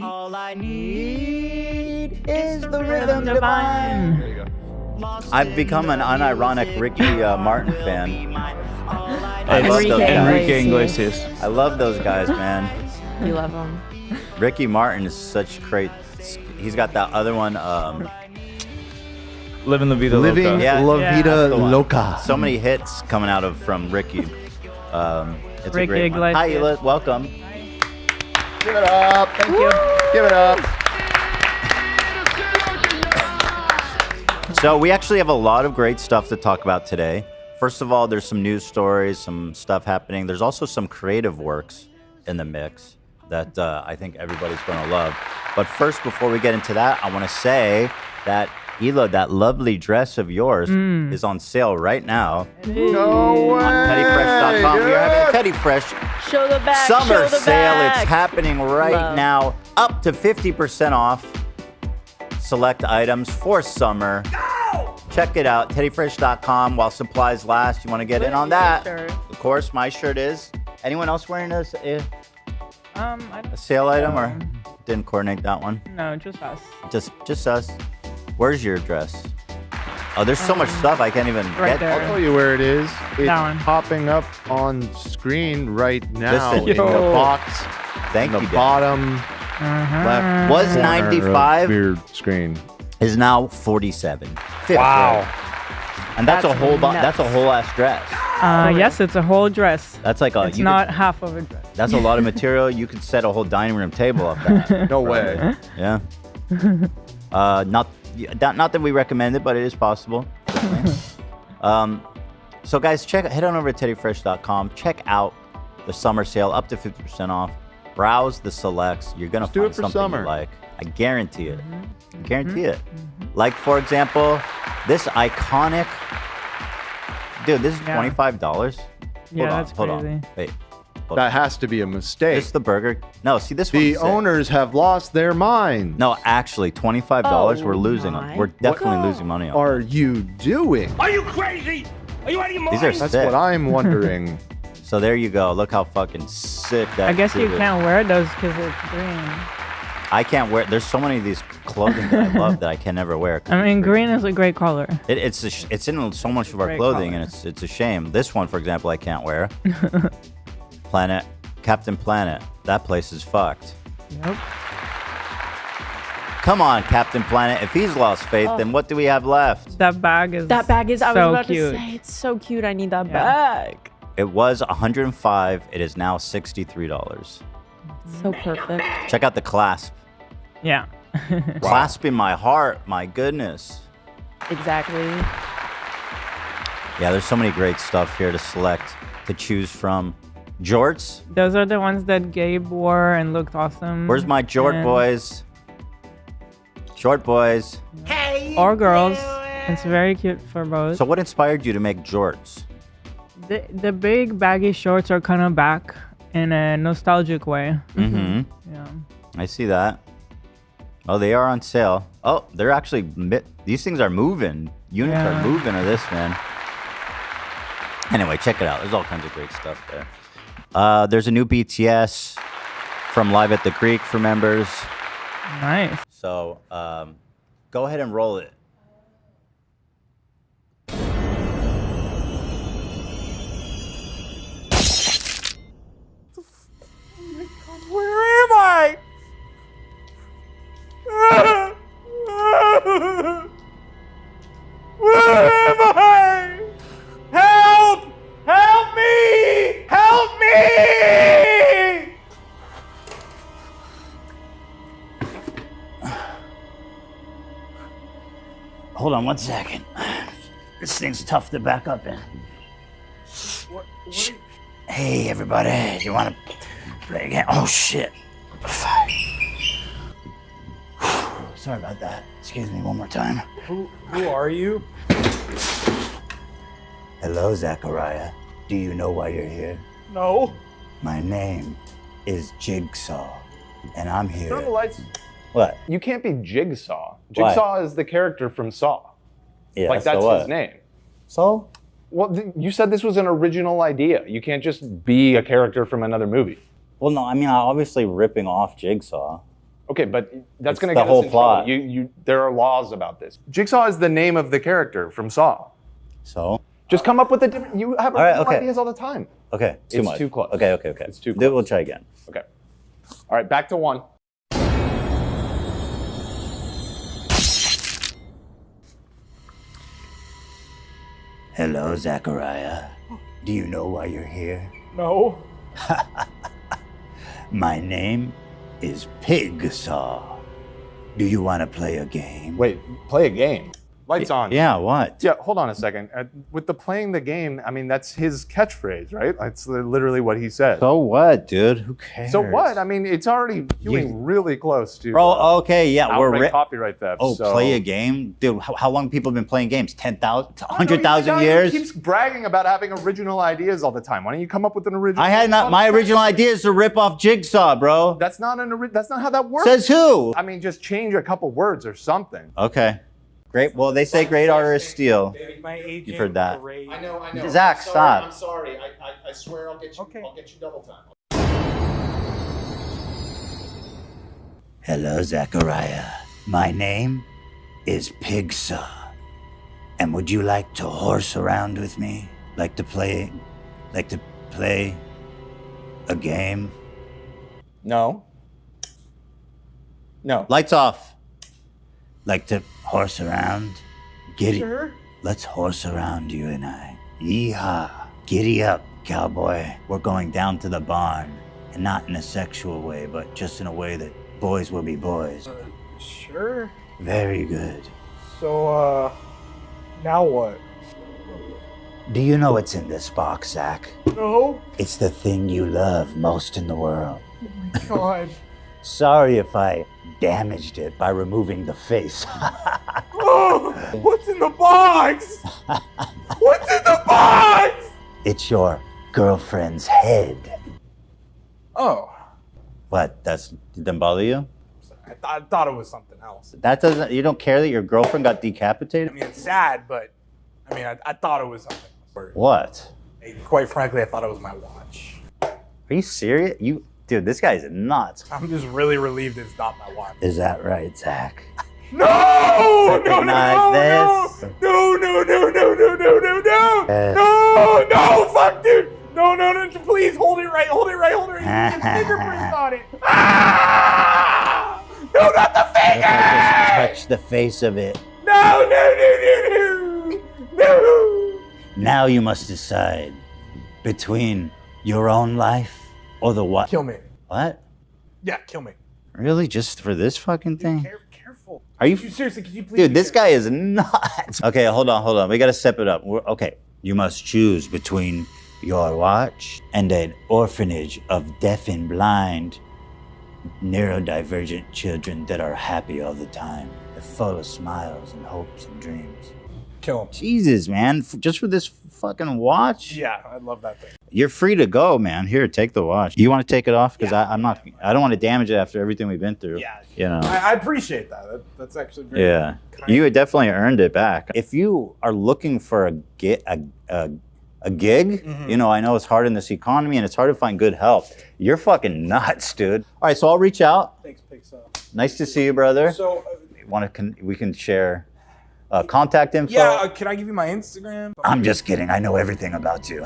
All I need is the rhythm divine. There you go. I've become an unironic Ricky Martin fan. I It's love those guys. Enrique Iglesias. I love those guys, man. You love him. Ricky Martin is such great. He's got that other one. Living La Vida Living Loca. Yeah. La Yeah, Vida that's the one. Loca. So many hits coming out from Ricky. It's Ricky a great one. Hi, Iglesias. Ela. Welcome. Give it up. Thank you. Give it up. So we actually have a lot of great stuff to talk about today. First of all, there's some news stories, some stuff happening. There's also some creative works in the mix that I think everybody's going to love. But first, before we get into that, I want to say that Ela, that lovely dress of yours is on sale right now No way. on TeddyFresh.com. We are having a Teddy Fresh Show the back. summer show the sale. Back. It's happening right Love. now, up to 50% off select items for summer. Check it out, TeddyFresh.com while supplies last. You want to get in on that? Shirt. Of course, my shirt is. Anyone else wearing a I sale item or didn't coordinate that one? no, just us. Just us. Where's your dress? Oh, there's so much stuff I can't even Right get. there. I'll tell you where it is. It's That one. popping up on screen right now Listen. in the Yo. box. Thank in you, the Dan. bottom left Was corner of 95 your screen. is now 47. 50. Wow. And that's a That's whole nuts. that's a whole ass dress. Yes, it's a whole dress. That's like a It's not half of a dress. that's a lot of material. You could set a whole dining room table off that. No way. Yeah. Not that we recommend it, but it is possible. So guys, head on over to TeddyFresh.com. Check out the summer sale, up to 50% off. Browse the selects. You're gonna Let's do find it for something summer. you like. I guarantee it. Guarantee it. Like for example, this iconic. Dude, this is Yeah. $25. Yeah, hold on, that's hold on. crazy. Wait. Hold on. That has to be a mistake. This is the burger. No, see this The one's sick. owners have lost their minds. No, actually, $25. Oh we're losing. my We're definitely God. losing money on. Are you doing? Are you crazy? Are you out of your mind? These are That's sick. what I'm wondering. So there you go. Look how fucking sick that. I guess you suit is. can't wear those because it's green. I can't wear. There's so many of these clothing that I love that I can never wear. 'cause I mean, it's green is a great color. it's in so much of our Great clothing, color. and it's a shame. This one, for example, I can't wear. Captain Planet. That place is fucked. Yep. Come on, Captain Planet. If he's lost faith, then what do we have left? That bag is. That bag is. I was so about cute. to say it's so cute. I need that Yeah. bag. It was $105. It is now $63. So perfect. Check out the clasp. Yeah. Clasp in my heart. My goodness. Exactly. Yeah, there's so many great stuff here to select, to choose from. Jorts? Those are the ones that Gabe wore and looked awesome. Where's my Jort And- boys? Jort boys. Or girls. It's very cute for both. So what inspired you to make jorts? The big baggy shorts are kind of back in a nostalgic way. Mm-hmm. Yeah. I see that. Oh, they are on sale. Oh, they're actually, these things are moving. Units Yeah. are moving of this, man. Anyway, check it out. There's all kinds of great stuff there. There's a new BTS from Live at the Greek for members. Nice. So go ahead and roll it. Where am I? Where am I? Help! Help me! Help me! Hold on one second. This thing's tough to back up in. Hey, everybody. You want to play again? Oh, shit. Sorry about that. Excuse me one more time. Who are you? Hello, Zachariah. Do you know why you're here? No. My name is Jigsaw, and I'm here. Turn on the lights. What? You can't be Jigsaw. Why? Jigsaw is the character from Saw. Yeah, Like, so that's what? his name. So? Well, you said this was an original idea. You can't just be a character from another movie. Well, no, I mean, I'm obviously ripping off Jigsaw. Okay, but that's It's going to the get whole us in plot. trouble. There are laws about this. Jigsaw is the name of the character from Saw. So? Just come up with a different. You have All right, original okay. ideas all the time. Okay, too It's much. too close. Okay. It's too Then close. we'll try again. Okay. All right, back to 1. Hello, Zachariah. Do you know why you're here? No. My name is Pigsaw. Do you want to play a game? Wait, play a game. Lights on. Yeah, what? Yeah, hold on a second. With the playing the game, I mean, that's his catchphrase, right? That's literally what he said. So what, dude? Who cares? So what? I mean, it's already hewing really close to Bro, okay, yeah, outright copyright theft. Oh, so. play a game? Dude, how long people been playing games? 10,000? I don't know, 100,000 he's the guy years? who keeps bragging about having original ideas all the time. Why don't you come up with an original? I had not, my original idea is to rip off Jigsaw, bro. That's not that's not how that works. Says who? I mean, just change a couple words or something. Okay. Great. Well, they say great art is steal. My agent. You've heard that. I know. Zach, stop. I'm sorry. I swear I'll get you. Okay. I'll get you double time. Hello, Zachariah. My name is Pigsaw. And would you like to horse around with me? Like to play a game? No. No. Lights off. Like to horse around? Giddy. Sure. Let's horse around, you and I. Yeehaw. Giddy up, cowboy. We're going down to the barn. And not in a sexual way, but just in a way that boys will be boys. Sure. Very good. So, now what? Do you know what's in this box, Zach? No. It's the thing you love most in the world. Oh my God. Sorry if I damaged it by removing the face. Oh, what's in the box? What's in the box? It's your girlfriend's head. Oh, What? Didn't bother you? I thought it was something else. That doesn't. You don't care that your girlfriend got decapitated? I mean, it's sad, but I mean, I thought it was something else. What? Quite frankly, I thought it was my watch. Are you serious? Dude, this guy's nuts. I'm just really relieved it's not my watch. Is that right, Zach? No! No! Recognize No! this? No! No! No! No! No! No! No! No! Uh. No! No! Fuck, dude! No! No! No! Please hold it right! Hold it right! Hold it right! There's fingerprints on it. Ah! No! Not the If I finger! just touch the face of it. No! No! No! No! No! No! Now you must decide between your own life or the what? Kill me. What? Yeah, kill me. Really? Just for this fucking thing? Careful. Are you? Seriously? Could you please? Dude, be this guy is nuts. Okay, hold on. We gotta step it up. Okay, you must choose between your watch and an orphanage of deaf and blind, neurodivergent children that are happy all the time. They're full of smiles and hopes and dreams. Kill him. Jesus, man, just for this fucking watch? Yeah, I love that thing. You're free to go, man. Here, take the watch. You want to take it off? Because Yeah. I don't want to damage it after everything we've been through. Yeah. You know. I appreciate that. That's actually very Yeah, kind. you had definitely earned it back. If you are looking for a gig, Mm-hmm. you know, I know it's hard in this economy and it's hard to find good help. You're fucking nuts, dude. All right, so I'll reach out. Thanks, Pixel. Nice to see you, brother. So, We can share contact info. yeah, can I give you my Instagram? I'm just kidding. I know everything about you.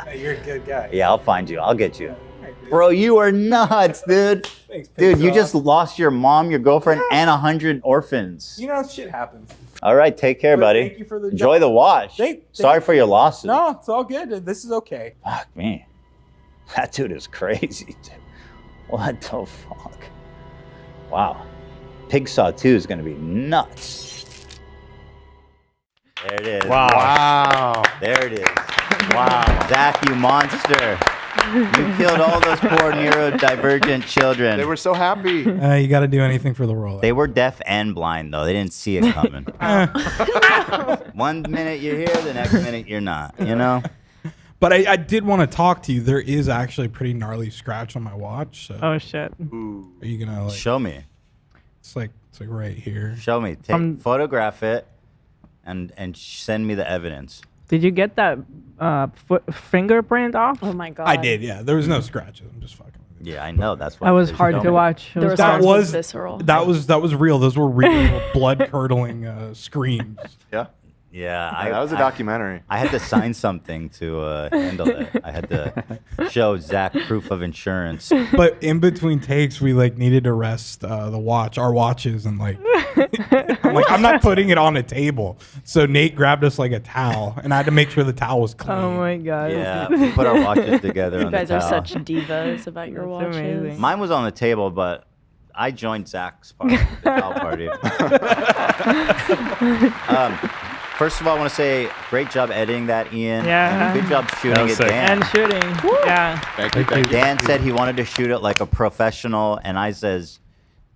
Hey, you're a good guy. Yeah, I'll find you. I'll get you. Hey, dude. Bro, you are nuts, dude. Thanks, Dude, you Pixel. just lost your mom, your girlfriend, and 100 orphans. You know, shit happens. All right, take care, But buddy. thank you for the Enjoy job. the watch. Sorry for your losses. No, it's all good. This is okay. Fuck me. That dude is crazy, dude. What the fuck? Wow. Pigsaw 2 is going to be nuts. There it is. Wow. There it is. Wow. Zach, you monster. You killed all those poor neurodivergent children. They were so happy. You got to do anything for the role. They were deaf and blind, though. They didn't see it coming. One minute you're here, the next minute you're not, you know? But I did want to talk to you. There is actually a pretty gnarly scratch on my watch. So Oh shit. are you gonna like? Show me. It's like right here. Show me. Photograph it and send me the evidence. Did you get that fingerprint off? Oh my god. I did. Yeah. There was no scratches. I'm just fucking with Yeah, I know. That's why. That was there's hard no- to watch. It The was That response hard. was visceral. that was real. Those were real blood curdling screams. Yeah. Yeah, That was a documentary. I had to sign something to handle it. I had to show Zach proof of insurance. But in between takes, we like needed to rest our watches, and like, I'm not putting it on a table. So Nate grabbed us like a towel, and I had to make sure the towel was clean. Oh my god. Yeah, we put our watches together You on guys the are towel. such divas about your That's watches. amazing. Mine was on the table, but I joined Zach's party, the towel party. First of all, I want to say great job editing that, Ian. Yeah. And good job shooting was it, sick. Dan. And shooting. Yeah. Thank you. Dan said he wanted to shoot it like a professional, and I says,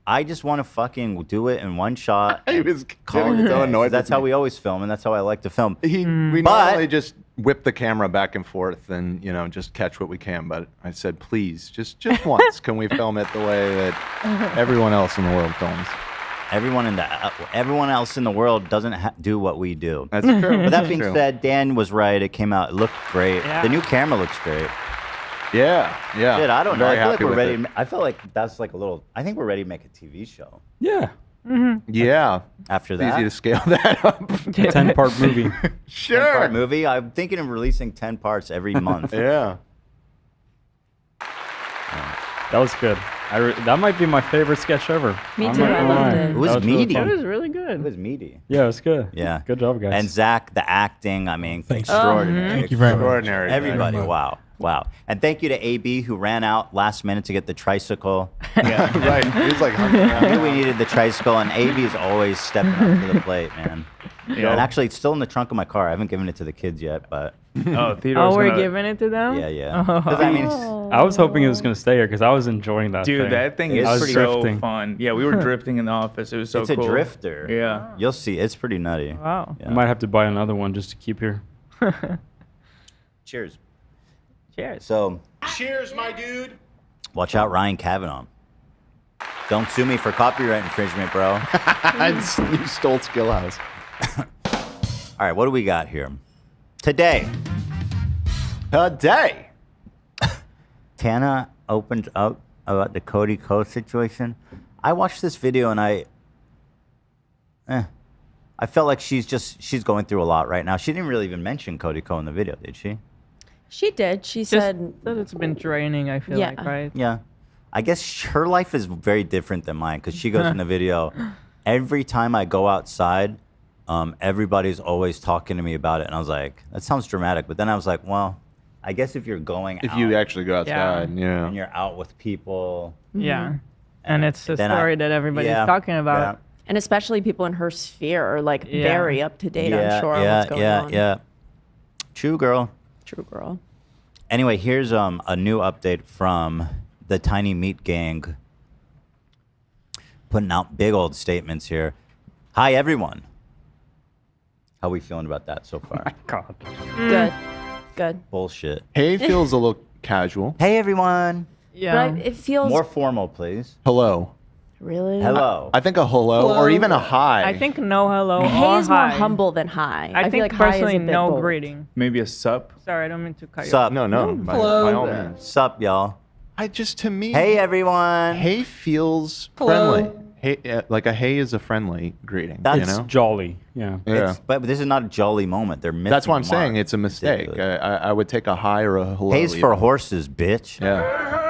I just want to fucking do it in one shot. He and was call getting it so a day. annoyed That's with how me. we always film, and that's how I like to film. We But- normally just whip the camera back and forth and just catch what we can. But I said, please, just once, can we film it the way that everyone else in the world films? Everyone else in the world doesn't do what we do. That's true. But that being True. said, Dan was right. It came out. It looked great. Yeah. The new camera looks great. yeah. Dude, I don't know. Very I feel like happy we're with ready. it. I feel like that's like a little. I think we're ready to make a TV show Yeah. Yeah. after It's that. easy to scale that up. 10-part movie. Sure. 10-part movie. I'm thinking of releasing 10 parts every month. Yeah. That was good. That might be my favorite sketch ever. Me I'm too, not I gonna loved lie. it. It was That really meaty. fun. It was really good. It was meaty. Yeah, it was good. Yeah. Good job, guys. And Zach, the acting, I mean, Thanks. extraordinary. Thank you very much. Extraordinary. Everybody, much. wow. Wow. And thank you to AB who ran out last minute to get the tricycle. Yeah. Right. He was like hungry. I knew we needed the tricycle, and AB is always stepping up to the plate, man. Yeah. And actually, it's still in the trunk of my car. I haven't given it to the kids yet, but Oh, Theodore's Oh, we're gonna- giving it to them? yeah, yeah. Oh. 'Cause, I mean, I was hoping it was going to stay here because I was enjoying that Dude, thing. that thing It is is pretty pretty so drifting. fun. Yeah, we were drifting in the office. It was so it's cool. a drifter. Yeah. You'll see. It's pretty nutty. Wow. Yeah. I might have to buy another one just to keep here. Cheers. Cheers. So, Cheers, my dude. watch out, Ryan Kavanaugh. Don't sue me for copyright infringement, bro. You stole Skillhouse. All right, what do we got here? Today, Today. Tana opened up about the Cody Ko situation. I watched this video and I felt like she's going through a lot right now. She didn't really even mention Cody Ko in the video, did she? She did. She Just said, that it's been draining, I feel Yeah. like, right? Yeah. I guess her life is very different than mine because she goes in the video. Every time I go outside, everybody's always talking to me about it. And I was like, that sounds dramatic. But then I was like, well, I guess if you're going If out you actually go outside, yeah. and you're out with people. Yeah. And it's a Then I- story that everybody's yeah, talking about. yeah. and especially people in her sphere are like Yeah. very up to date, I'm sure, on what's going on. Yeah. True, girl. True girl. Anyway, here's a new update from the Tiny Meat Gang. Putting out big old statements here. Hi, everyone. How we feeling about that so far? God. Good. Good. Bullshit. Hey feels a little casual. Hey, everyone. Yeah. But it feels More formal, please. Hello. really. Hello. I think a hello, or even a hi. I think no hello Hey or is more hi. humble than hi. I feel think like hi is a personally bit no bold. greeting. Maybe a sup. Sorry, I don't mean to cut you Sup? No, by all means. Sup, y'all? To me. Hey, everyone. Hey feels friendly. Hey, like a hey is a friendly greeting. That's you know? Jolly. Yeah. Yeah. But this is not a jolly moment. They're missing That's what I'm the saying. mark. It's a mistake. Ridiculous. I would take a hi or a hello. Pays for even. horses, bitch. Yeah.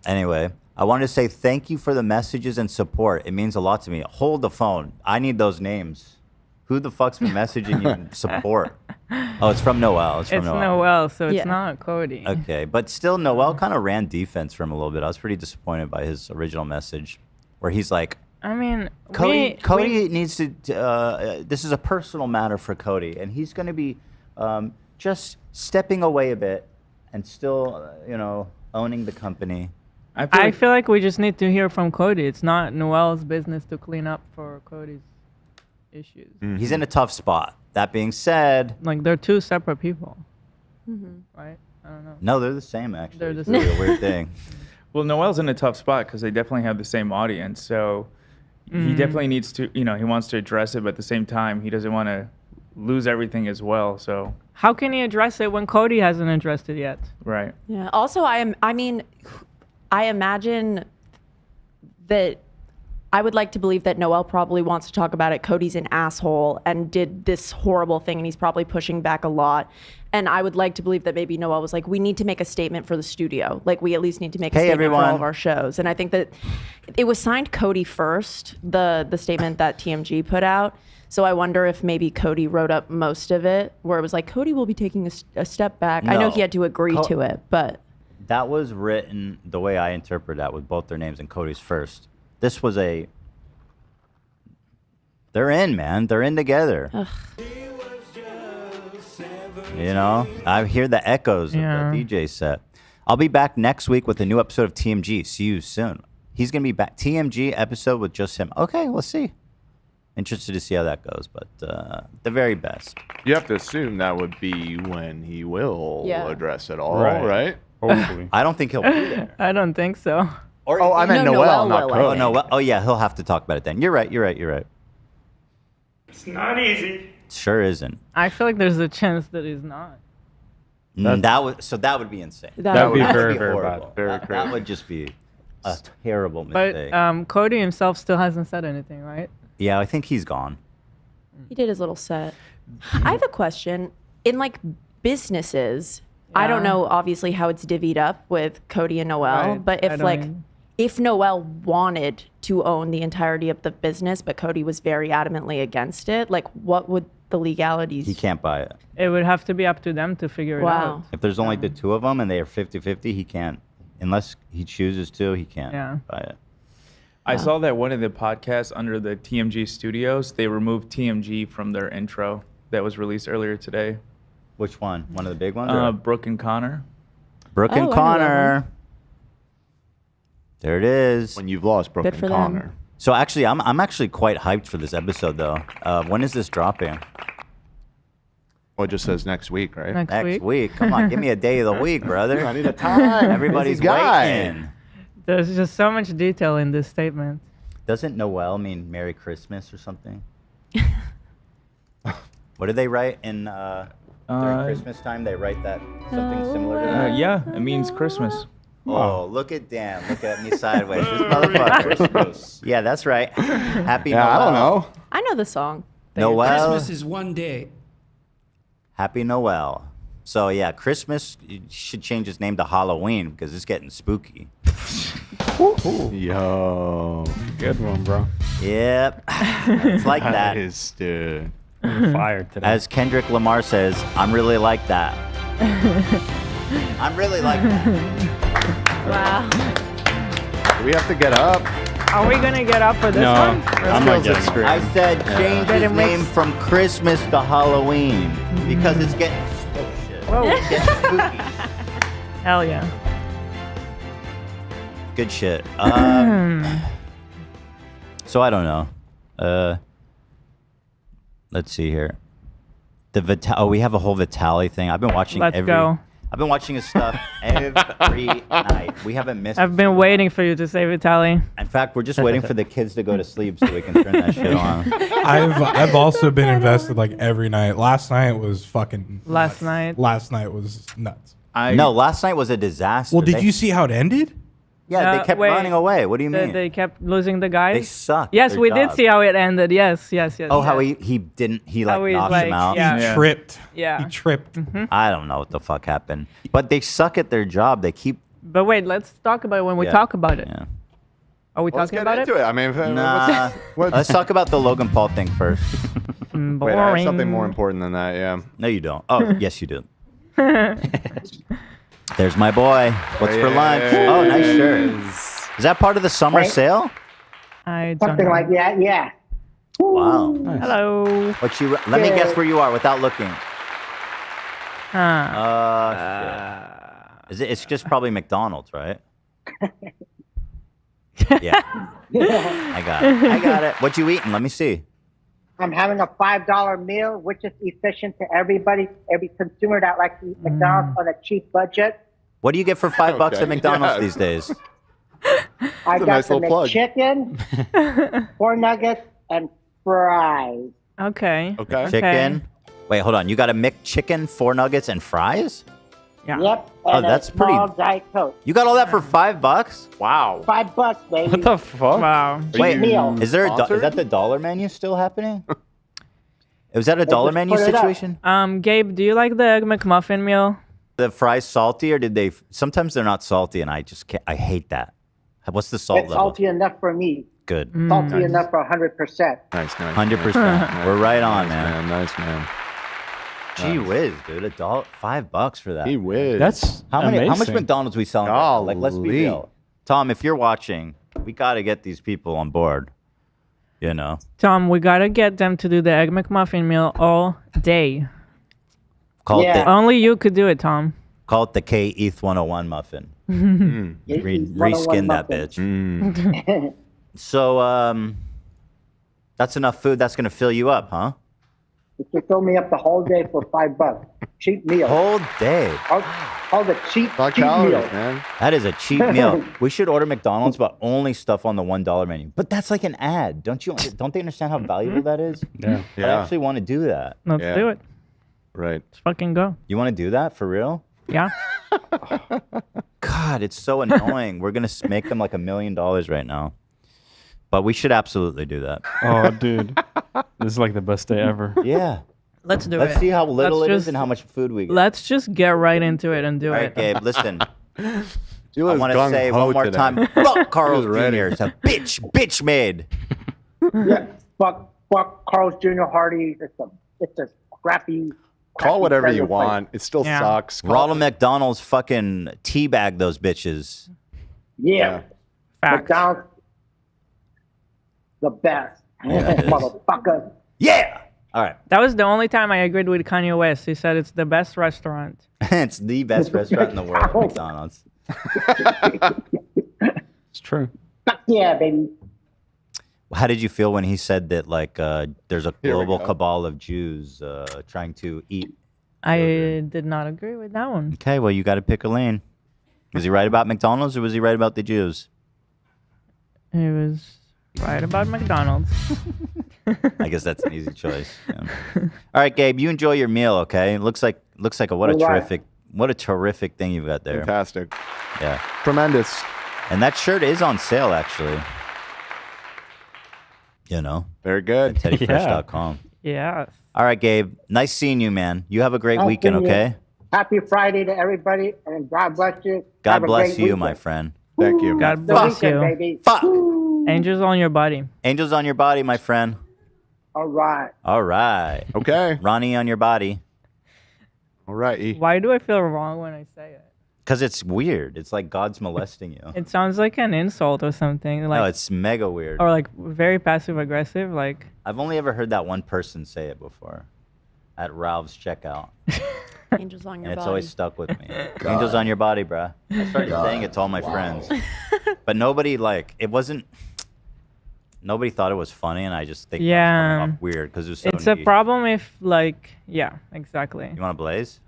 Anyway, I wanted to say thank you for the messages and support. It means a lot to me. Hold the phone. I need those names. Who the fuck's been messaging you in support? Oh, it's from Noel. It's from It's Noel, so it's Yeah. not Cody. Okay, but still, Noel kind of ran defense for him a little bit. I was pretty disappointed by his original message, where he's like, I mean, Cody needs to. This is a personal matter for Cody, and he's going to be just stepping away a bit and still, owning the company. I feel like we just need to hear from Cody. It's not Noel's business to clean up for Cody's issues. He's in a tough spot. That being said, Like, they're two separate people. Mm-hmm. Right? I don't know. no, they're the same. Actually, They're the it's really a weird thing. Well, Noel's in a tough spot because they definitely have the same audience. So he definitely needs to, he wants to address it, but at the same time, he doesn't want to lose everything as well. So How can he address it when Cody hasn't addressed it yet? right. Yeah. Also, I mean, I imagine that I would like to believe that Noel probably wants to talk about it. Cody's an asshole and did this horrible thing, and he's probably pushing back a lot. And I would like to believe that maybe Noel was like, we need to make a statement for the studio. Like, we at least need to make a statement for all of our shows. And I think that it was signed Cody first, the statement that TMG put out. So I wonder if maybe Cody wrote up most of it, where it was like, Cody will be taking a step back. I know he had to agree to it, but... That was written the way I interpret that, with both their names and Cody's first. This was a... They're in, man. They're in together. Ugh. You know? I hear the echoes of the DJ set. I'll be back next week with a new episode of TMG. See you soon. He's going to be back. TMG episode with just him. Okay, let's see. Interested to see how that goes, but the very best. You have to assume that would be when he will address it all, Right. right? Hopefully. I don't think he'll be there. I don't think so. Oh, I meant Noel, not Cody. Oh, no. Oh, yeah, he'll have to talk about it then. You're right. It's not easy. Sure isn't. I feel like there's a chance that he's not. That would be insane. That would be That very, be very horrible. bad. Very That crazy. would just be a terrible mistake. But Cody himself still hasn't said anything, right? Yeah, I think he's gone. He did his little set. I have a question. In like businesses, I don't know obviously how it's divvied up with Cody and Noel, Right. but I don't if Noel wanted to own the entirety of the business, but Cody was very adamantly against it, like what would the legalities? He can't buy it. It would have to be up to them to figure it out. If there's only the two of them and they are 50-50, he can't. Unless he chooses to, he can't buy it. I saw that one of the podcasts under the TMG studios, they removed TMG from their intro that was released earlier today. Which one? One of the big ones? Brooke and Connor. Brooke and Connor. There it is. When you've lost Brooke Good and for them. Connor. So actually, I'm actually quite hyped for this episode, though. When is this dropping? Well, it just says next week, right? Next week. Come on, give me a day of the week, brother. I need a time. Everybody's Busy guy. waiting. There's just so much detail in this statement. Doesn't Noel mean Merry Christmas or something? What did they write in during Christmas time? They write that something similar to that. Yeah, it means Christmas. Oh, look at Dan. Look at me sideways. This motherfucker. Yeah, that's right. Happy Noel. I don't know. I know the song. Noel. Christmas is one day. Happy Noel. So yeah, Christmas should change its name to Halloween because it's getting spooky. Yo. Good one, bro. Yep. It's like that. Is, dude. Fire today. As Kendrick Lamar says, I'm really like that. I'm really like that. Wow. Do we have to get up? Are we gonna get up for this No, one? I'm not getting up. I said change But his it name makes- from Christmas to Halloween because it's getting Whoa. it's getting spooky. Hell yeah. Good shit. So I don't know. Let's see here. We have a whole Vitaly thing. I've been watching Let's go. I've been watching his stuff every night. We haven't missed. I've been waiting for you to say Vitaly. In fact, we're just waiting for the kids to go to sleep so we can turn that shit on. I've also been invested like every night. Last night was fucking. Last night. Last night was nuts. No, last night was a disaster. Well, did you see how it ended? Yeah, they kept wait. running away. What do you mean? They kept losing the guys? They suck. at Yes, their we did job. see how it ended. Yes. Oh, how he How he's knocked like, him out. yeah. He tripped. Yeah. He tripped. I don't know what the fuck happened. But they suck at their job. They keep. But wait, let's talk about it when we Yeah, talk about it. Yeah. Are we Let's talking get about into it. I mean, Nah. Let's talk about the Logan Paul thing first. Boring. Wait, I have something more important than that. Yeah. No, you don't. Oh, yes, you do. There's my boy. What's for lunch? Oh, nice shirt. Is that part of the summer sale? I don't Something know. like that, yeah. Wow. Hello. What you? Let me guess where you are without looking. Huh. Is it? It's just probably McDonald's, right? Yeah. I got it. I got it. What you eating? Let me see. I'm having a $5 meal, which is efficient to everybody, every consumer that likes to eat McDonald's on a cheap budget. What do you get for $5 at Okay, McDonald's yeah. these days? I That's a got nice the little plug. McChicken, 4 nuggets, and fries. Okay. Okay. Chicken, Wait, hold on. You got a McChicken, 4 nuggets, and fries? Yeah. Yep. Oh, And that's a small pretty- Diet Coke. You got all that for $5? Wow. $5, baby. What the fuck? Wow. Wait, meal. is there sponsored? is that the dollar menu still happening? Is that a dollar just menu put it up. situation? Gabe, do you like the Egg McMuffin meal? The fries salty, or did they? Sometimes they're not salty, and I just can't. I hate that. What's the salt It's level? salty enough for me. Good. Salty enough for 100%. Nice, nice. 100%. We're right on, man. Nice, man. Gee whiz, dude. $5 for that. Gee whiz. That's How much amazing. McDonald's we selling? Right now? Like, let's be Golly. real. Tom, if you're watching, we got to get these people on board. You know. Tom, we gotta get them to do the Egg McMuffin meal all day. Call Yeah. it Only you could do it, Tom. the K ETH 101 muffin. Reskin Reskin that bitch. So that's enough food. That's gonna fill you up, huh? You could fill me up the whole day for $5. Cheap meal. Whole day. All the cheap Not meal. calories, man. That is a cheap meal. We should order McDonald's, but only stuff on the $1 menu. But that's like an ad. Don't they understand how valuable that is? Yeah. I actually want to do that. Let's Yeah. do it. Right. Let's fucking go. You want to do that for real? Yeah. God, it's so annoying. We're gonna make them like $1 million right now. But we should absolutely do that. Oh, dude. This is like the best day ever. Yeah. Let's do Let's it. see how little Let's it is just- and how much food we get. Let's just get right into it and do All right, it. Gabe, listen. I Julia's want to say gung-ho one more today. time, fuck Carl He was ready. Jr. It's a bitch made. Yeah. Fuck Carl's Jr. Hardy. It's a crappy. Call whatever you burger place. want. It still Yeah. sucks. Call Ronald McDonald's fucking teabag those bitches. Yeah. Facts. McDonald's, the best. Yeah, it is. Motherfucker. Yeah. All right. That was the only time I agreed with Kanye West. He said it's the best restaurant. It's the best restaurant in the world, McDonald's. It's true. Fuck yeah, baby. How did you feel when he said that, like, there's a Here we global go. cabal of Jews trying to eat? I did not agree with that one. Okay, well, you got to pick a lane. Was he right about McDonald's or was he right about the Jews? He was right about McDonald's. I guess that's an easy choice. Yeah. All right, Gabe, you enjoy your meal, okay? Looks like what a All right. terrific thing you've got there. Fantastic. Yeah. Tremendous. And that shirt is on sale, actually. You know, Very good. teddyfresh.com. Yes. All right, Gabe. Nice seeing you, man. You have a great Nice weekend, seeing you. okay? Happy Friday to everybody, and God bless you. God Have a bless great you, weekend. my friend. Thank you. God The bless weekend, you. baby. Fuck. Angels on your body. Angels on your body, my friend. All right. All right. Okay. Ronnie on your body. All right. Why do I feel wrong when I say it? Because it's weird. It's like God's molesting you. It sounds like an insult or something. Like, No, it's mega weird. or like very passive aggressive. Like, I've only ever heard that one person say it before at Ralph's checkout. Angels on And your it's body. always stuck with me. Angels on your body, bruh. I started saying it to all my friends. But nobody, like, it wasn't, nobody thought it was funny, and I just think it was Yeah. coming off weird because it was so it's a niche. problem if, like, yeah, exactly. You want to blaze?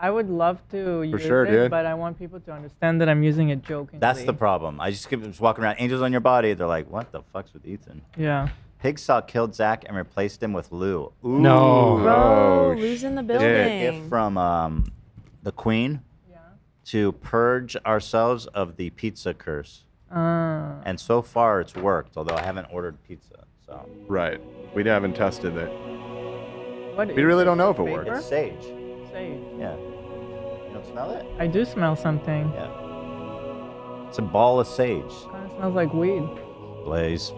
I would love to use sure, it, dude. but I want people to understand that I'm using it jokingly. That's the problem. I just keep just walking around, angels on your body. They're like, what the fuck's with Ethan? Yeah. Pigsaw killed Zach and replaced him with Lou. Ooh. No. Bro, Oh, who's in the This is a gift building? from the Queen to purge ourselves of the pizza curse. And so far, it's worked, although I haven't ordered pizza. So Right. We haven't tested it. What We really don't know if it paper? works. it's sage. Sage. Yeah. You don't smell it? I do smell something. Yeah. It's a ball of sage. Kind of smells like weed. Blaze.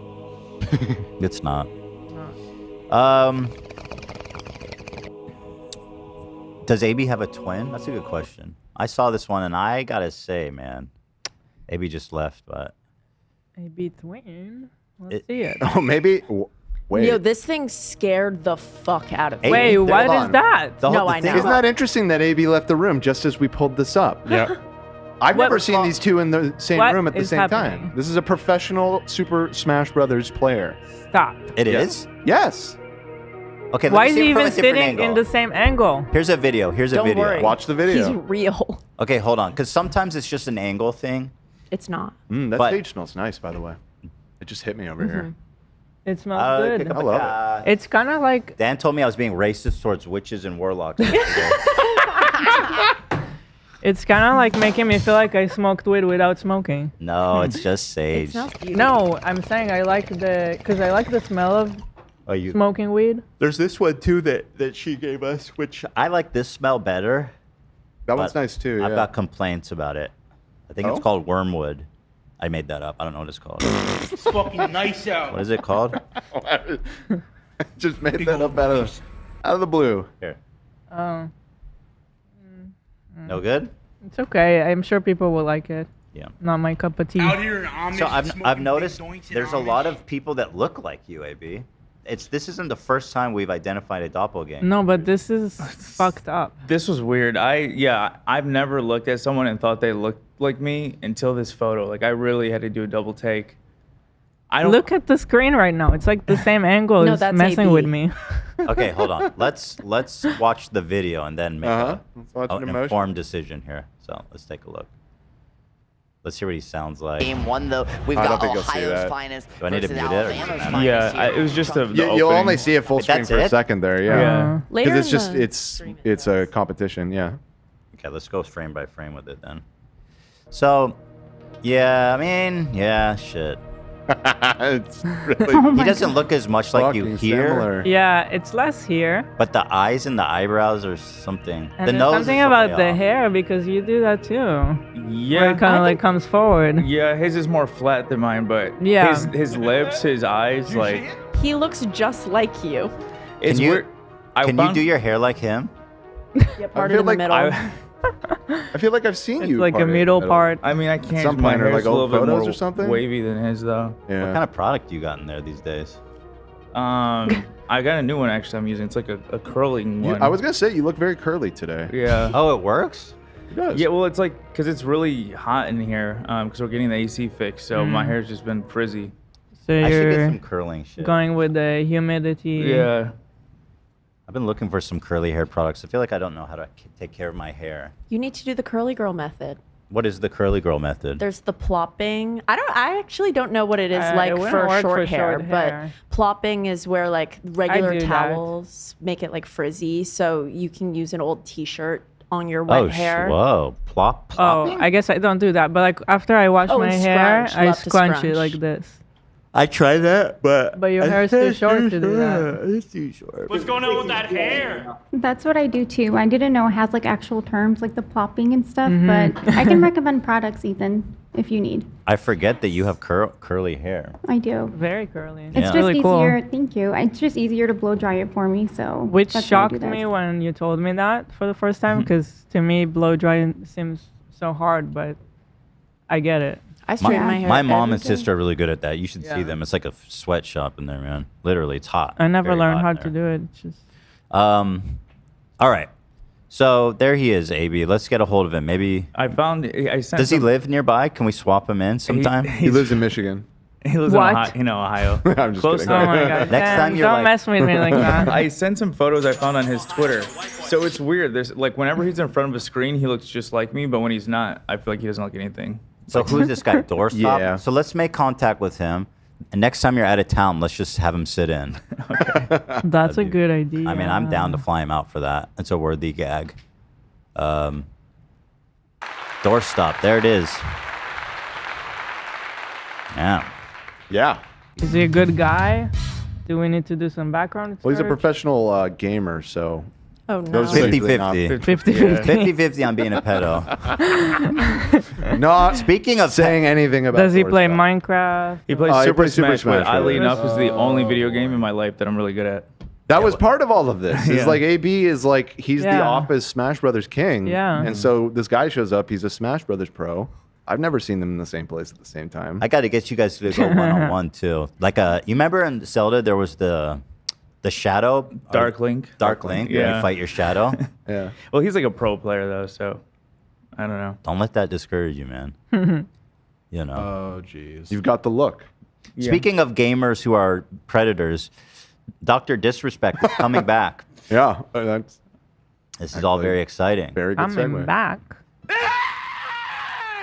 It's not. No. Does AB have a twin? That's a good question. I saw this one, and I gotta say, man, AB just left, but Maybe twin. Let's It- see it. Oh, maybe. Wait. Yo, this thing scared the fuck out of me. Hey, Wait, hold what is on. that? No, I thing know. Isn't that interesting that AB left the room just as we pulled this up? Yeah. I've What- never seen these two in the same What room at the is same happening? time. This is a professional Super Smash Brothers player. Stop. It Yes. is? Yes. Okay, let Why me is see he it from a even different sitting in angle. the same angle? Here's a video. Here's a Don't video. worry. Watch the video. He's real. Okay, hold on, because sometimes it's just an angle thing. It's not. That But- sage smells nice, by the way. It just hit me over here. It smells good. I love It's kind of like. Dan told me I was being racist towards witches and warlocks. It's kind of like making me feel like I smoked weed without smoking. No, it's just sage. No, I'm saying I like because I like the smell of smoking weed. There's this one too that she gave us, which I like this smell better. That one's nice too. I've yeah. got complaints about it. I think it's called wormwood. I made that up. I don't know what it's called. It's fucking nice out. What is it called? I just made that up out of the blue. Here. Oh. No good? It's okay. I'm sure people will like it. Yeah. Not my cup of tea. Out here in Amish, So I've smoking noticed big joints in there's a Amish. lot of people that look like you, AB. This isn't the first time we've identified a doppelganger. No, but this is fucked up. This was weird. I've never looked at someone and thought they looked like me until this photo. Like I really had to do a double take. I don't Look at the screen right now. It's like the same angle. No, It's that's messing AB. with me. Okay, hold on. Let's watch the video and then make Let's watch an it in motion. informed decision here. So let's take a look. Let's hear what he sounds like. Game one, though, we've I don't got think you'll see Ohio's that. finest Do I need to versus mute it or Alabama's something? finest Yeah, here. it was just the You'll opening. only see it full screen That's for a it? second there. Yeah. Later Because it's in just the it's stream it it's a does. competition. Yeah. Okay, let's go frame by frame with it then. So, yeah, I mean, yeah, shit. It's really He doesn't look as much like you fucking here, similar. Yeah, it's less here. but the eyes and the eyebrows are something. And the there's nose something is about the off. hair because you do that too. Where Yeah, it kind of like comes forward. yeah, his is more flat than mine, but Yeah. his lips, his eyes, like He looks just like you. it's Can you- weird. I Can you found- do your hair like him? Yeah, parted feel in the like middle. I feel like I've seen It's you. like a part it middle in the part. I mean, I can't. some My point, or hair's like a little old bit photos more or something? wavy than his, though. Yeah. What kind of product you got in there these days? I got a new one actually. I'm using. It's like a curling one. I was gonna say you look very curly today. Yeah. Oh, it works? It does. Yeah, well, it's like because it's really hot in here because we're getting the AC fixed, so my hair's just been frizzy. So I should get you're some curling shit. going with the humidity. Yeah. I've been looking for some curly hair products. I feel like I don't know how to take care of my hair. You need to do the curly girl method. What is the curly girl method? There's the plopping. I actually don't know what it is It like wouldn't for work short for hair, short but hair. plopping is where like regular do that. towels make it like frizzy, so you can use an old T-shirt on your wet Oh, hair. whoa. Plopping? Oh, I guess I don't do that. But like after I wash Oh, my and hair, scrunch. I Love to scrunch it scrunch. like this. I tried that, but your hair is too short to do that. It's too short. What's going on with that hair? That's what I do too. I didn't know it has like actual terms like the plopping and stuff, but I can recommend products, Ethan, if you need. I forget that you have curly hair. I do. Very curly. It's Yeah. just really cool. easier. Thank you. It's just easier to blow dry it for me. So Which that's why I do shocked that. me when you told me that for the first time, because to me blow drying seems so hard, but I get it. I straighten my hair. My mom every and day. sister are really good at that. You should see Yeah. them. It's like a sweatshop in there, man. Literally, it's hot. I never Very learned hot how in to there. do it. It's just All right. So there he is, AB. Let's get a hold of him. Maybe. I found. I sent. Does he some- live nearby? Can we swap him in sometime? He lives in Michigan. He lives What? in Ohio. I'm just Close kidding. oh enough. my god. Next Dan, time you're don't like- mess with me like that. I sent some photos I found on his Twitter. So it's weird. There's like whenever he's in front of a screen, he looks just like me, but when he's not, I feel like he doesn't look anything. So who's this guy? Doorstop? Yeah. So let's make contact with him. And next time you're out of town, let's just have him sit in. That's a be- good idea. I mean, I'm down to fly him out for that. It's a worthy gag. Doorstop. There it is. Yeah. Yeah. Is he a good guy? Do we need to do some background Well, he's a search? professional gamer, so Oh no. those are usually not- 50-50. 50-50. 50-50 on being a pedo. Not Speaking of saying anything about. Does he play Doorstop. Minecraft? He plays He Super plays Super Smash, but Smash, oddly really. enough, is the only video game in my life that I'm really good at. That was part of all of this. It's Yeah. like AB is like he's the Yeah. office Smash Brothers king. Yeah. And so this guy shows up. He's a Smash Brothers pro. I've never seen them in the same place at the same time. I got to get you guys to go one-on-one, too. Like, you remember in Zelda, there was the shadow? Dark Link. Dark Link, where Yeah. you fight your shadow. Yeah. Well, he's like a pro player though, so I don't know. Don't let that discourage you, man. You know. Oh, jeez. You've got the look. Yeah. Speaking of gamers who are predators, DrDisrespect is coming back. Yeah. That's This is all very exciting. very good I'm segue. back.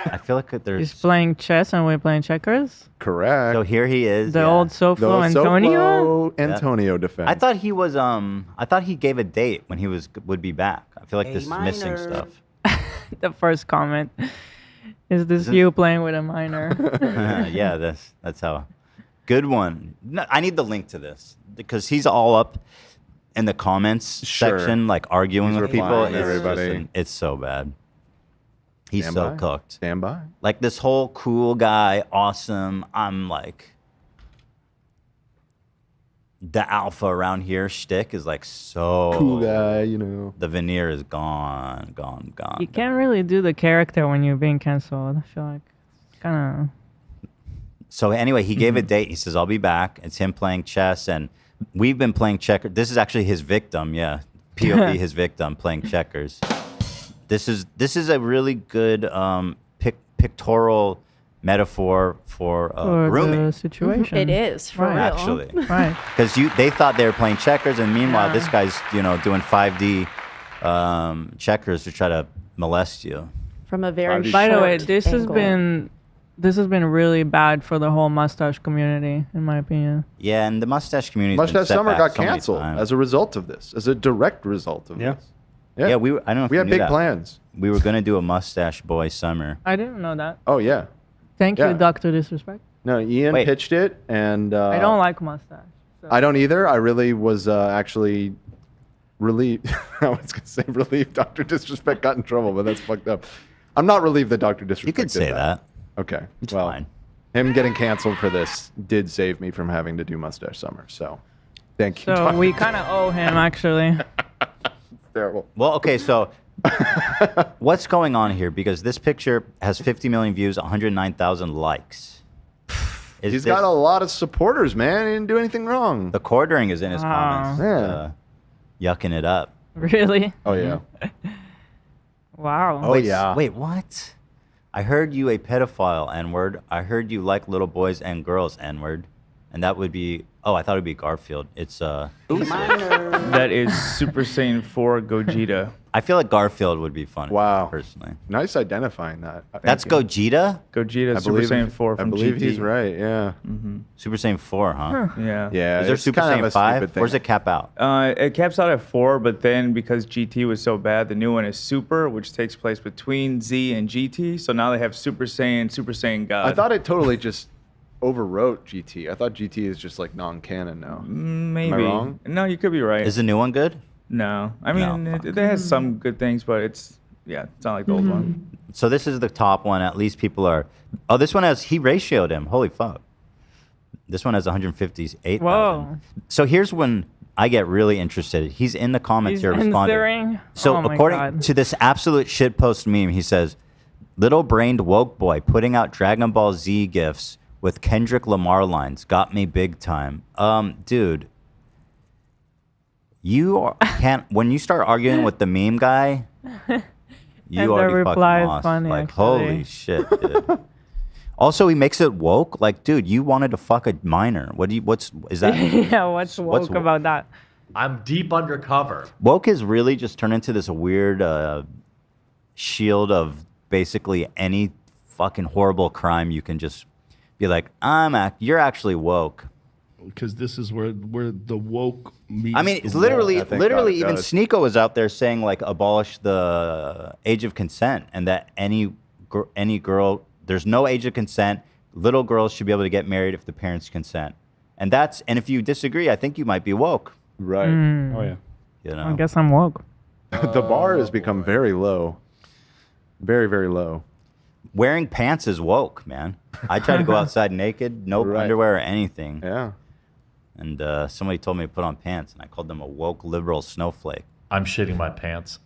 I feel like He's there's. playing chess and we're playing checkers. Correct. So here he is. The yeah. old Soflo Antonio. Antonio defense. I thought he was. I thought he gave a date when he would be back. I feel like this is missing stuff. The first comment is this you playing with a minor? Yeah, that's how. Good one. No, I need the link to this because he's all up in the comments section, like arguing with people. It's so bad. He's so cooked. Stand by. Like this whole cool guy, awesome. I'm like the alpha around here shtick is like so cool guy, you know. The veneer is gone. You can't really do the character when you're being canceled. I feel like it's kind of. So anyway, he gave a date. He says, I'll be back. It's him playing chess. And we've been playing checkers. This is actually his victim. Yeah. POV, his victim playing checkers. This is a really good pictorial metaphor for grooming. The situation. It is, for real. Actually. Right. Because they thought they were playing checkers. And meanwhile, this guy's, doing 5D checkers to try to molest you. From a very By the way, short this angle. has been really bad for the whole mustache community, in my opinion. Yeah, and the mustache community. Mustache Summer got canceled as a result of this, as a direct result of this. Yeah, I don't know if we you had knew big that. plans. We were gonna do a mustache boy summer. I didn't know that. Oh yeah. Thank you, Dr. Disrespect. No, Ian pitched it, and I don't like mustache. So. I don't either. I really was actually relieved. I was gonna say relieved. Dr. Disrespect got in trouble, but that's fucked up. I'm not relieved that Dr. Disrespect. You could say that. Okay, it's well, fine. Him getting canceled for this did save me from having to do Mustache Summer. So, thank you. So Dr. we kind of owe him, actually. Terrible. Well, okay, so what's going on here? Because this picture has 50 million views, 109,000 likes. He's got a lot of supporters, man. He didn't do anything wrong. The quartering is in his Wow. comments. Yucking it up. Really? Oh, yeah. Wow. Wait, what? I heard you a pedophile, N-word. I heard you like little boys and girls, N-word. And that would be... Oh, I thought it would be Garfield. It's... That is Super Saiyan 4 Gogeta. I feel like Garfield would be funny. Wow. Personally. Nice identifying that. That's Gogeta? Gogeta, Super Saiyan 4 from I believe GT. he's right, yeah. Super Saiyan 4, huh? Yeah. Yeah. Is there it's Super kind of Saiyan a 5? stupid thing. Where's it cap out? It caps out at 4, but then because GT was so bad, the new one is Super, which takes place between Z and GT. So now they have Super Saiyan God. I thought it totally just overwrote GT. I thought GT is just like non-canon now. Maybe. Am I wrong? No, you could be right. Is the new one good? No. I mean, No, it has some good things, but it's not like the old one. So this is the top one. At least people are... Oh, this one has... He ratioed him. Holy fuck. This one has 158,000. Whoa. So here's when I get really interested. He's in the comments He's here responding. answering? So Oh my according God. to this absolute shitpost meme, he says, little-brained woke boy putting out Dragon Ball Z gifs with Kendrick Lamar lines. Got me big time. Dude... can't... When you start arguing with the meme guy... You And the already reply fucking is lost. funny, Like, actually. holy shit, dude. Also, he makes it woke. Like, dude, you wanted to fuck a minor. Is that? Yeah, what's woke about that? I'm deep undercover. Woke has really just turned into this weird shield of basically any fucking horrible crime. You can just be like, you're actually woke. Because this is where the woke meets. I mean, it's the literally woke. even Sneeko was out there saying like abolish the age of consent, and that any girl, there's no age of consent. Little girls should be able to get married if the parents consent, and if you disagree, I think you might be woke. Right. Oh yeah. You know. I guess I'm woke. The bar has become very low. Very, very low. Wearing pants is woke, man. I try to go outside naked, no underwear or anything. Yeah. And somebody told me to put on pants, and I called them a woke liberal snowflake. I'm shitting my pants.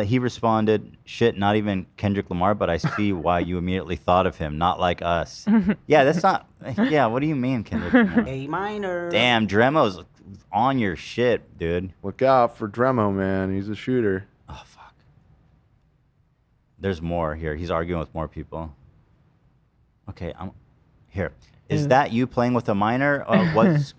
He responded, shit, not even Kendrick Lamar, but I see why you immediately thought of him, not like us. Yeah, that's not... Yeah, what do you mean, Kendrick Lamar? A minor. Damn, Dremo's on your shit, dude. Look out for Dremo, man. He's a shooter. Oh, fuck. There's more here. He's arguing with more people. Okay, here. Is that you playing with a minor? What's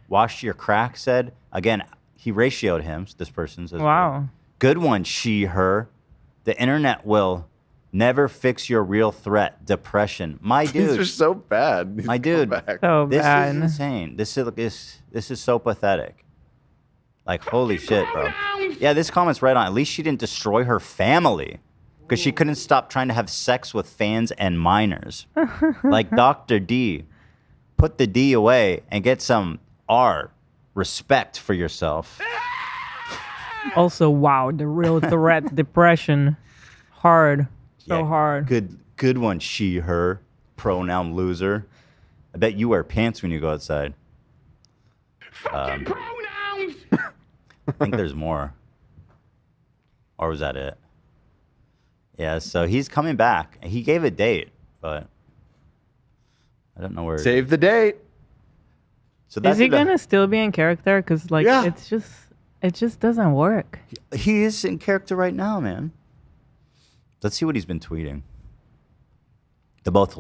Wash Your Crack said? Again, he ratioed him, this person says. Wow. Good one, she, her. The internet will Never fix your real threat. Depression. My dude. These are so bad. These My dude. So This bad. is insane. This is so pathetic. Like, holy shit, bro. Yeah, this comment's right on. At least she didn't destroy her family because she couldn't stop trying to have sex with fans and minors. Like Dr. D. Put the D away and get some R. Respect for yourself. Also, wow, the real threat, depression, hard, so hard. Good one, she, her, pronoun loser. I bet you wear pants when you go outside. Fucking pronouns! I think there's more. Or was that it? Yeah, so he's coming back. He gave a date, but I don't know where. Save the date. So Is he gonna still be in character? Because like Yeah. it just doesn't work. He is in character right now, man. Let's see what he's been tweeting. The most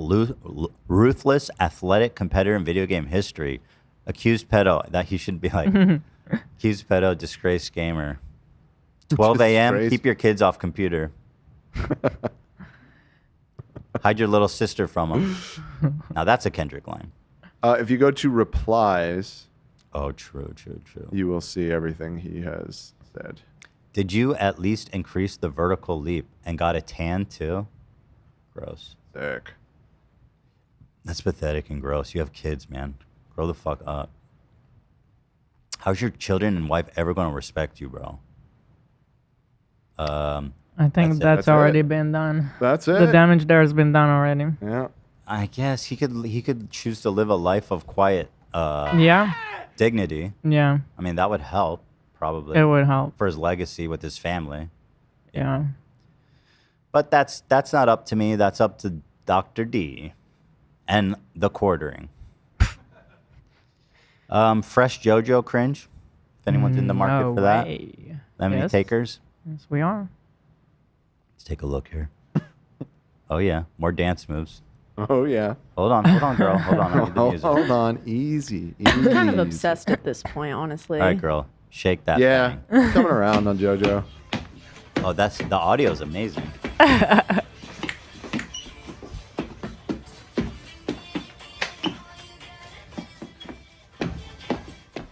ruthless, athletic competitor in video game history. Accused pedo. That he should be like. Accused pedo, disgraced gamer. 12 a.m. Disgraced. Keep your kids off computer. Hide your little sister from him. Now that's a Kendrick line. If you go to replies. Oh, true. You will see everything he has said. Did you at least increase the vertical leap and got a tan too? Gross. Sick. That's pathetic and gross. You have kids, man. Grow the fuck up. How's your children and wife ever going to respect you, bro? I think that's already been done. That's it. The damage there has been done already. Yeah. I guess he could choose to live a life of quiet Yeah. dignity. Yeah. I mean, that would help, probably. It would help. For his legacy with his family. Yeah. But that's not up to me. That's up to Dr. D and the quartering. Fresh Jojo cringe. If anyone's in the market No for that. way. Lemony Yes. takers. Yes, we are. Let's take a look here. Oh yeah, more dance moves. Oh yeah. Hold on, girl. Hold on. I'll get the music. Hold on. Easy. I'm kind of easy. obsessed at this point, honestly. All right, girl. Shake that. Yeah. thing. Coming around on JoJo. Oh, the audio's amazing.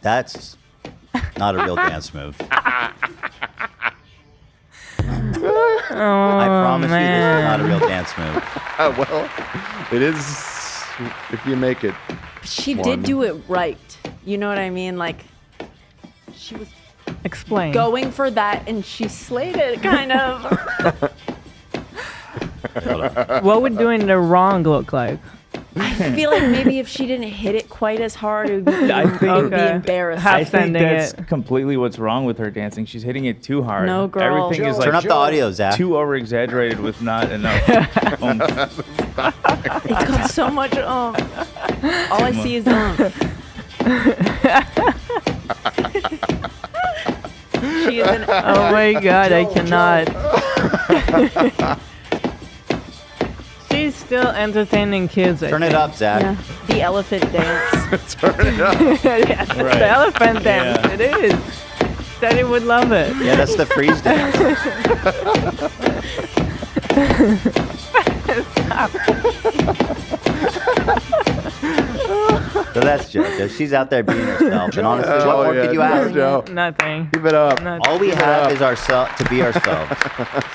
That's not a real dance move. I promise you, this is not a real dance move. Well, it is if you make it. She one. did do it right. You know what I mean? Like, she was Explain. going for that, and she slayed it, kind of. What would doing the wrong look like? I feel like maybe if she didn't hit it quite as hard, it would be, it would be embarrassing. I think that's completely what's wrong with her dancing. She's hitting it too hard. No, girl. Everything is like Turn up the audio, Zach. too over exaggerated with not enough. It's got so much All I see is She is an Oh my god, I cannot. She's still entertaining kids. Turn it up, Zach. Yeah. The elephant dance. Turn it up. Yeah, that's the elephant dance. Yeah. It is. Daddy would love it. Yeah, that's the freeze dance. So that's JoJo. She's out there being herself. And honestly, what more could you ask? Nothing. Keep it up. Nothing. All we have is ourselves to be ourselves.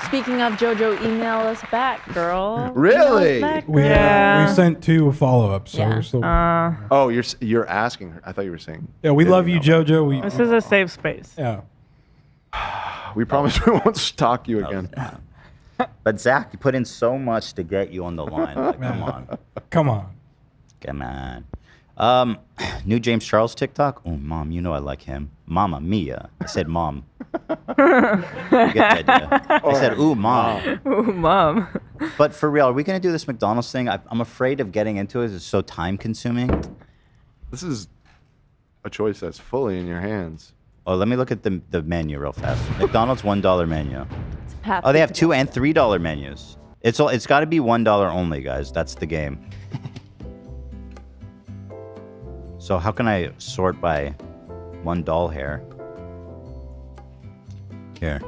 Speaking of JoJo, email us back, girl. Really? Email us back, We Yeah. we sent 2 follow-ups, so we're still. Oh, you're asking her. I thought you were saying. Yeah, we love you, JoJo. We This is a safe space. yeah. We promise we won't stalk you again. But Zach, you put in so much to get you on the line. Like, come on. Come on. Come on. New James Charles TikTok. Oh, mom, you know I like him. Mama Mia. I said mom. You get the idea. I said, ooh, mom. Ooh, mom. But for real, are we going to do this McDonald's thing? I'm afraid of getting into it. It's so time consuming. This is a choice that's fully in your hands. Oh, let me look at the menu real fast. McDonald's $1 menu. Path Oh, they have to $2 and $3 menus. It's got to be $1 only, guys. That's the game. So how can I sort by one doll hair? Here.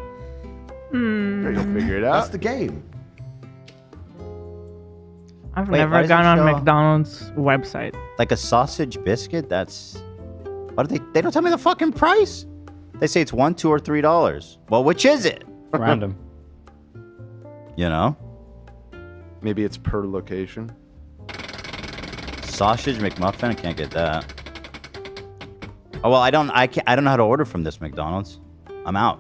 There, you'll figure it out. That's the game. I've Wait, why never does it gone on show- McDonald's website. Like a sausage biscuit? That's. What do they don't tell me the fucking price. They say it's $1, $2, or $3. Well, which is it? Random. You know? Maybe it's per location. Sausage McMuffin? I can't get that. Oh well, I don't know how to order from this McDonald's. I'm out.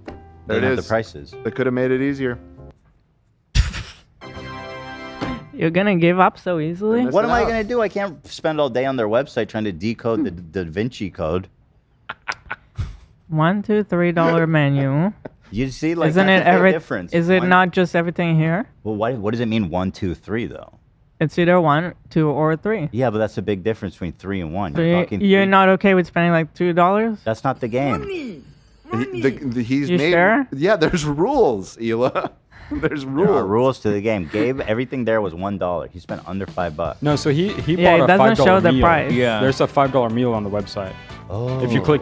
There They it don't have is. the prices. They could have made it easier. You're gonna give up so easily? What am I gonna do? I can't spend all day on their website trying to decode the Da Vinci Code. $1, $2, $3 menu. You see, like Isn't that's it a big every? difference. Is it One- not just everything here? Well, what does it mean 1, 2, 3 though? It's either 1, 2, or 3. Yeah, but that's a big difference between 3 and 1. So You're talking. you're not okay with spending like $2? That's not the game. He's You made. sure? Yeah, there's rules, Hila. There's There rules. are rules to the game. Gabe, everything there was $1. He spent under $5. No, so he Yeah, bought it a doesn't $5 show the meal. price. Yeah. There's a $5 meal on the website. Oh. If you click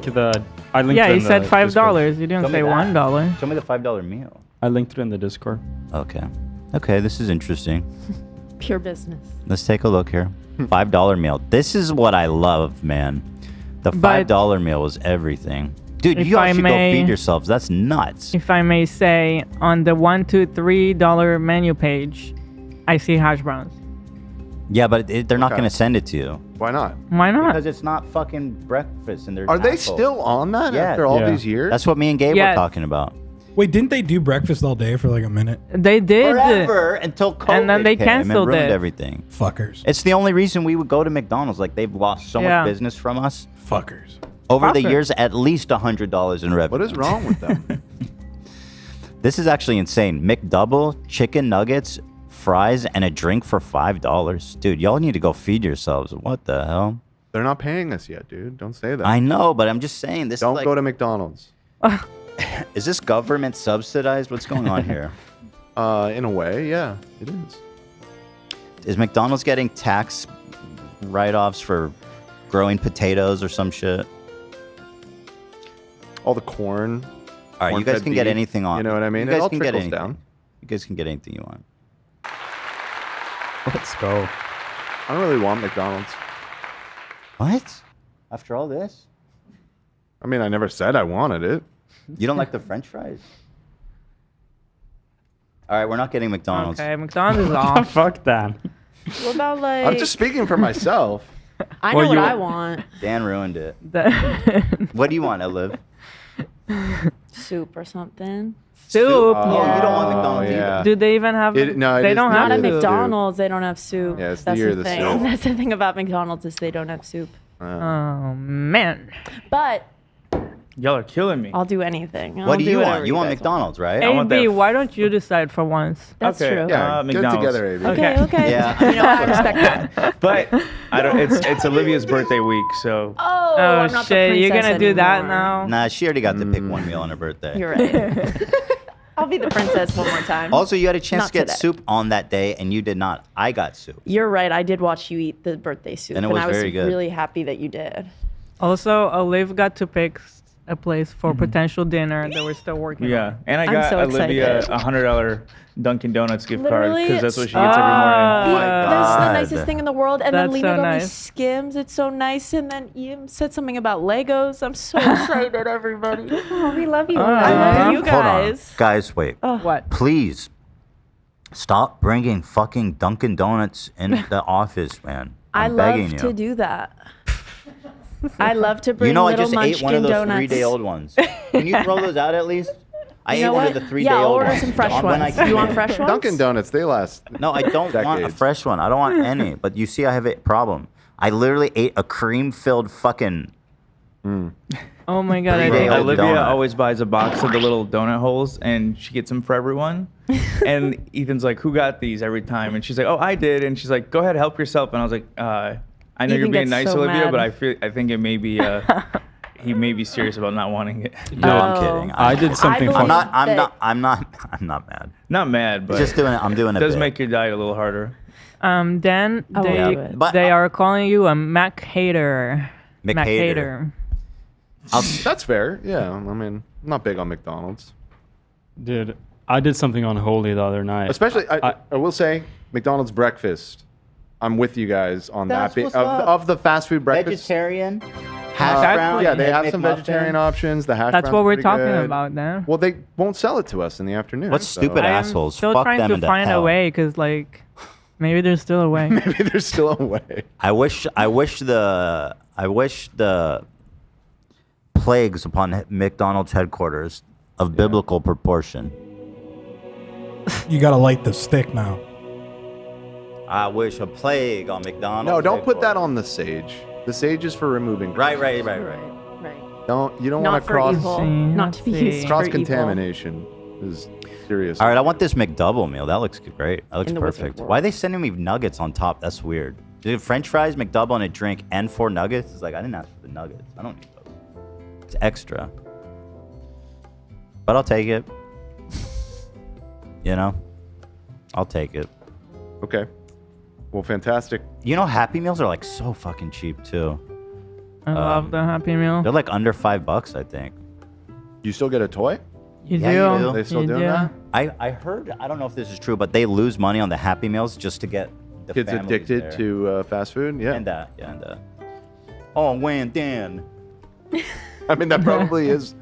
I linked Yeah, it he in said the $5. Discord. You didn't Show me say that. $1. Show me the $5 meal. I linked it in the Discord. Okay. Okay, this is interesting. Pure business. Let's take a look here. $5 meal. This is what I love, man. The $5 meal was everything. Dude, If you I all should may- go feed yourselves. That's nuts. If I may say, on the $1, $2, $3 menu page, I see hash browns. Yeah, but they're not Okay. going to send it to you. Why not? Why not? Because it's not fucking breakfast and they're Are they assholes. still on that Yeah. after all Yeah. these years? That's what me and Gabe Yeah. were talking about. Wait, didn't they do breakfast all day for like a minute? They did. Forever until COVID And then they came and canceled ruined it. everything. Fuckers. It's the only reason we would go to McDonald's. Like, they've lost so Yeah. much business from us. Fuckers. Over the Fuckers. years, at least $100 in revenue. What is wrong with them? This is actually insane. McDouble, chicken nuggets, fries, and a drink for $5. Dude, y'all need to go feed yourselves. What the hell? They're not paying us yet, dude. Don't say that. I know, but I'm just saying this. Don't is like, go to McDonald's. Is this government subsidized? What's going on here? In a way, yeah, it is. Is McDonald's getting tax write-offs for growing potatoes or some shit? All the corn. All right, you guys corn-fed can get beef, anything on. You know what I mean? You guys it all can get trickles anything. down. You guys can get anything you want. Let's go. I don't really want McDonald's. What? After all this? I mean, I never said I wanted it. You don't like the French fries? All right, we're not getting McDonald's. Okay, McDonald's is off. Fuck that. What about like? I'm just speaking for myself. I know what I want. Dan ruined it. The- What do you want, Eliv? Soup or something. Soup. Oh, you don't want McDonald's yeah. either. Do they even have? No, it they is don't the have Not at year of soup. the McDonald's. They don't have soup. Yeah, it's the That's year the of the thing. soup. That's the thing about McDonald's is they don't have soup. Oh man. But Y'all are killing me. I'll do anything. What do you whatever want? You want guys McDonald's, right? I want AB, that why don't you decide for once? That's Okay. true. Yeah, get it McDonald's. together, AB. Okay. Okay. Yeah. You know, I respect that. But I don't. It's Olivia's birthday week, so Oh, Oh I'm not the shit, you're princess gonna do that anymore. now? Nah, she already got to pick one meal on her birthday. You're right. I'll be the princess one more time. Also, you had a chance Not to get today. soup on that day, and you did not. I got soup. You're right. I did watch you eat the birthday soup, And it was I was very good. really happy that you did. Also, Olive got to pick a place for potential dinner that we're still working yeah. on. And I I'm got so Olivia excited. $100 Dunkin' Donuts gift Literally, card because that's what she it's- gets every Ah. morning. my That's the God. nicest thing in the world. And That's then so Lena got me nice. Skims. It's so nice. And then Ian said something about Legos. I'm so excited, everybody. Oh, we love you. I love you Hold guys. on. Guys, wait. What? Please stop bringing fucking Dunkin' Donuts in the office, man. I I'm love begging you. to do that. I love to bring You know, I little just ate one munchkin of those donuts. 3-day-old ones. Can you throw those out at least? I You ate know one what? of the 3-day-old Yeah, I'll ones. order some fresh on when I ones. came You want in. fresh ones? Dunkin' Donuts, they last. No, I don't want a Decades. fresh one. I don't want any. But you see, I have a problem. I literally ate a cream-filled fucking. Oh my god, I 3-day-old did. Olivia donut. always buys a box of the little donut holes, and she gets them for everyone. And Ethan's like, "Who got these?" every time, and she's like, "Oh, I did." And she's like, "Go ahead, help yourself." And I was like, "I know you're Ethan being gets nice, so Olivia, mad. but I think it may be he may be serious about not wanting it." No, I'm Oh. kidding. I did something believe I'm fun. not. I'm that- not. I'm not. I'm not mad. Not mad, but Just doing. I'm doing it a does bit. make your diet a little harder. Dan, I will they do it. But- they are calling you a Mac hater. Mac hater. That's fair. Yeah, I mean, I'm not big on McDonald's. Dude, I did something unholy the other night. Especially, I will say, McDonald's breakfast. I'm with you guys on That's that. what's up. Of the fast food breakfast. Vegetarian, hash browns. Yeah, they have some McMuffin. vegetarian options. The hash That's browns what are we're pretty talking good. about then. Well, they won't sell it to us in the afternoon. What stupid I am assholes? still Fuck trying them to into find hell. a way, because like maybe there's still a way. Maybe there's still a way. I wish the plagues upon McDonald's headquarters of biblical proportion. You gotta light the stick now. I wish a plague on McDonald's. No, don't put that on the sage. The sage is for removing. Right. Right. You don't Not want to for cross evil. Not to be used cross for evil. contamination is serious. All right, I want this McDouble meal. That looks great. That looks In the Wizard perfect. World. Why are they sending me nuggets on top? That's weird. Dude, French fries, McDouble, and a drink, and 4 nuggets? It's like, I didn't ask for the nuggets. I don't need those. It's extra. But I'll take it. You know? I'll take it. Okay. Well, fantastic. You know, Happy Meals are like so fucking cheap too. I love the Happy Meal. They're like under $5, I think. You still get a toy? You Yeah, do. you do. They still You doing do. that? I heard, I don't know if this is true, but they lose money on the Happy Meals just to get the Kids families addicted there. to fast food? Yeah. And that, yeah, and that. Oh, when Dan. I mean, that probably is.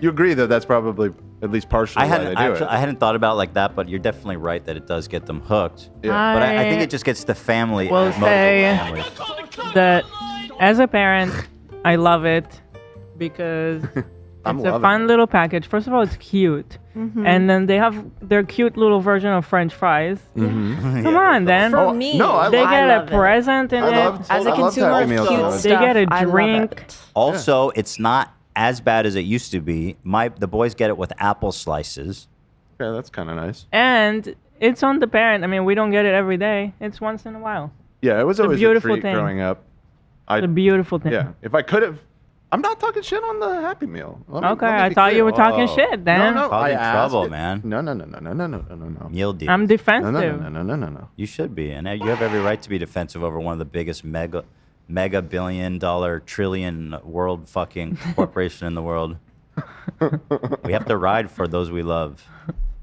You agree that that's probably at least partially I why they hadn't do actually, it. I hadn't thought about it like that, but you're definitely right that it does get them hooked. Yeah. But I think it just gets the family. Will multiple say families. that as a parent, I love it because I'm it's a loving fun it. little package. First of all, it's cute. And then they have their cute little version of French fries. Mm-hmm. Come on, then. For me, no, I They love- get I a love it. present in I it. love- As a I love consumer Happy of Meals, cute though. stuff, They get a I love drink. it. Also, it's not as bad as it used to be. The boys get it with apple slices. Yeah, that's kind of nice. And it's on the parent. I mean, we don't get it every day. It's once in a while. Yeah, it was a always a beautiful treat thing. growing up. It's a beautiful thing. Yeah, if I could have. I'm not talking shit on the Happy Meal. Okay, I thought you were talking shit then. No, Causing I asked trouble, it. man. No. Meal deals. I'm defensive. No. You should be, and you have every right to be defensive over one of the biggest mega billion-dollar trillion world fucking corporation in the world. We have to ride for those we love.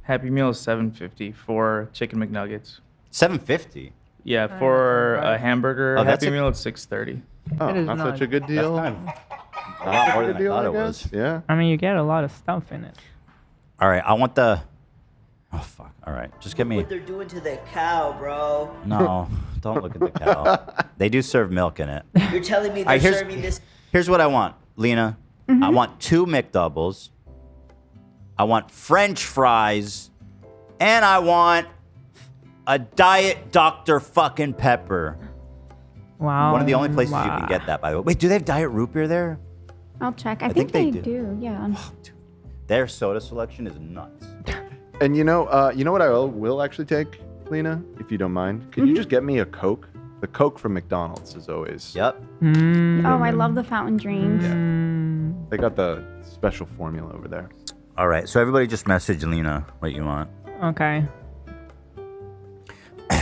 Happy Meal is $7.50 for chicken McNuggets. $7.50. Yeah, for a hamburger Oh, that's Happy a- Meal, it's $6.30. Oh, It is not not- such a good deal. That's kind of a lot more than I thought it was. Yeah. I mean, you get a lot of stuff in it. All right, I want the. Oh fuck! All right, just get me. What they're doing to the cow, bro. No, don't look at the cow. They do serve milk in it. You're telling me All right, they're serving this. Here's what I want, Lena. I want 2 McDoubles. I want French fries, and I want a Diet Dr. fucking Pepper. Wow. One of the only places you can get that, by the way. Wait, do they have Diet Root Beer there? I'll check. I think think they they do. Yeah. Their soda selection is nuts. And you know what I will actually take, Lena, if you don't mind. Can you just get me a Coke? The Coke from McDonald's is always. Yep. Oh, I love the fountain drinks. They got the special formula over there. All right, so everybody just message Lena what you want. Okay.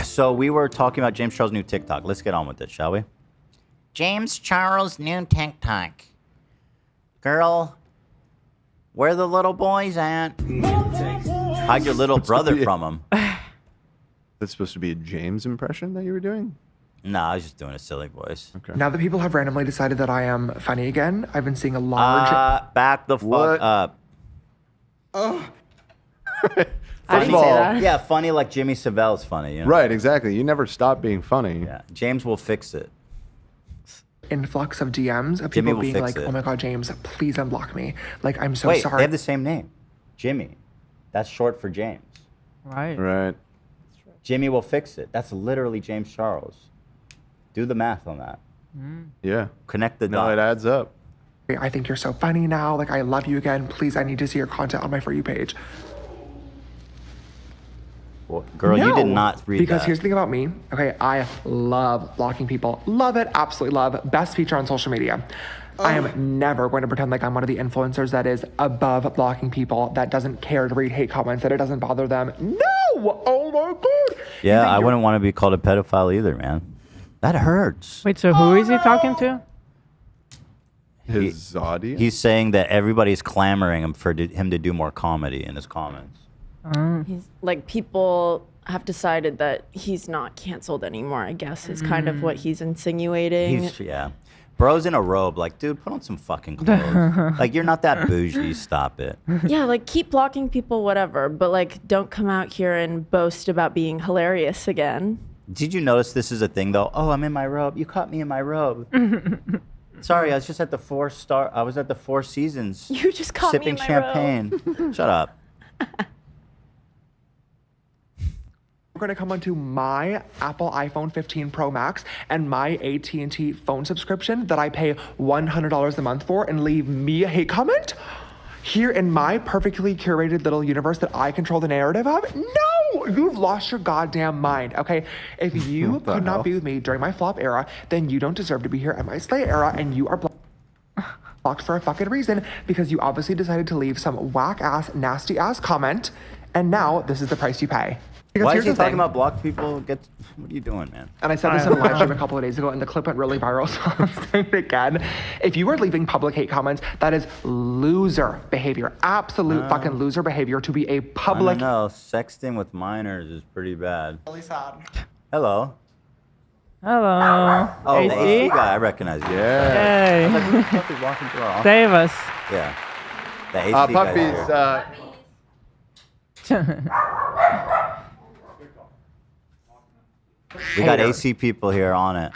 So we were talking about James Charles' new TikTok. Let's get on with it, shall we? James Charles' new TikTok. Girl, where the little boys at? Hide your little brother from him. That's supposed to be a James impression that you were doing? No, I was just doing a silly voice. Okay. Now that people have randomly decided that I am funny again, I've been seeing a large. Back the fuck up. Oh. First of all, yeah, funny like Jimmy Savelle's funny. You know? Right, exactly. You never stop being funny. Yeah, James will fix it. Influx of DMs of Jimmy people will being fix like, it. "Oh my God, James, please unblock me." Like, I'm so Wait, sorry. they have the same name. Jimmy. That's short for James. Right. Right. Jimmy will fix it. That's literally James Charles. Do the math on that. Yeah. Connect the No, dots. it adds up. I think you're so funny now. Like, I love you again. Please, I need to see your content on my For You page. Well, girl, you did not read Because that. here's the thing about me. Okay, I love blocking people. Love it. Absolutely love. Best feature on social media. I am never going to pretend like I'm one of the influencers that is above blocking people, that doesn't care to read hate comments, that it doesn't bother them. No! Oh my God! Yeah, I wouldn't want to be called a pedophile either, man. That hurts. Wait, so who is he talking to? His audience? He's saying that everybody's clamoring him for him to do more comedy in his comments. He's like people have decided that he's not canceled anymore, I guess, is kind of what he's insinuating. Yeah. Bro's in a robe. Like, dude, put on some fucking clothes. Like, you're not that bougie. Stop it. Yeah, like, keep blocking people, whatever. But, like, don't come out here and boast about being hilarious again. Did you notice this is a thing, though? Oh, I'm in my robe. You caught me in my robe. Sorry, I was just at the I was at the Four Seasons. You just caught me in my champagne. robe. Shut up. We're going to come onto my Apple iPhone 15 Pro Max and my AT&T phone subscription that I pay $100 a month for and leave me a hate comment? Here in my perfectly curated little universe that I control the narrative of? No! You've lost your goddamn mind, okay? If you could not be with me during my flop era, then you don't deserve to be here at my slay era, and you are blocked for a fucking reason because you obviously decided to leave some whack-ass, nasty-ass comment, and now this is the price you pay. Because Why here's is he the talking thing. about block people? What are you doing, man? And I said this in a live stream a couple of days ago, and the clip went really viral, so I'm saying it again. If you are leaving public hate comments, that is loser behavior. Absolute fucking loser behavior to be a public... No, sexting with minors is pretty bad. Really sad. Hello. Hello. Oh, the AC? AC guy, I recognize you. Hey. I was like, who the fuck is walking through our office? Save us. Yeah. The AC guy's Puppies, here. We got AC people here on it.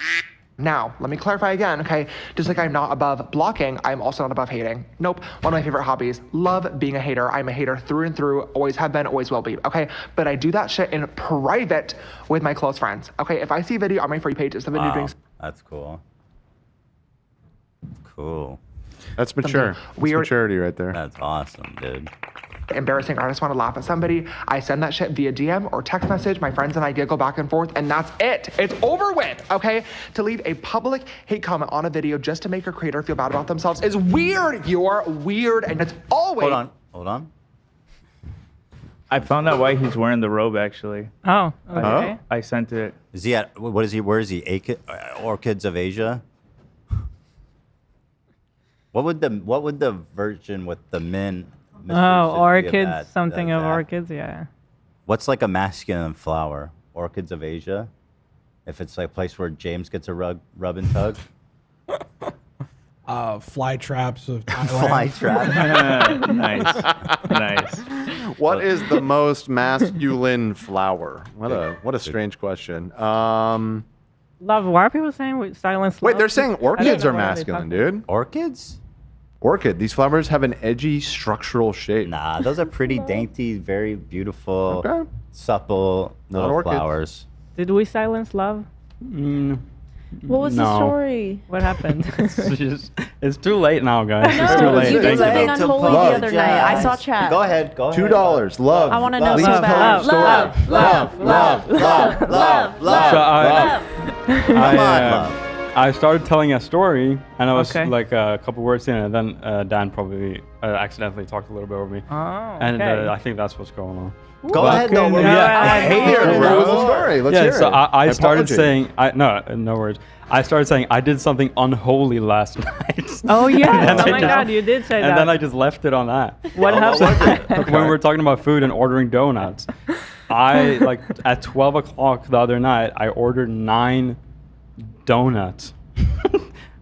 Now, let me clarify again, okay? Just like I'm not above blocking, I'm also not above hating. Nope. One of my favorite hobbies. Love being a hater. I'm a hater through and through. Always have been, always will be, okay? But I do that shit in private with my close friends, okay? If I see a video on my free page of somebody doing... That's cool. Cool. That's mature. That's maturity right there. That's awesome, dude. Embarrassing, or I just want to laugh at somebody, I send that shit via DM or text message. My friends and I giggle back and forth, and that's it. It's over with, okay? To leave a public hate comment on a video just to make a creator feel bad about themselves is weird. You're weird, and it's always... Hold on. I found out why he's wearing the robe, actually. Oh, okay. I sent it. Is he at, what is he, where is he? Orchids of Asia? What would the version with the men... Oh, orchids, something of orchids, yeah. What's like a masculine flower? Orchids of Asia? If it's like a place where James gets a rub and tug? Fly traps of Thailand. Fly traps. Nice. What is the most masculine flower? What a strange question. Love, why are people saying silence? Wait, they're saying orchids are masculine, dude. Orchids? Orchid. These flowers have an edgy structural shape. Nah, those are pretty dainty, very beautiful, supple little flowers. Did we silence Love? What was the story? What happened? It's too late now, guys. No, it's too late. you did Thank something unholy the other night. I saw chat. Go ahead. $2. Love. I want to know Please so tell bad. your story. Love. I started telling a story, and I was like a couple words in, and then Dan probably accidentally talked a little bit over me. Oh, and I think that's what's going on. Go ahead, though. I hate it. What was the story? Let's hear it. So I started saying, no words. I started saying I did something unholy last night. Oh yeah! Oh my God, you did say that. And then I just left it on that. What happened? When we were talking about food and ordering donuts, I at 12 o'clock the other night, I ordered 9 donuts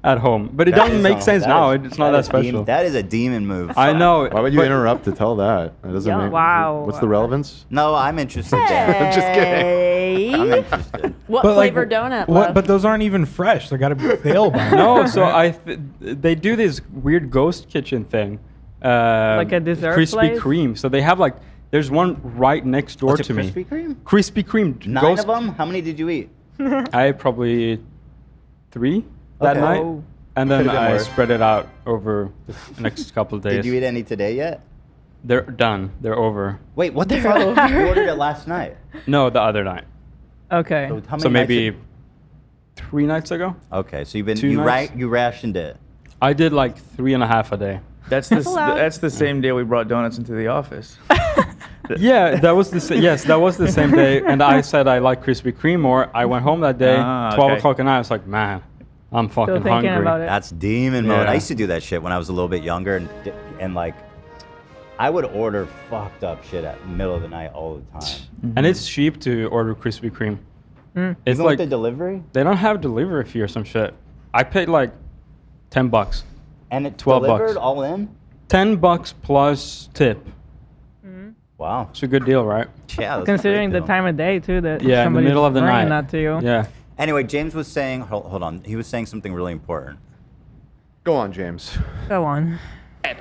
at home, but it doesn't make sense now. It's not that special. That is a demon move. I know. Why would you interrupt to tell that? That doesn't make. Wow. What's the relevance? No, I'm interested. I'm just kidding. I'm interested. What flavor donut? What? But those aren't even fresh. They gotta be stale by now. No, so they do this weird ghost kitchen thing. Like a dessert Krispy place? Kreme. So they have there's one right next door to me. Krispy Kreme? Krispy Kreme. 9 of them? How many did you eat? I had probably 3 that night, and then I spread it out over the next couple of days. Did you eat any today yet? They're done. They're over. Wait, what the fuck? You ordered it last night? No, the other night. Okay. So maybe 3 nights ago. Okay, so you rationed it. I did 3.5 a day. That's the same day we brought donuts into the office. Yeah, that was the same day, and I said I like Krispy Kreme more. I went home that day, 12 o'clock at night. I was like, man, I'm fucking hungry. That's demon mode. I used to do that shit when I was a little bit younger, and I would order fucked up shit at the middle of the night all the time. And it's cheap to order Krispy Kreme. It's Even like with the delivery? They don't have delivery fee or some shit. I paid like $10. And it's 12 delivered bucks. all in? $10 plus tip. Wow. It's a good deal, right? Yeah. That's Considering a great the deal. time of day too, that Yeah, in the somebody's middle of the bringing night. that to you. Yeah. Anyway, James was saying, hold on. He was saying something really important. Go on, James. Go on.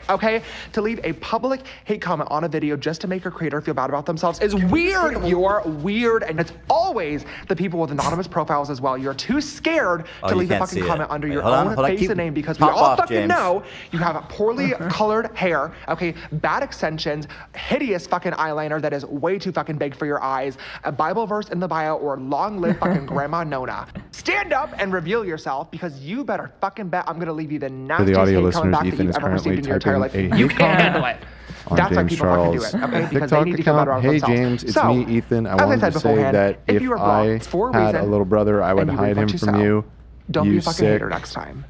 Okay, to leave a public hate comment on a video just to make a creator feel bad about themselves is weird. You're weird, and it's always the people with anonymous profiles as well. You're too scared Oh, to you leave a can't fucking see comment it. under Wait, your hold on, own hold on, face keep- and name because we pop all off, fucking James. know you have poorly colored hair, okay, bad extensions, hideous fucking eyeliner that is way too fucking big for your eyes, a Bible verse in the bio, or long live fucking Grandma Nona. Stand up and reveal yourself because you better fucking bet I'm gonna leave you the For nastiest the audio hate coming listeners, back that Ethan you've is ever received currently in your entire life. typing a You hate can't comment handle it. on That's why James people Charles' fucking do it, okay? Because TikTok they need to feel better account. about Hey themselves. James, it's So, me, Ethan. I as I wanted said to say beforehand, that if you were wrong, it's for a had a reason, little brother, I would and you hide reap him what you from sow. you. Don't you be a fucking sick hater next time.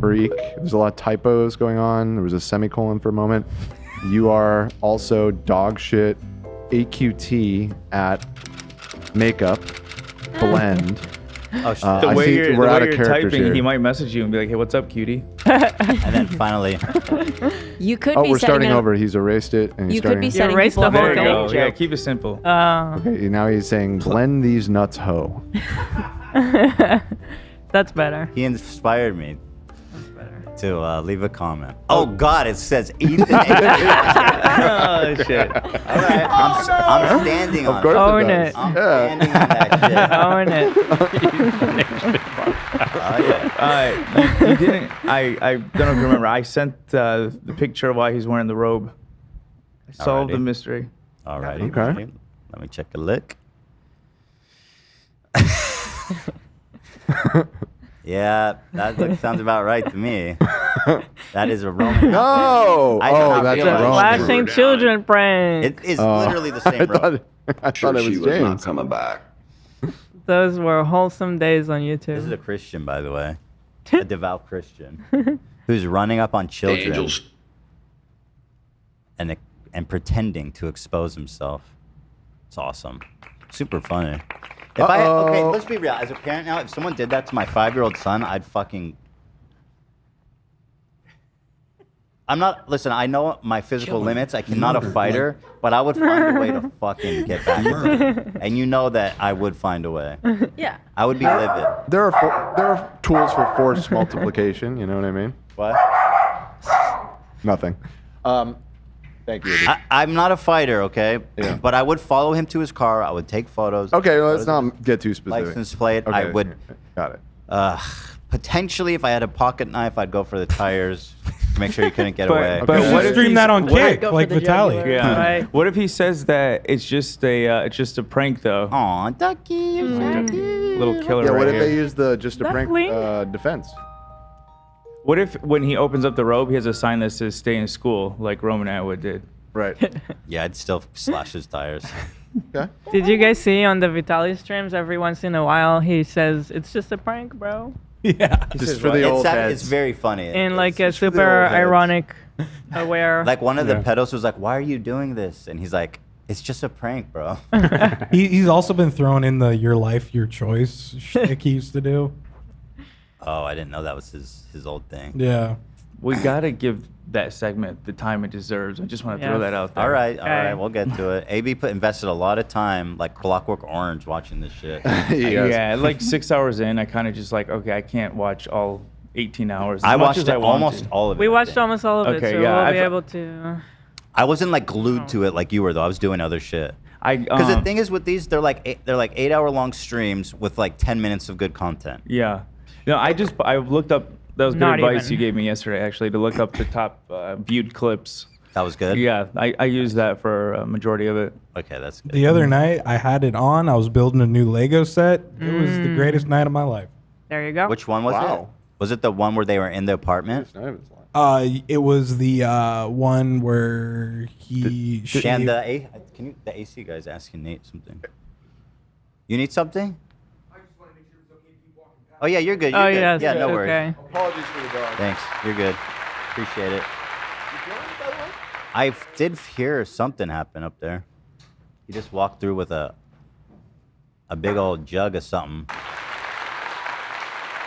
freak. There's a lot of typos going on. There was a semicolon for a moment. You are also dog shit AQT at makeup blend. Oh, shit. The I way see you're, we're the out way of you're characters typing, here. he might message you and be like, "Hey, what's up, cutie?" And then finally, You could Oh, be we're setting starting a- over. He's erased it. And he's You could be starting. setting erased people the up whole for There you go. thing. Yeah, keep it simple. Okay, now he's saying blend these nuts, ho. That's better. he inspired me to leave a comment. Oh God, it says Ethan. Oh shit! All right, I'm standing on Of course it. Own does. it. I'm Yeah. standing on that shit. Own it. Oh, yeah. You didn't. I don't know if you remember. I sent the picture of why he's wearing the robe. I solved the Alrighty. mystery. Alrighty. Okay. Ready? Let me check a look. Yeah, that sounds about right to me. That is a Roman. No! I did Oh, not that's realize. wrong. Flashing children prank. It is Oh, literally the same I rope. thought it was James. coming back. Those were wholesome days on This is YouTube. a Christian, by the way, a devout Christian who's running up on children angels. and pretending to expose himself. It's awesome, super funny. If okay, let's be real. As a parent now, if someone did that to my 5-year-old son, I'd fucking. I'm not. Listen, I know my physical limits. I cannot a fighter, but I would find a way to fucking get back at him. And you know that I would find a way. Yeah. I would be livid. There are tools for forced multiplication. You know what I mean? What? Nothing. Thank you. I'm not a fighter, okay? Yeah. But I would follow him to his car. I would take photos. Okay, well, let's photos of not get too specific. License plate. I Okay, would. Got it. Potentially, if I had a pocket knife, I'd go for the tires to make sure he couldn't get But- away. but You what should if stream he's- that on what- Kick, Go for like the Vitaly. jugular. Yeah. Right. What if he says that it's just a prank though? Aw, Ducky, you're so cute. Little killer Yeah, right what if here. they use the just a prank Duckling? defense? What if when he opens up the robe, he has a sign that says "Stay in school," like Roman Atwood did? Right. Yeah, I'd still slash his tires. Okay. Did you guys see on the Vitaly streams every once in a while he says it's just a prank, bro? Yeah. Just for the old heads. It's very funny. In like a just for the super old heads. ironic, aware. Like one of the Yeah. pedos was like, "Why are you doing this?" And he's like, "It's just a prank, bro." He's also been thrown in the "Your Life, Your Choice" shtick he used to do. Oh, I didn't know that was his old thing. Yeah. We gotta give that segment the time it deserves. I just want to throw Yes. that out there. All right, all Okay. right, we'll get to it. AB invested a lot of time, like Clockwork Orange, watching this shit. Yeah, like 6 hours in, I kind of just like, okay, I can't watch all 18 hours. I as much watched as it I want almost to. all of it. We I watched think. almost all of it, Okay, so yeah, we'll be I've- able to. I wasn't like glued to it like you were though. I was doing other shit. Because the thing is with these, they're like 8-hour long streams with like 10 minutes of good content. Yeah. No, I looked up. That was good Not advice even. you gave me yesterday, actually, to look up the top viewed clips. That was good. Yeah, I used that for a majority of it. Okay, that's good. The other night, I had it on. I was building a new Lego set. It was the greatest night of my life. There you go. Which one was it? Was it the one where they were in the apartment? It was the one where he And shaved. the AC guy's asking Nate something. You need something? Oh yeah, you're good. You're Oh good. yes, Yeah, no it's worries. okay. Apologies for the dog. Thanks. You're good. Appreciate it. I did hear something happen up there. He just walked through with a big old jug of something.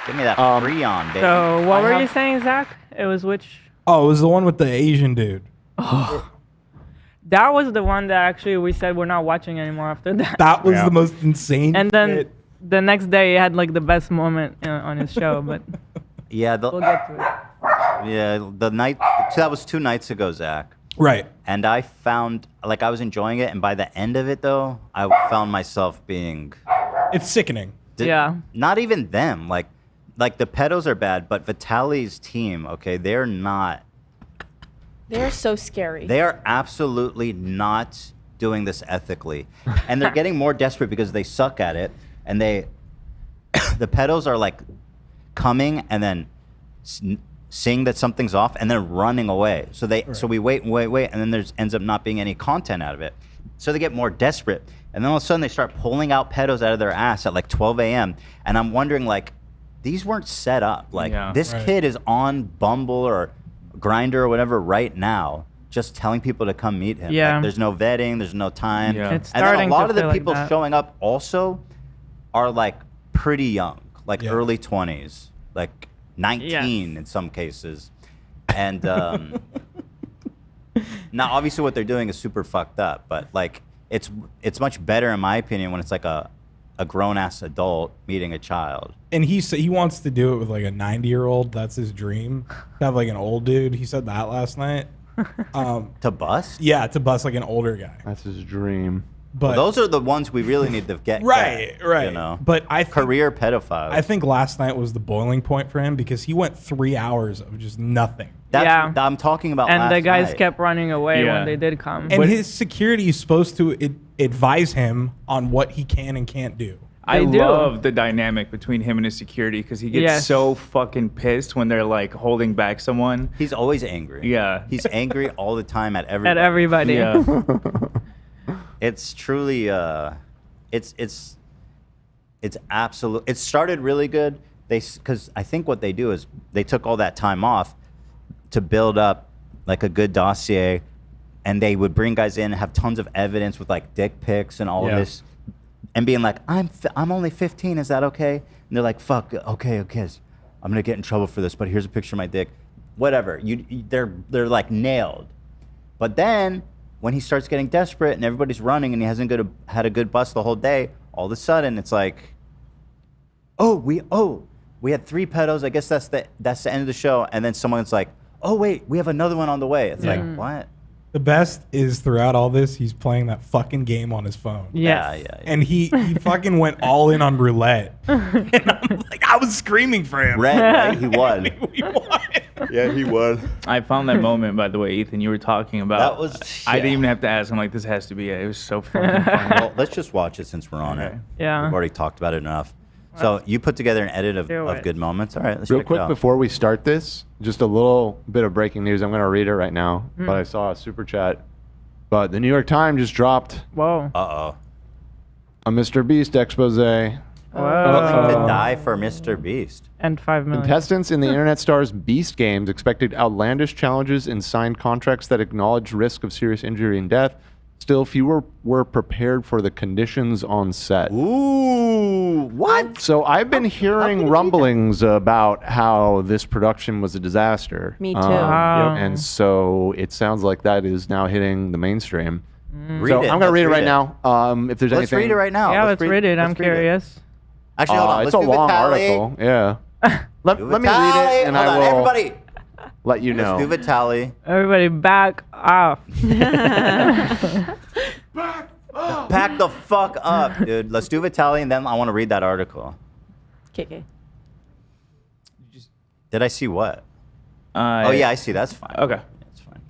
Give me that Freon, baby. So what were you saying, Zach? It was which? Oh, it was the one with the Asian dude. That was the one that actually we said we're not watching anymore after that. That was the most insane. And then shit. the next day he had like the best moment on his show, but Yeah, we'll get to it. yeah. The night that was 2 nights ago, Zach. Right. And I found like I was enjoying it, and by the end of it, though, I found myself being. It's sickening. Yeah. Not even them. Like the pedos are bad, but Vitaly's team. Okay, they're not. They're so scary. They are absolutely not doing this ethically, and they're getting more desperate because they suck at it, and the pedos are like coming and then seeing that something's off and then running away. So we wait, and then there ends up not being any content out of it. So they get more desperate, and then all of a sudden they start pulling out pedos out of their ass at like 12 a.m. And I'm wondering, like, these weren't set up. Like this kid is on Bumble or Grindr or whatever right now, just telling people to come meet him. Yeah. Like, there's no vetting, there's no time. Yeah. It's And then a starting lot to of the feel like people that. showing up also are like pretty young, like early 20s, like 19 in some cases. And now obviously what they're doing is super fucked up, but like it's much better in my opinion when it's like a grown-ass adult meeting a child. And he wants to do it with like a 90-year-old. That's his dream. To have like an old dude. He said that last night. To bust? Yeah, to bust like an older guy. That's his dream. But Well, those are the ones we really need to get. Right. You know, But I think, career pedophiles. I think last night was the boiling point for him because he went 3 hours of just nothing. Yeah. I'm talking about. And the last guys night. kept running away Yeah. when they did come. And his security is supposed to advise him on what he can and can't do. I They do. love the dynamic between him and his security because he gets Yes. so fucking pissed when they're like holding back someone. He's always angry. Yeah. He's angry all the time at everybody. At everybody. Yeah. It's truly it's absolute. It started really good. Because I think what they do is they took all that time off to build up like a good dossier, and they would bring guys in and have tons of evidence with like dick pics and all of this, and being like, I'm only 15, is that okay? And they're like, fuck, okay, I'm gonna get in trouble for this, but here's a picture of my dick. Whatever, they're like nailed. But then when he starts getting desperate and everybody's running and he hasn't had a good bust the whole day, all of a sudden it's like, we had 3 pedos. I guess that's the end of the show. And then someone's like, oh wait, we have another one on the way. It's like, what? The best is throughout all this, he's playing that fucking game on his phone. Yes. Yeah. And he fucking went all in on roulette. And I'm like, I was screaming for him. Red, right? He won. Yeah, he won. I found that moment, by the way, Ethan, you were talking about. That was. I didn't even have to ask. I'm like, this has to be it. It was so fucking funny. Well, let's just watch it since we're on it. Yeah. We've already talked about it enough. So you put together an edit of good moments. All right, let's Real check it quick out. before we start this, just a little bit of breaking news. I'm going to read it right now, but I saw a super chat. But the New York Times just dropped Whoa. Uh-oh. a MrBeast expose. Willing to die for MrBeast. And 5 million. Contestants in the internet star's Beast games expected outlandish challenges and signed contracts that acknowledge risk of serious injury and death. Still, fewer were prepared for the conditions on set. Ooh, what? So I've been hearing rumblings about how this production was a disaster. Me too. And so it sounds like that is now hitting the mainstream. Read So it. I'm going to Let's read it read right it. now. If there's Let's anything, read it right now. Yeah, let's read it. I'm let's read curious. Actually, hold on. It's Let's a do long Vitaly. article. Yeah. let me read Vitaly. it, and Hold I on, will everybody. let you know. Let's do Vitaly. Everybody back off. Pack the fuck up, dude. Let's do Vitaly, and then I want to read that article. KK. Did I see what? Oh yeah, I see. That's fine. Okay. That's fine.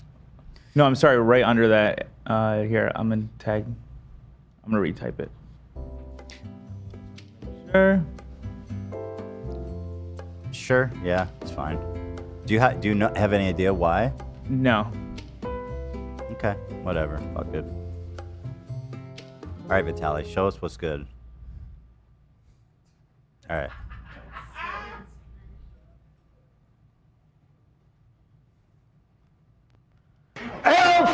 No, I'm sorry. Right under that, here, I'm gonna tag. I'm gonna retype it. Sure. Sure. Yeah, it's fine. Do you not have any idea why? No. Okay. Whatever. Fuck it. All right, Vitaly, show us what's good. All right.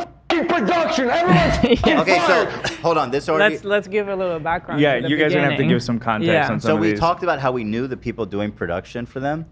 production. Everyone's Okay, so hold on. This already. Let's give a little background. Yeah, to the you guys are gonna have to beginning. give some context Yeah. on some So of we these. talked about how we knew the people doing production for them,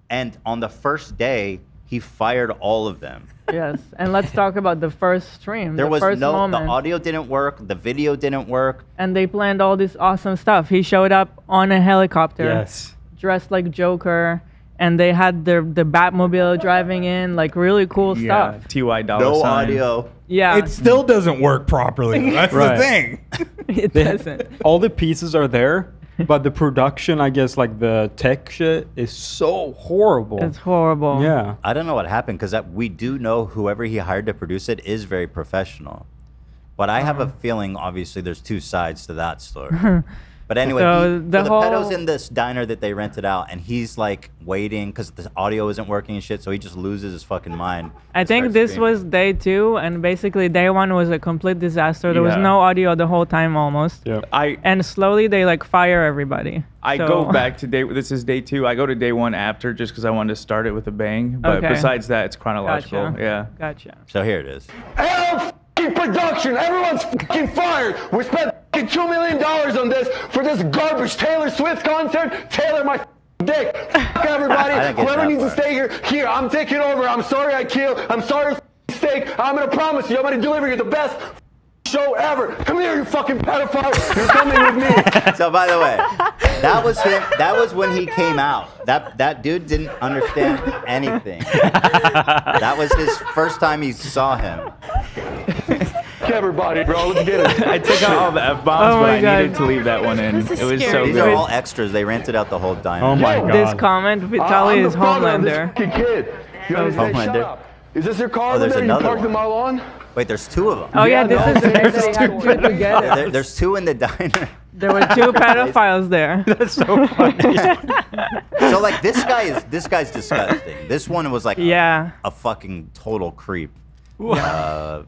and on the first day, he fired all of them. Yes, and let's talk about the first stream. There the was first no, moment. the audio didn't work, the video didn't work. And they planned all this awesome stuff. He showed up on a helicopter, Yes. dressed like Joker, and they had the Batmobile driving in, like really cool Yeah, stuff. Ty dollar No sign. audio. Yeah, It still doesn't work properly. That's Right. the thing. it doesn't. All the pieces are there, but the production, I guess, like the tech shit, is so horrible. It's horrible. Yeah. I don't know what happened because we do know whoever he hired to produce it is very professional. But I have a feeling, obviously, there's two sides to that story. But anyway, So the the whole- pedo's in this diner that they rented out, and he's like waiting because the audio isn't working and shit, so he just loses his fucking mind. I think this was day 2, and basically day 1 was a complete disaster. There was Yeah. no audio the whole time almost. Yeah. And slowly they like fire everybody. I So- go back to this is day 2. I go to day 1 after just because I wanted to start it with a bang. But Okay. besides that, it's chronological. Gotcha. Yeah. Gotcha. So here it is. production. Everyone's fucking fired. We spent fucking $2 million on this for this garbage Taylor Swift concert. Taylor, my dick. Fuck everybody. I didn't get Whoever that needs to part. stay here. Here, I'm taking over. I'm sorry I killed. I'm sorry steak. I'm gonna promise you, I'm gonna deliver you the best show ever. Come here, you fucking pedophile. You're coming with me. So by the way, that was him. That was when he came out. That dude didn't understand anything. That was his first time he saw him. Everybody, bro, let's get it. I took out all the F-bombs, Oh but my I God. needed to leave that one in. It was so These good. are all extras. They rented out the whole diner. Oh my god. This comment, Vitaly I'm is the father of this Homelander. fucking kid. You understand? Shut Homelander. up. Is this your car Oh, over there's there? You another parked one. in my lawn? Wait, there's two of them. Oh yeah, this no, is the there's next two. put together. There's two in the diner. There were 2 pedophiles there. That's so funny. So like this guy's disgusting. This one was like Yeah. a fucking total creep. You know. What are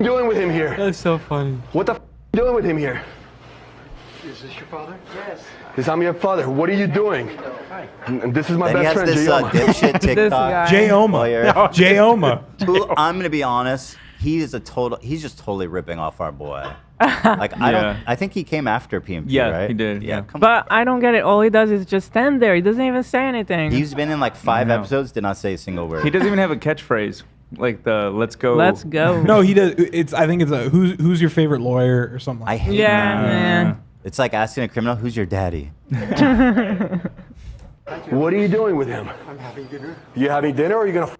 you doing with him here? That's so funny. What the f are you doing with him here? Is this your father? Yes. Yes, I'm your father. What are you doing? And this is my Then he best has friend, this Jayoma. dipshit This TikTok. guy. J-Oma. lawyer. J-Oma. Who, I'm gonna be honest. He's just totally ripping off our boy. Like Yeah. I think he came after PMP, Yeah, right? he did, yeah. Come on. But I don't get it. All he does is just stand there. He doesn't even say anything. He's been in like 5 No. episodes. Did not say a single word. He doesn't even have a catchphrase. Like the "Let's go." Let's go. No, he does. I think it's a who's your favorite lawyer or something. I Like hate Yeah, that. man. It's like asking a criminal, "Who's your daddy?" What are you doing with him? I'm having dinner. You having dinner or are you gonna f?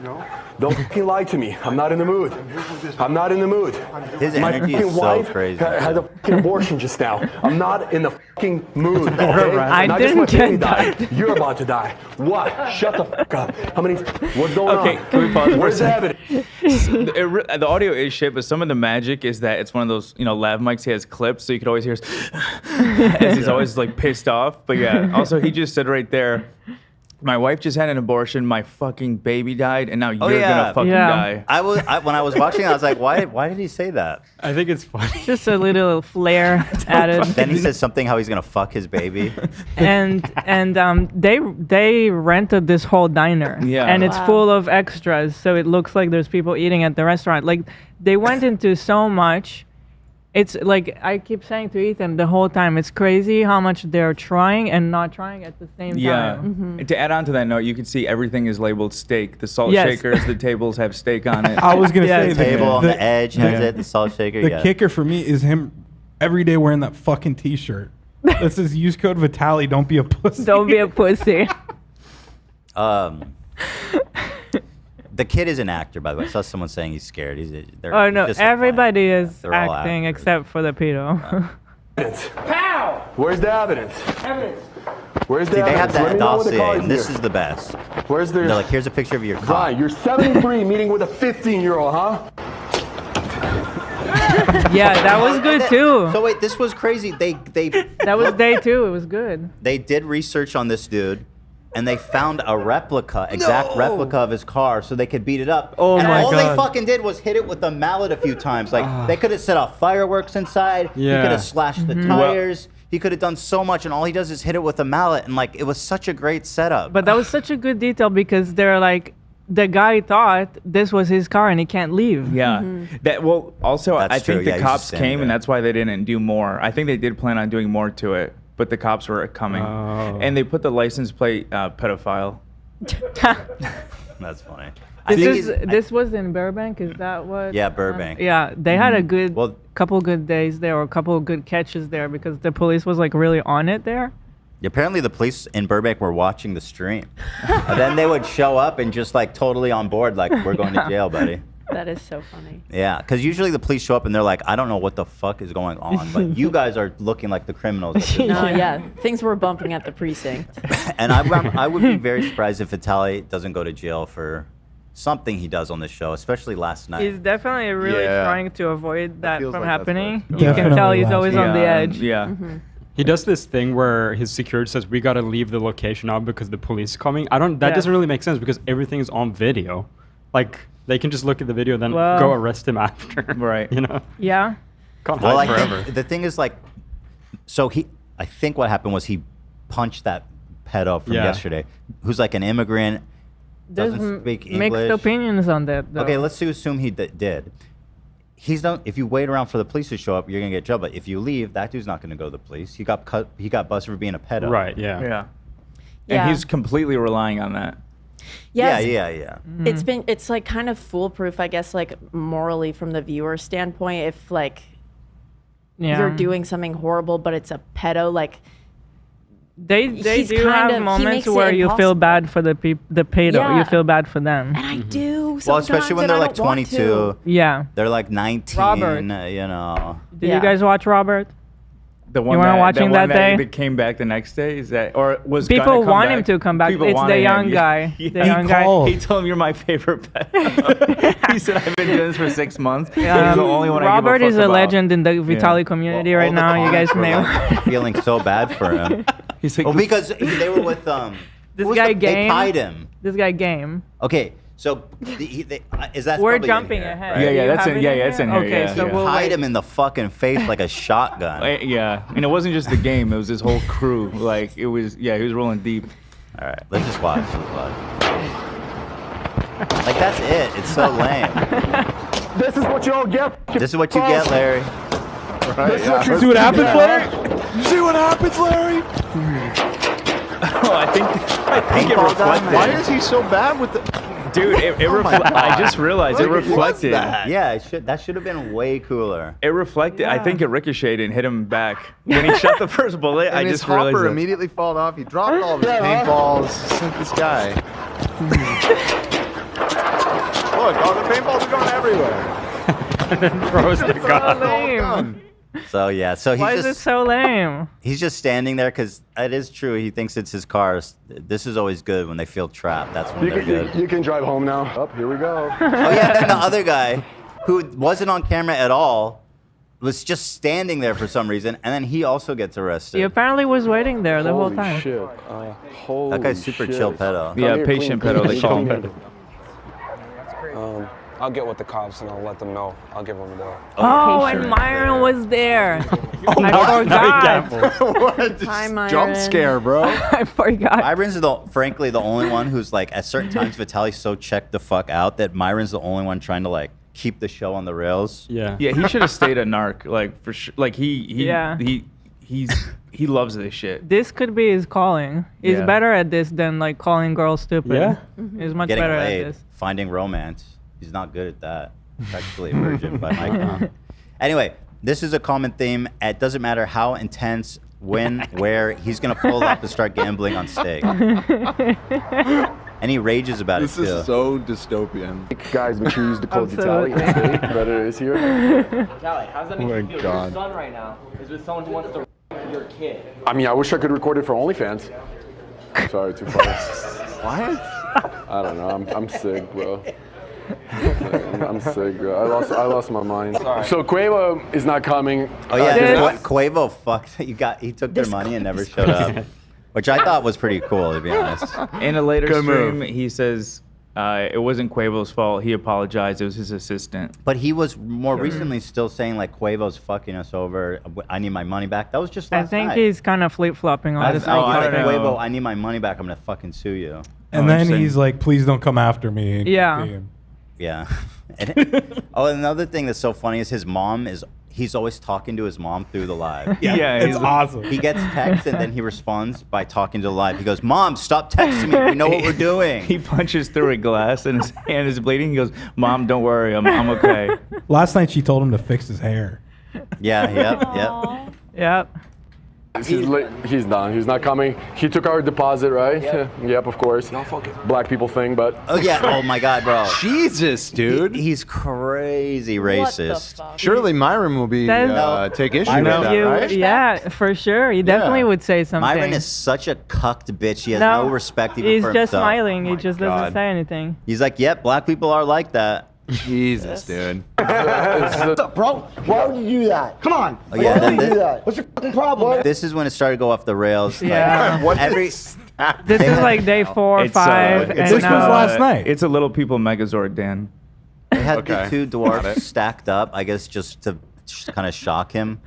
No. Don't fucking lie to me. I'm not in the mood. I'm not in the mood. His My energy fucking is so wife crazy. had a fucking abortion just now. I'm not in the fucking mood. Okay? I Not didn't just my baby get that. died. You're about to die. What? Shut the fuck up. How many? What's going Okay, on? can we pause for a Where's the second? evidence? The audio is shit, but some of the magic is that it's one of those, lav mics. He has clips, so you could always hear as he's always like pissed off. But yeah, also he just said right there, my wife just had an abortion, my fucking baby died, and now you're gonna fucking die. When I was watching, I was like, why did he say that? I think it's funny. Just a little flair added. Then he says something how he's gonna fuck his baby. and they rented this whole diner. Yeah. And it's Wow. full of extras, so it looks like there's people eating at the restaurant. Like they went into so much. It's like I keep saying to Ethan the whole time, it's crazy how much they're trying and not trying at the same Yeah. time. And to add on to that note, you can see everything is labeled steak. The salt Yes. shakers, the tables have steak on it. I was gonna say The table on the edge has it. The salt shaker. The Yeah. kicker for me is him every day wearing that fucking T-shirt. That says "Use code Vitaly. Don't be a pussy." Don't be a pussy. The kid is an actor, by the way. I saw someone saying he's scared. Oh no, just everybody is They're all acting except for the pedo. Pow! Where's the evidence? Evidence. Where's the See, they evidence? have Let that me know when the dossier, car and this here. is the best. Where's the? They're like, here's a picture of your car. Brian, you're 73 meeting with a 15-year-old, huh? Yeah, that was good too. So wait, this was crazy. They That was day 2. It was good. they did research on this dude, and they found a exact replica of his car, so they could beat it up. Oh and my all God. they fucking did was hit it with a mallet a few times. Like they could have set off fireworks inside. He Yeah. could have slashed the tires. He could have done so much, and all he does is hit it with a mallet, and like it was such a great setup. But that was such a good detail because they're like, the guy thought this was his car and he can't leave. Yeah. That well. Also, That's I think true. Yeah, the he's cops just standing came, and there. that's why they didn't do more. I think they did plan on doing more to it, but the cops were coming, and they put the license plate pedophile. That's funny. This was in Burbank. Is that what? Yeah, Burbank. Yeah, they had a good couple good days there, or a couple of good catches there, because the police was like really on it there. Apparently, the police in Burbank were watching the stream. And then they would show up and just like totally on board, like, we're going to jail, buddy. That is so funny. Yeah, because usually the police show up and they're like, I don't know what the fuck is going on, but you guys are looking like the criminals. At this No, point." yeah, things were bumping at the precinct. And I would be very surprised if Vitaly doesn't go to jail for something he does on this show, especially last night. He's definitely really trying to avoid that from like that's happening. what You it's can going. tell he's always on the edge. Yeah. He does this thing where his security says we gotta leave the location now because the police are coming. That doesn't really make sense because everything is on video. Like they can just look at the video then Well- go arrest him after. Right. You know? Yeah. Can't Well, hide I forever. think the thing is like, so I think what happened was he punched that pedo from yesterday, who's like an immigrant, There's doesn't speak mixed English. opinions on that, though. Okay, let's assume he did. He's not. If you wait around for the police to show up, you're gonna get in trouble. But if you leave, that dude's not gonna go to the police. He got busted for being a pedo. Right. Yeah. Yeah. Yeah. And he's completely relying on that. Yes. Yeah. It's like kind of foolproof, I guess, like morally from the viewer standpoint. If like you're doing something horrible, but it's a pedo, like They he's do kind have of- he moments makes it where you feel impossible. bad for the pedo. Yeah. You feel bad for them. And I do. Well, especially when sometimes, they're and I like don't want 22. to. Yeah. They're like 19. Robert. You know. Did you guys watch Robert? The one You weren't that, watching the one that day? came back the next day. Is that or was People gonna come want back? him to come back. People It's the wanted young him. guy. Yeah. The young guy. He told him you're my favorite pet. He said I've been doing this for 6 months. He's the only one Robert I give a is fuck a about. legend in the Vitaly community right now. You guys may. Feeling so bad for him. He's like, well, because they were with This who was guy They Game. tied him. This guy Game. Okay, so is that? We're probably in jumping here, ahead. right? Yeah, Do you that's have in. it Yeah, it's in here. Okay, yeah. so You we'll tied wait. him in the fucking face like a shotgun. Yeah, and it wasn't just the game; it was his whole crew. Like it was. Yeah, he was rolling deep. All right, let's just watch. Like that's it. It's so lame. This is what you all get. This is what you get, Larry. This is what you See what happens, Larry? You see what happens, Larry? Oh, I think it reflected. Why is he so bad with the? Dude, it I just realized it reflected. Yeah, that should have been way cooler. It reflected. I think it ricocheted and hit him back when he shot the first bullet. And I his just realized hopper that. immediately fallen off. He dropped all of his paintballs. Sent this guy. Look, all the paintballs are going everywhere. And then throws the So gun. lame. So yeah, so Why he's is it just so lame? he's just standing there because it is true. He thinks it's his car. This is always good when they feel trapped. That's when they're good. You can drive home now. Up, here we go. Oh yeah, then the other guy, who wasn't on camera at all, was just standing there for some reason, and then he also gets arrested. He apparently was waiting there the whole Holy time. shit. Holy That guy's super shit. chill pedo. Yeah, Here, patient clean, pedo, clean, they call clean. him. I'll get with the cops and I'll let them know. I'll give them the. Oh, and Myron was there. I forgot. What? Just Hi, jump Myron. scare, bro. I forgot. Myron's frankly the only one who's like at certain times Vitaly's so checked the fuck out that Myron's the only one trying to like keep the show on the rails. Yeah. Yeah, he should have stayed a narc, like for sure. Like he loves this shit. This could be his calling. He's Yeah. better at this than like calling girls stupid. Yeah. He's much Getting better laid, at this. finding romance. He's not good at that. Practically a virgin by my count. Anyway, this is a common theme. It doesn't matter how intense, when, where, he's gonna pull up and start gambling on steak. And he rages about This it too. is so dystopian. Guys, make sure you use the code Absolutely. Vitaly. But it is here. Callie, how's that Oh make my you feel? God. Your son right now is with someone who wants to your kid. I mean, I wish I could record it for OnlyFans. Sorry, too far. What? I don't know. I'm sick, bro. I'm sick, bro. I lost my mind. So Quavo is not coming. Oh yeah, This- Quavo fucked. He took their money and never showed up, which I thought was pretty cool to be honest. In a later Good stream, move. he says it wasn't Quavo's fault. He apologized. It was his assistant. But he was more recently still saying like Quavo's fucking us over. I need my money back. That was just I last think night. he's kind of flip flopping on I this. was like, I don't know. Quavo, I need my money back. I'm gonna fucking sue you. And then he's like, please don't come after me. Yeah. Yeah. Oh, another thing that's so funny is his mom he's always talking to his mom through the live. Yeah, it's awesome. He gets text and then he responds by talking to the live. He goes, Mom, stop texting me. We know what we're doing. He punches through a glass and his hand is bleeding. He goes, Mom, don't worry. I'm okay. Last night she told him to fix his hair. Yeah, yep. Yep. He's done. He's not coming. He took our deposit, right? Yep, of course. No, fuck it. Black people thing, but. Oh, yeah. Oh, my God, bro. Jesus, dude. He's crazy racist. Surely Myron will be take issue with that, right? Yeah, for sure. He definitely would say something. Myron is such a cucked bitch. He has no respect even he's for just himself. smiling. He just doesn't say anything. He's like, yep, black people are like that. Jesus, dude. What's up, bro? Why would you do that? Come on. Oh, yeah, Why would you do that? What's your fucking problem? This is when it started to go off the rails. Yeah. Like, This is like day 4 or 5. And this was last night. It's a little people Megazord, Dan. They had the two dwarfs stacked up, I guess, just to kind of shock him.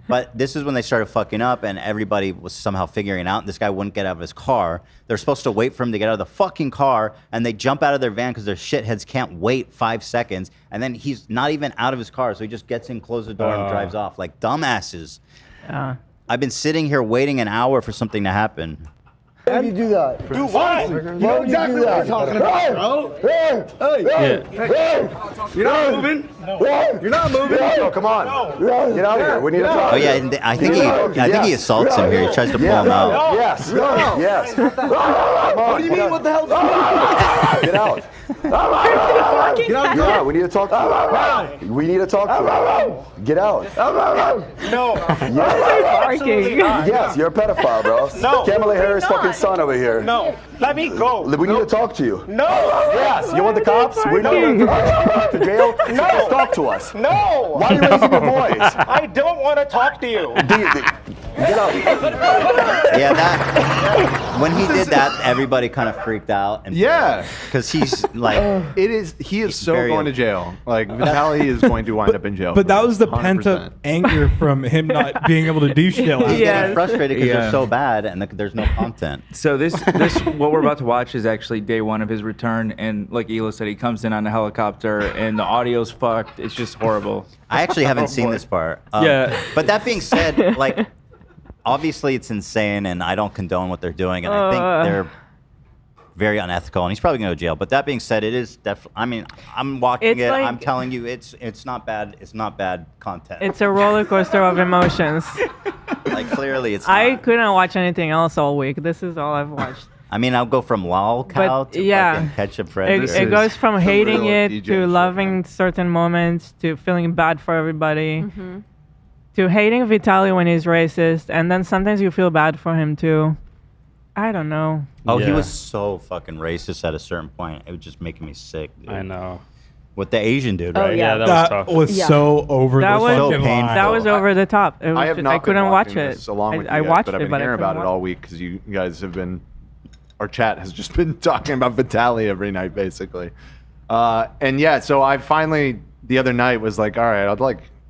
But this is when they started fucking up, and everybody was somehow figuring out. And this guy wouldn't get out of his car. They're supposed to wait for him to get out of the fucking car, and they jump out of their van because their shitheads can't wait 5 seconds. And then he's not even out of his car, so he just gets in, closes the door, and drives off like dumbasses. I've been sitting here waiting an hour for something to happen. Why would you do that? Dude, why? You know exactly what I'm talking about, bro. You're not moving. You're not moving. No, come on. Get out of here. We need to talk. Oh yeah, and I think he assaults him here. He tries to pull him out. Yes. Yes. What do you mean? What the hell? Get out. Get out. We need to talk to you. We need to talk to you. Get out. No. Yes, you're a pedophile, bro. No. Kamala Harris' fucking son over here. No. Let me go. We need to talk to you. No. Yes. You want the cops? We know you're to jail. No. Just talk to us. No. Why are you raising your voice? I don't want to talk to you. Get out. Yeah, that when he did that, everybody kind of freaked out. And because he's like, he is so going to jail. Like Vitaly is going to wind up in jail. But that was the pent up anger from him not being able to do shit. He's getting frustrated because they're so bad and there's no content. So this what we're about to watch is actually day 1 of his return, and like Ela said, he comes in on a helicopter and the audio's fucked. It's just horrible. I actually haven't seen this part. Yeah. But that being said, like, obviously it's insane, and I don't condone what they're doing, and I think they're very unethical, and he's probably going to go to jail. But that being said, it is definitely. I mean, I'm watching it. I'm telling you, it's not bad. It's not bad content. It's a roller coaster of emotions. Like clearly, it's. I couldn't watch anything else all week. This is all I've watched. I mean, I'll go from lol cow to fucking ketchup Predator. It goes from hating it to loving certain moments to feeling bad for everybody. To hating Vitaly when he's racist, and then sometimes you feel bad for him too. I don't know. Oh, he was so fucking racist at a certain point. It was just making me sick, dude. I know. With the Asian dude, Oh, right? yeah, that was tough. Was so over That the was fucking line. That was over the top. It was I have not I couldn't been watch watching it. this along with you I guys, watched but I've it, been but I hearing couldn't about it watch all week because you guys have been. Our chat has just been talking about Vitaly every night, basically. And yeah, so I finally the other night was like, all right,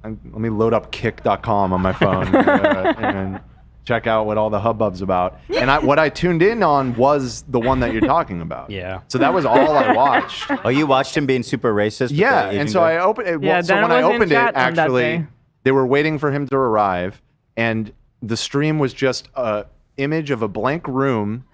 let me load up kick.com on my phone and check out what all the hubbub's about. And what I tuned in on was the one that you're talking about. Yeah. So that was all I watched. Oh, you watched him being super racist? Yeah, and so I opened it. So when I opened it, actually, they were waiting for him to arrive, and the stream was just a image of a blank room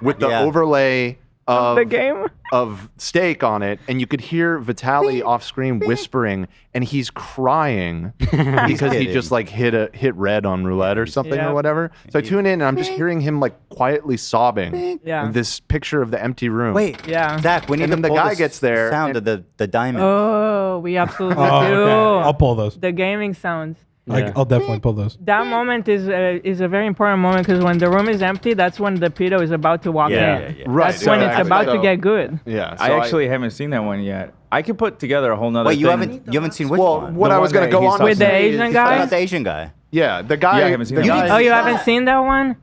with the overlay of the game of steak on it, and you could hear Vitaly off screen whispering, and he's crying because he just like hit red on roulette or something or whatever. So I tune in and I'm just hearing him like quietly sobbing. Yeah. This picture of the empty room. Wait, Zach, we need and to then the pull guy this gets there. sound of the diamond. Oh, we absolutely do. Okay. I'll pull those. The gaming sounds. I'll definitely pull those. That moment is a very important moment because when the room is empty, that's when the pedo is about to walk in. Right. That's when it's about to get good. Yeah. I actually haven't seen that one yet. I could put together a whole nother. Wait, you thing. haven't seen which one? What I was going to go on with the Asian guy. About the Asian guy. Yeah, the guy. Yeah, I haven't seen that one. Oh, you haven't seen that one?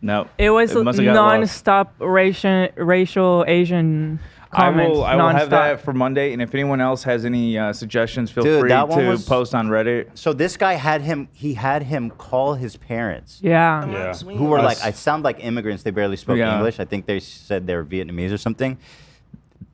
No. It was must have got lost. non-stop racial Asian. comments I will have nonstop. that for Monday. And if anyone else has any suggestions, feel Dude, free that one to was- post on Reddit. So this guy had him call his parents. Yeah. Who were like, I sound like immigrants. They barely spoke Yeah. English. I think they said they were Vietnamese or something.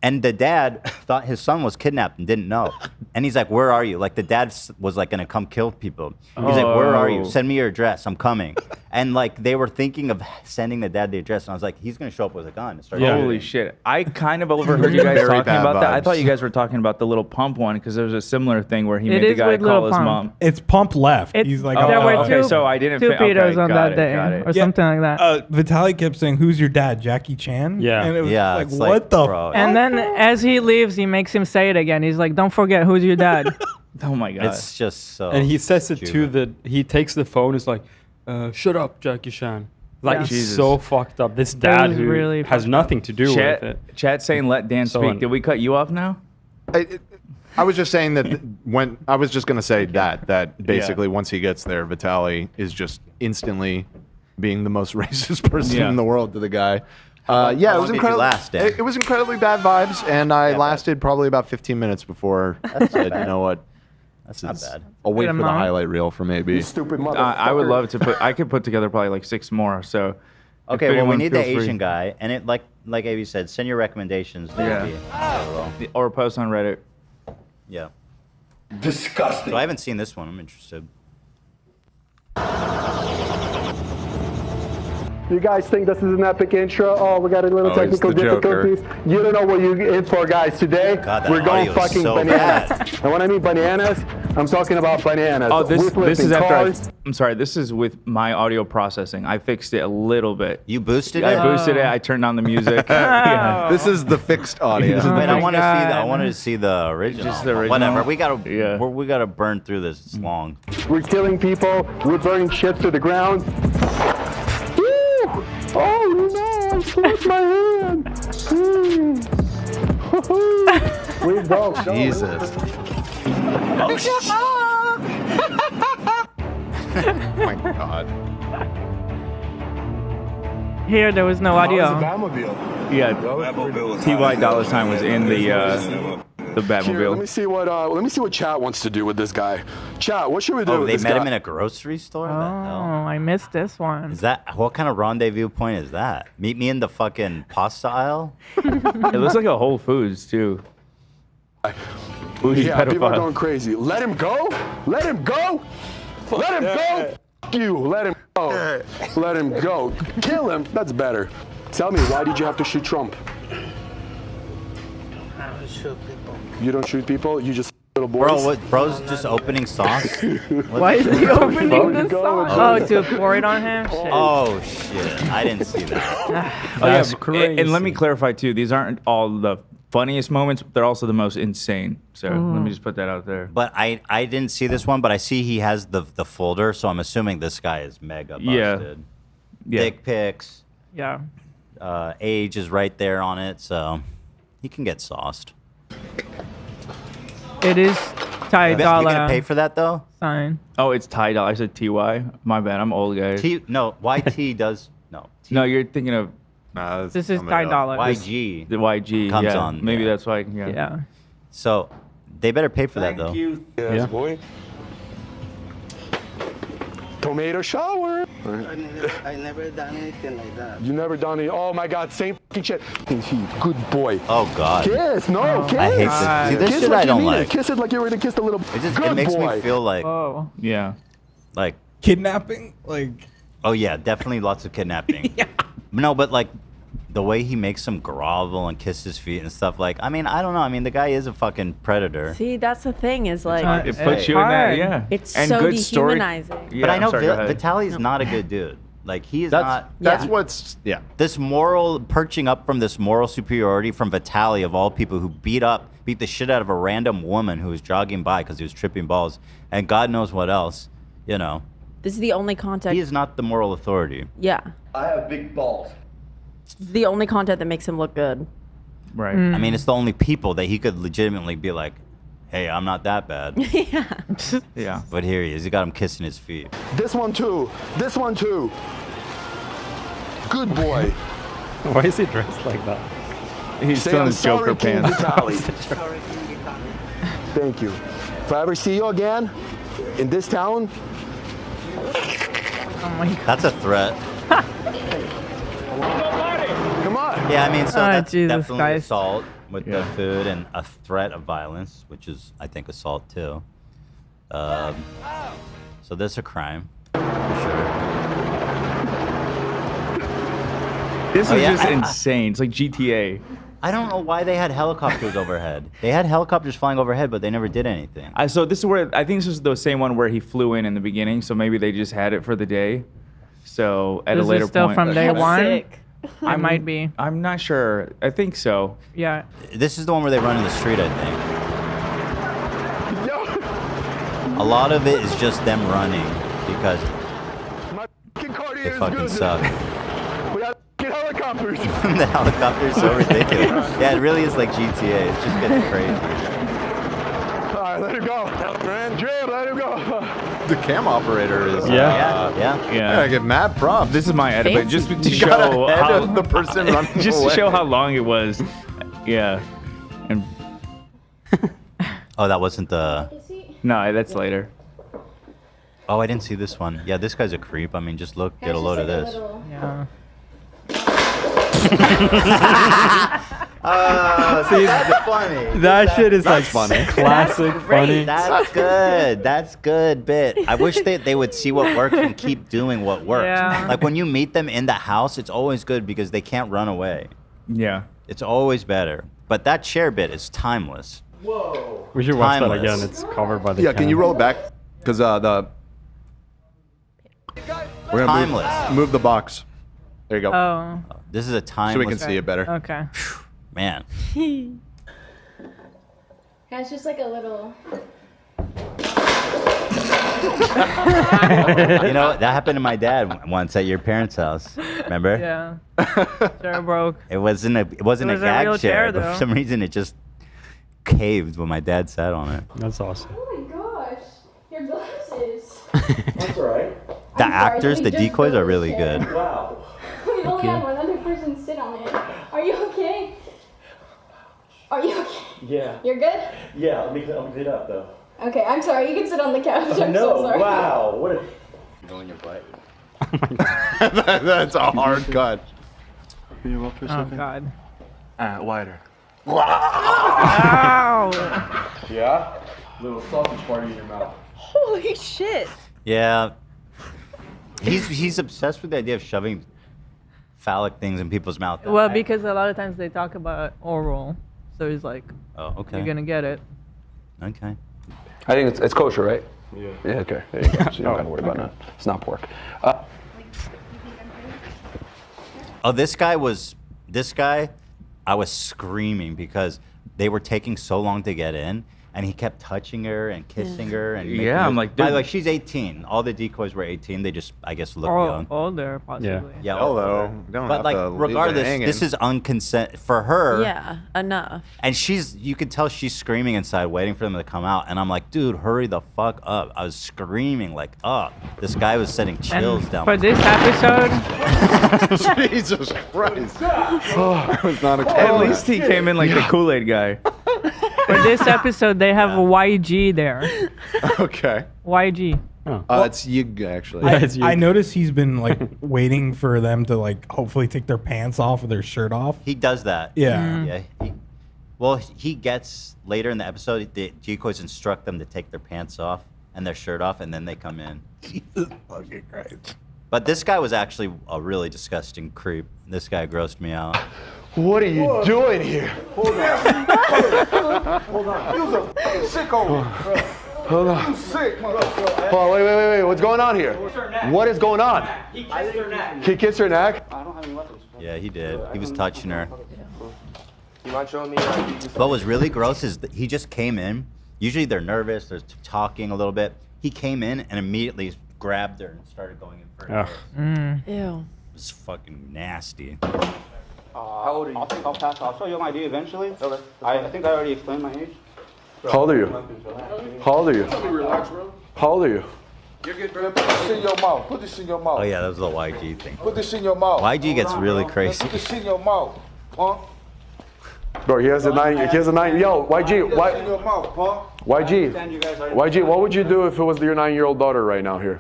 And the dad thought his son was kidnapped and didn't know. And he's like, where are you? Like the dad was like gonna come kill people. He's like, where are you? Oh. Send me your address. I'm coming. And like they were thinking of sending the dad the address. And I was like, he's gonna show up with a gun and start Holy shit. I kind of overheard you guys Very talking bad about that. I vibes. thought you guys were talking about the Little Pump one because there was a similar thing where he It made the is guy with call Lil his Pump. mom. It's Pump left. It's- He's like, there were okay, two, so I didn't two fi- okay, pedos on got that it, day got it. or something like that. Vitaly kept saying, "Who's your dad, Jackie Chan?" Yeah. And it was Yeah, like, it's what like, the? bro. And then as he leaves, he makes him say it again. He's like, "Don't forget who's your dad." Oh my god. It's just so. And he says it stupid. to he takes the phone. It's like, shut up, Jackie Chan. Like Yeah. it's Jesus. so fucked up. This dad was who really has nothing to do with it. Chat saying let Dan So speak. un- Did we cut you off now? I was just saying that when I was just going to say that basically once he gets there, Vitaly is just instantly being the most racist person Yeah. in the world to the guy. How Yeah, it long was did you incredible. last, Dan? It was incredibly bad vibes, and I Yeah, lasted probably about 15 minutes before I said, you know what? That's not bad. I'll wait Good for the amount. highlight reel for maybe. Stupid motherfucker. I would love to put. I could put together probably like 6 more. So. if Okay, well, we anyone need the feels free- Asian guy, and it like Avi said, send your recommendations. Yeah. Maybe. Or post on Reddit. Yeah. Disgusting. So I haven't seen this one. I'm interested. You guys think this is an epic intro? Oh, we got a little Oh, it's technical the Joker. difficulties. You don't know what you're in for, guys. Today, God, that we're going audio is fucking so bananas. bad. And when I mean bananas, I'm talking about bananas. Oh, We're this flipping is after. cars. I'm sorry. This is with my audio processing. I fixed it a little bit. You boosted I it? boosted it. I turned on the music. Yeah. This is the fixed audio. This is the Wait, I fixed- want to see the. I wanted to see the original. Just the original? Whatever. We gotta. Yeah. We gotta burn through this. It's long. We're killing people. We're burning shit to the ground. Woo! Oh no! I slipped my hand. We go. Jesus. Oh my God. Here, there was no audio. Yeah. Ty Dolla $ign was in the Here, let me Batmobile. see what chat wants to do with this guy. Chat, what should we do Oh, with they this met guy? him in a grocery store. Oh, The hell? I missed this one. Is that what kind of rendezvous point is that? Meet me in the fucking pasta aisle. It looks like a Whole Foods too. Bougie Yeah, people are pedophile. going crazy. Let him go. Let him go. Let him go. F you. Let him go. Let him go. Kill him. That's better. Tell me, why did you have to shoot Trump? I don't shoot people. You don't shoot people. You just little boys. Bro, what? Bro's just opening sauce. Why is he opening the going? sauce? Oh, to pour it on him? Shit. Oh shit! I didn't see that. Oh, That's yeah, crazy. and let me clarify too. These aren't all the funniest moments. They're also the most insane. So let me just put that out there. But I didn't see this one, but I see he has the folder, so I'm assuming this guy is mega busted. Yeah. Yeah. Dick pics. Yeah. Age is right there on it, so he can get sauced. It is Ty You gonna pay Dolla for that though? $ign. Oh, it's Ty Dolla. I said TY. My bad. I'm old, guys. No, YT does no. No, you're thinking of This is Ty Dolla. YG. the YG. Comes yeah. on, Maybe yeah. that's why. Yeah. Yeah. So they better pay for that though. Yes, boy. Tomato shower. I never done anything like that. You never done it. Oh my God, same fucking shit. Good boy. Oh God. Kiss, no, kiss. I hate this. See, this Kiss shit like I you don't mean it. like. Kiss it like you were to kiss the little. It makes me feel like Oh. Yeah. like Kidnapping? Like, oh yeah, definitely lots of kidnapping. No, but like the way he makes him grovel and kiss his feet and stuff. Like, I mean, I don't know. I mean, the guy is a fucking predator. See, that's the thing is like hard to It puts say. you in that. hard. Yeah. It's and so good story. dehumanizing. Yeah, But I I'm know sorry, go ahead. Vitaly's not a good dude. Like he is That's not. that's Yeah. what's yeah. This moral perching up from this moral superiority from Vitaly of all people who beat the shit out of a random woman who was jogging by because he was tripping balls and God knows what else. You know, This is the only content. he is not the moral authority. Yeah. I have big balls. It's the only content that makes him look good. Right. I mean, it's the only people that he could legitimately be like, hey, I'm not that bad. Yeah. Yeah. But here he is. He got him kissing his feet. This one too. This one too. Good boy. Why is he dressed like that? He's Say still in I'm his Joker sorry, King pants. Vitaly. Thank you. If I ever see you again in this town, Oh my god. That's a threat. come on. Yeah, I mean, so Oh, that's Jesus definitely Christ. assault with the food and a threat of violence, which is, I think, assault too. So that's a crime, for sure. This Oh, is yeah, just insane. It's like GTA. I don't know why they had helicopters overhead. They had helicopters flying overhead, but they never did anything. So this is where I think this was the same one where he flew in the beginning. So maybe they just had it for the day. So at This a later is still point, from day one. Sick. I might be. I'm not sure. I think so. Yeah. This is the one where they run in the street, I think. A lot of it is just them running because they fucking suck. Helicopters. The helicopter is so ridiculous. Yeah, it really is like GTA. It's just getting crazy. All right, let him go. Jim, let him go. The cam operator is. Yeah. I get mad props. This is my edit, but just to You got show ahead how of the person running just away. to show how long it was. Yeah. And Oh, that wasn't the. no, that's later. Oh, I didn't see this one. Yeah, this guy's a creep. I mean, just look, get a load of this. Yeah. See, that's funny. That shit is like funny. classic funny. That's good. That's good bit. I wish they would see what works and keep doing what works. Yeah. Like when you meet them in the house, it's always good because they can't run away. Yeah. It's always better. But that chair bit is timeless. Whoa. We should watch that Timeless. again. It's covered by the Yeah, can you roll it back? Because we're gonna Timeless. move the box. There you go. Oh. This is a timeless. So we can see it better. Okay. Man. Yeah, it's just like a little. You know, that happened to my dad once at your parents' house. Remember? Yeah. Chair broke. It wasn't a It was a gag real chair, but though. for some reason it just caved when my dad sat on it. That's awesome. Oh my gosh, your glasses. That's all right. The I'm sorry, actors, we the just decoys built are really this chair. good. Wow. We've only had one other person sit on it. Are you okay? Are you okay? Yeah. You're good? Yeah, let me get up though. Okay, I'm sorry. You can sit on the couch. I'm no, so sorry. wow. What a... Go in your butt. That's a hard cut. Can you up for a Oh second? god. Wider. Ow! Yeah? Little sausage party in your mouth. Holy shit. Yeah. He's obsessed with the idea of shoving phallic things in people's mouth. Well, because a lot of times they talk about oral, so he's like, Oh, okay. you're gonna get it. Okay. I think it's kosher, right? Yeah. Yeah, okay. There you go. So you don't gotta worry about that. It's not pork. Oh, this guy, I was screaming because they were taking so long to get in, and he kept touching her and kissing her. And making Yeah, her- I'm like, By the dude. way, she's 18. All the decoys were 18. They just, I guess, look Or young. older, possibly. Yeah, Hello. Don't but have like, to leave it regardless, hanging. this is unconsent for her. Yeah, enough. And you could tell she's screaming inside, waiting for them to come out. And I'm like, dude, hurry the fuck up. I was screaming like, this guy was sending chills And down. for this episode, Jesus Christ. I was not At expecting least he came in like the Kool-Aid guy. for this episode, they have YG there. that. Okay. YG. It's Yig, actually. I noticed he's been like waiting for them to like hopefully take their pants off or their shirt off. He does that. Yeah. Yeah. Well, he gets later in the episode, the decoys instruct them to take their pants off and their shirt off, and then they come in. Jesus fucking Christ. But this guy was actually a really disgusting creep. This guy grossed me out. What are you doing here? Hold on. Hold on. You was a fucking sicko. Hold on. You sick, motherfucker. Hold on, wait. What's going on here? What is going on? He kissed her neck. He kissed her neck? I don't have any weapons. Yeah, he did. He was touching her. You mind showing me? What was really gross is that he just came in. Usually they're nervous, they're talking a little bit. He came in and immediately grabbed her and started going in for her. Ew. It was fucking nasty. How old are you? I'll pass. I'll show you my ID eventually. Okay. I think I already explained my age. How old are you? How old are you? Let me relax, bro. How old are you? You're good, bro. Put this in your mouth. Put this in your mouth. Oh yeah, that was the YG thing. Put this in your mouth. YG gets really Put crazy. this in your mouth, huh? Bro, he has a 9. He has a 9. Yo, YG, YG, what would you do if it was your 9-year-old daughter right now here?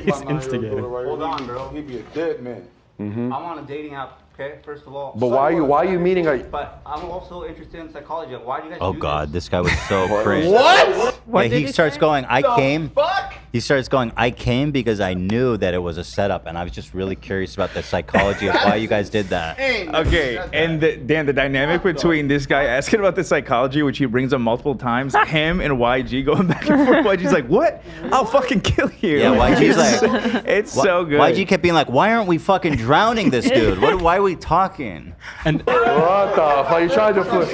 He's instigating. Hold on, bro. He'd be a dead man. Mm-hmm. I'm on a dating app, okay? First of all. But why are you meeting a? But I'm also interested in psychology. Why do you guys Oh do God, this? this guy was so crazy. What? Yeah, he starts going, I came. He starts going, I came because I knew that it was a setup, and I was just really curious about the psychology of why you guys did that. Okay, and Dan, the dynamic between this guy asking about the psychology, which he brings up multiple times, him and YG going back and forth. YG's like, what? I'll fucking kill you. Yeah, YG's like, it's so good. YG kept being like, why aren't we fucking drowning this dude? Why are we talking? And what the fuck? You trying to flip?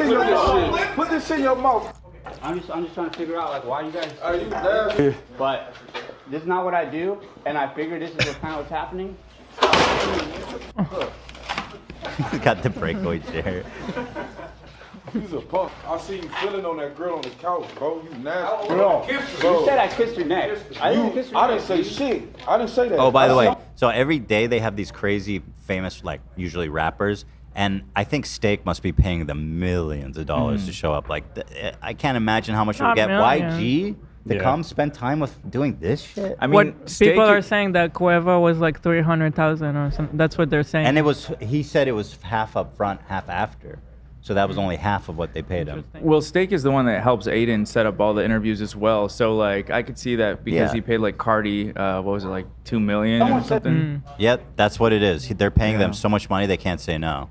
Put this in your mouth. I'm just trying to figure out like why you guys. Are you there? But this is not what I do, and I figured this is kind of what's happening. He's got the breakaway chair. He's a punk. I see you feeling on that girl on the couch, bro. You nasty. Bro, you said I kissed her neck. I didn't kiss her neck. I didn't say shit. I didn't say that. Oh, by the way, so every day they have these crazy famous, like usually rappers, and I think Steak must be paying them millions of dollars to show up. Like, I can't imagine how much it would get YG to come spend time with doing this shit. I mean, people are saying that Cueva was like 300,000 or something. That's what they're saying. And he said it was half up front, half after. So that was only half of what they paid him. Well, Steak is the one that helps Aiden set up all the interviews as well. So like, I could see that because he paid like Cardi, what was it, like $2 million or something? Yeah, that's what it is. They're paying them so much money they can't say no.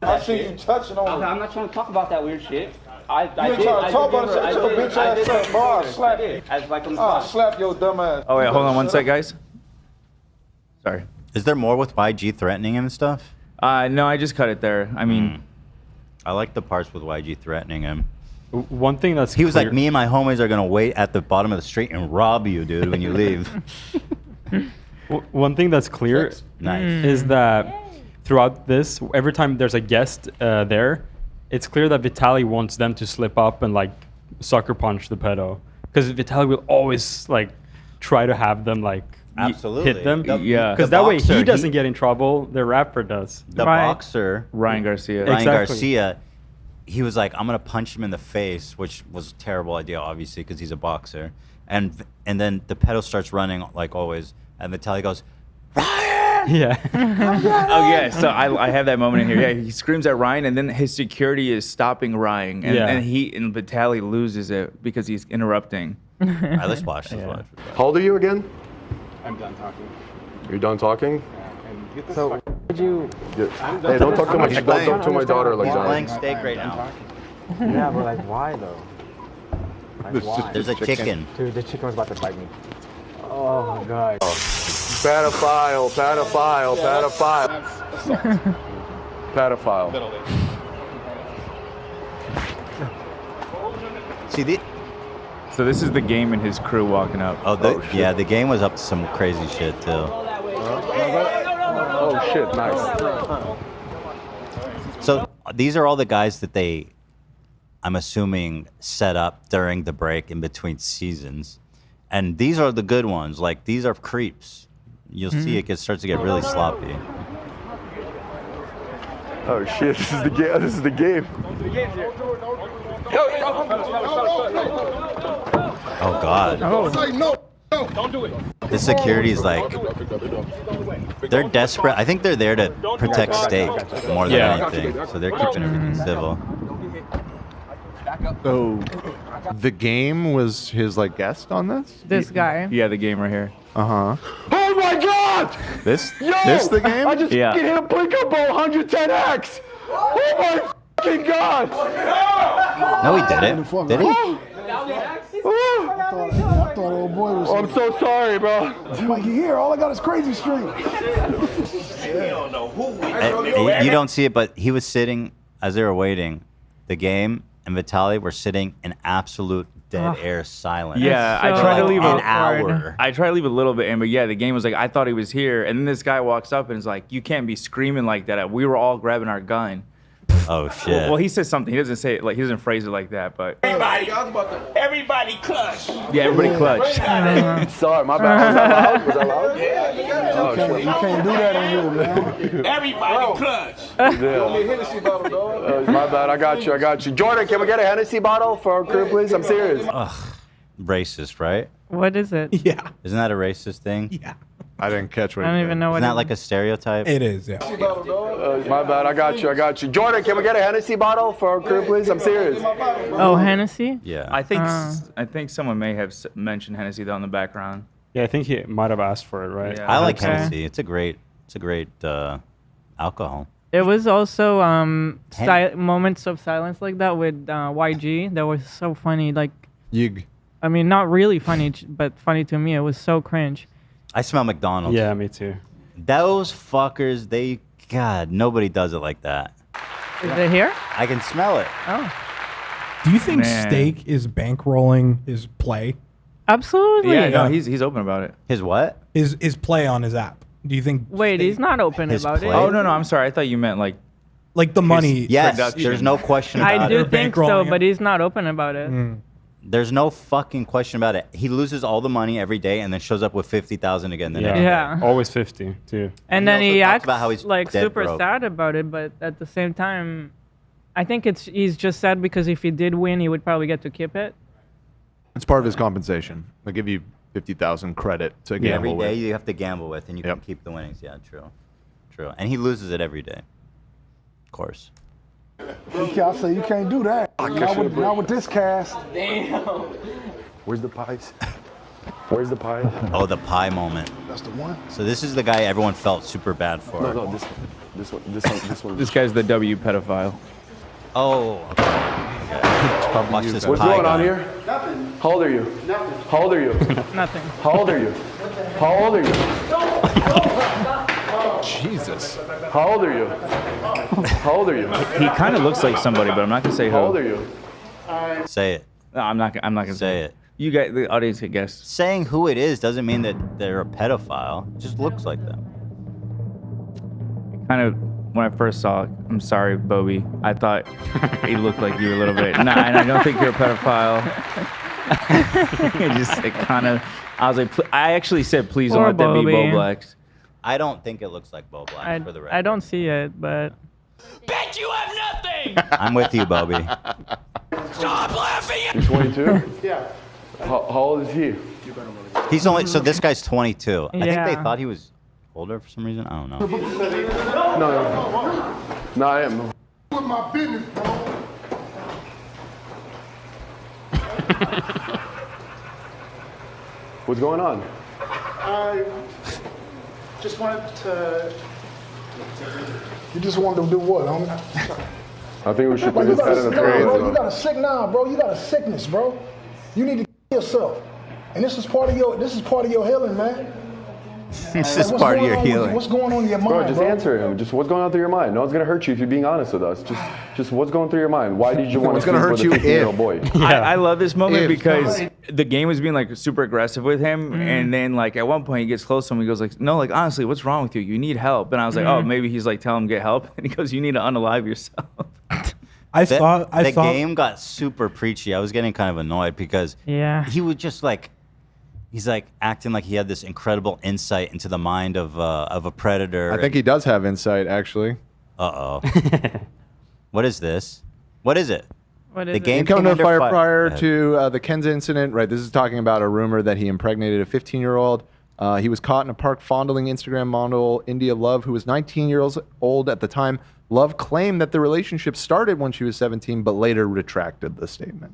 I see you touching on. I'm not trying to talk about that weird shit. I You ain't trying to talk about it. Shut your bitch ass up, bro. I'll slap you. As like I'm I'll slap your dumb ass. Oh, wait, hold on one sec, guys. Sorry. Is there more with YG threatening him and stuff? No, I just cut it there. I mean... I like the parts with YG threatening him. One thing that's He was like, me and my homies are going to wait at the bottom of the street and rob you, dude, when you leave. One thing that's clear is that throughout this, every time there's a guest there, it's clear that Vitaly wants them to slip up and like sucker punch the pedo. Because Vitaly will always like try to have them like hit them. Because that way he doesn't get in trouble, the rapper does. The boxer, Ryan Garcia. Garcia, he was like, I'm going to punch him in the face, which was a terrible idea, obviously, because he's a boxer. And then the pedo starts running like always, and Vitaly goes, Yeah. Oh yeah, so I have that moment in here. Yeah, he screams at Ryan, and then his security is stopping Ryan, and Vitaly loses it because he's interrupting. Let's watch. How old are you again? I'm done talking. You're done talking? So, would you? Hey, don't talk to my daughter like He's that. playing Steak right now. Yeah, but like, why though? Like, why? There's a chicken. Dude, the chicken was about to bite me. Oh my god. Pedophile. Pedophile. See, so this is the game and his crew walking up. Yeah, the game was up to some crazy shit too. Oh shit, nice. So these are all the guys that I'm assuming, set up during the break in between seasons. And these are the good ones. Like, these are creeps. You'll see it starts to get really sloppy. Oh shit, this is the game. This is the game. Oh God. No, don't do it. The security is like, they're desperate. I think they're there to protect Steak more than anything. So they're keeping everything civil. So, the game was his like guest on this? This guy. Yeah, the game right here. Uh-huh. Oh my god! This Yo! the game? I just Yeah. fucking hit a Blinko Bowl 110x! Oh my fucking god! No, he didn't. Did he? I thought old boy was. Oh, I'm so sorry, bro. Mikey, here, all I got is Crazy Street. You don't see it, but he was sitting, as they were waiting, the game and Vitaly were sitting in absolute dead air silence. Yeah, I for tried to like leave an hour. I tried to leave a little bit in, but yeah, the game was like, I thought he was here, and then this guy walks up and is like, you can't be screaming like that. We were all grabbing our gun. Oh shit. Well, he says something. He doesn't say it like he doesn't phrase it like that, but Everybody clutch. yeah, everybody clutch. Sorry, my bad. Was that loud? Yeah. Oh, shit. You can't do that on you, man. Everybody clutch. My bad. I got you. Jordan, can we get a Hennessy bottle for our crew, please? I'm serious. Ugh. Racist, right? What is it? Yeah. Isn't that a racist thing? Yeah. I didn't catch what I don't even know what Isn't it that like a stereotype? It is, yeah. My bad. I got you. Jordan, can we get a Hennessy bottle for our crew, please? I'm serious. Oh, Hennessy? Yeah. I think someone may have mentioned Hennessy though in the background. Yeah, I think he might have asked for it, right? Yeah. I like Okay. Hennessy. It's a great alcohol. There was also moments of silence like that with YG that was so funny. Like, Yig. I mean, not really funny, but funny to me. It was so cringe. I smell McDonald's. Yeah, me too. Those fuckers, God, nobody does it like that. Is it here? I can smell it. Oh, Do you think Man. Steak is bankrolling his play? absolutely. Yeah, no, he's open about it. His what? His play on his app. Do you think? Wait, he's not open His about play? it. Oh no, I'm sorry. I thought you meant like Like the money. Yes, production. there's no question about I do it. think so, bankrolling but he's not open about it. There's no fucking question about it. He loses all the money every day and then shows up with 50,000 again the next day. Yeah. Always 50 too. And He then also he talks acts about how he's like dead super broke. sad about it, but at the same time, I think he's just sad because if he did win, he would probably get to keep it. It's part of his compensation. They'll give you 50,000 credit to Every gamble day with. you have to gamble with and you can keep the winnings. Yeah, true. And he loses it every day. Of course. I say you can't do that. Not with this cast. Damn. Where's the pies? Where's the pie? Oh, the pie moment. That's the one. So this is the guy everyone felt super bad for. No, this one. this guy's the W pedophile. Oh, okay. Watch this What's pie going on guy. here? Nothing. How old are you? Nothing. How old are you? Nothing. How old are you? How old are you? Jesus. How old are you? How old are you? He kind of looks like somebody, but I'm not gonna say who. How old are you? Say it. No, I'm not gonna Say it. You guys, the audience can guess. Saying who it is doesn't mean that they're a pedophile. It just looks like them. Kind of when I first saw it, I'm sorry, Bobby. I thought he looked like you a little bit. Nah, and I don't think you're a pedophile. It kind of. I was like, I actually said, please don't Poor let that be Bobby. Bo Blacks. I don't think it looks like Bo Black for the record. I don't see it, but Bet you have nothing. I'm with you, Bobby. Stop laughing. You're 22? Yeah. How old is he? He's only so this guy's 22. I think Yeah. they thought he was older for some reason. I don't know. No, I am. With my business, bro. What's going on? I just wanted to. You just wanted to do what, homie? I think we should Bro, put his head in the train. bro, you got a sick bro. You got a sickness, bro. You need to kill yourself, and this is part of your healing, man. This Like, is what's part of going your on with you? healing. What's going on in your mind, Bro, just bro? answer him. Just what's going on through your mind? No one's gonna hurt you if you're being honest with us. Just what's going through your mind? Why did you want What's to gonna sleep hurt with a you 15-year-old boy? I love this moment If. because the game was being like super aggressive with him, and then like at one point he gets close to him. He goes like, "No, like honestly, what's wrong with you? You need help." And I was like, "Oh, maybe he's like telling him get help." And he goes, "You need to unalive yourself." The game got super preachy. I was getting kind of annoyed because yeah, he would just like, he's like acting like he had this incredible insight into the mind of a predator. I think he does have insight, actually. Uh-oh. What is this? What is it? What The is game it? Came under fire Go prior ahead. to the Kenza incident. Right, this is talking about a rumor that he impregnated a 15-year-old. He was caught in a park fondling Instagram model India Love, who was 19 years old at the time. Love claimed that the relationship started when she was 17, but later retracted the statement.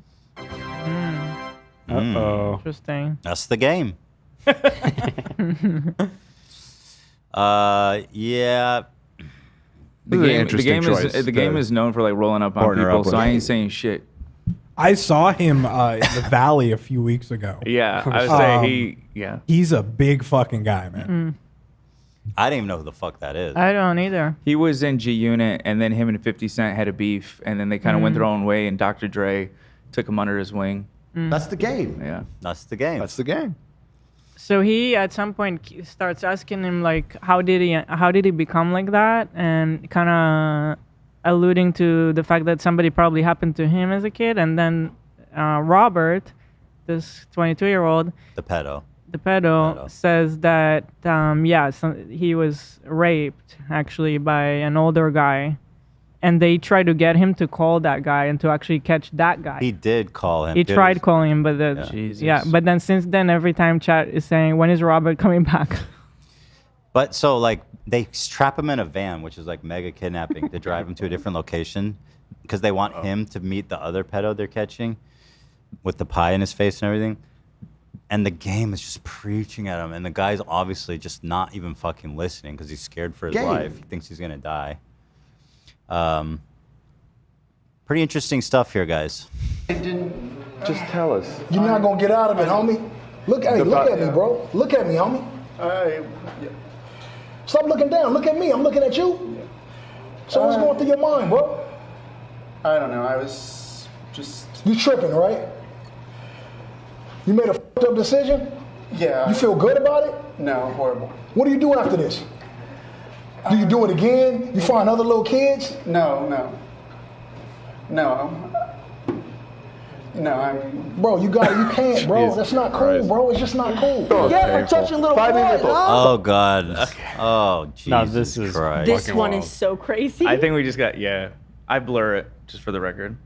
Uh-oh. Interesting. That's the game. Yeah. This is an interesting choice the game to is known for like rolling up on partner people, up so with. I ain't saying shit. I saw him in the Valley a few weeks ago. Yeah, I would say yeah. He's a big fucking guy, man. I didn't even know who the fuck that is. I don't either. He was in G Unit, and then him and 50 Cent had a beef, and then they kind of went their own way, and Dr. Dre took him under his wing. That's the game. Yeah. That's the game. That's the game. So he at some point starts asking him like, how did he become like that, and kind of alluding to the fact that somebody probably happened to him as a kid, and then Robert, this 22-year-old, The pedo. says that he was raped actually by an older guy, and they tried to get him to call that guy and to actually catch that guy. He did call him. He tried calling him, but but then since then, every time chat is saying, when is Robert coming back? But so like they trap him in a van, which is like mega kidnapping, to drive him to a different location because they want him to meet the other pedo they're catching with the pie in his face and everything. And the game is just preaching at him, and the guy's obviously just not even fucking listening because he's scared for his life. He thinks he's gonna die. Pretty interesting stuff here, guys. Just tell us. You're not gonna get out of it, homie. Look at me, bro. Look at me, homie. Stop looking down. Look at me. I'm looking at you. So what's going through your mind, bro? I don't know. I was just. You tripping, right? You made a fucked up decision? Yeah. You feel good about it? No, horrible. What do you do after this? Do you do it again? You find other little kids? No. I'm. Bro, you can't, bro. That's not cool, bro. It's just not cool. Yeah, for touching little boys, huh? Oh God. Oh Jesus No, this is Christ. This one is so crazy. I think we just got I blur it just for the record.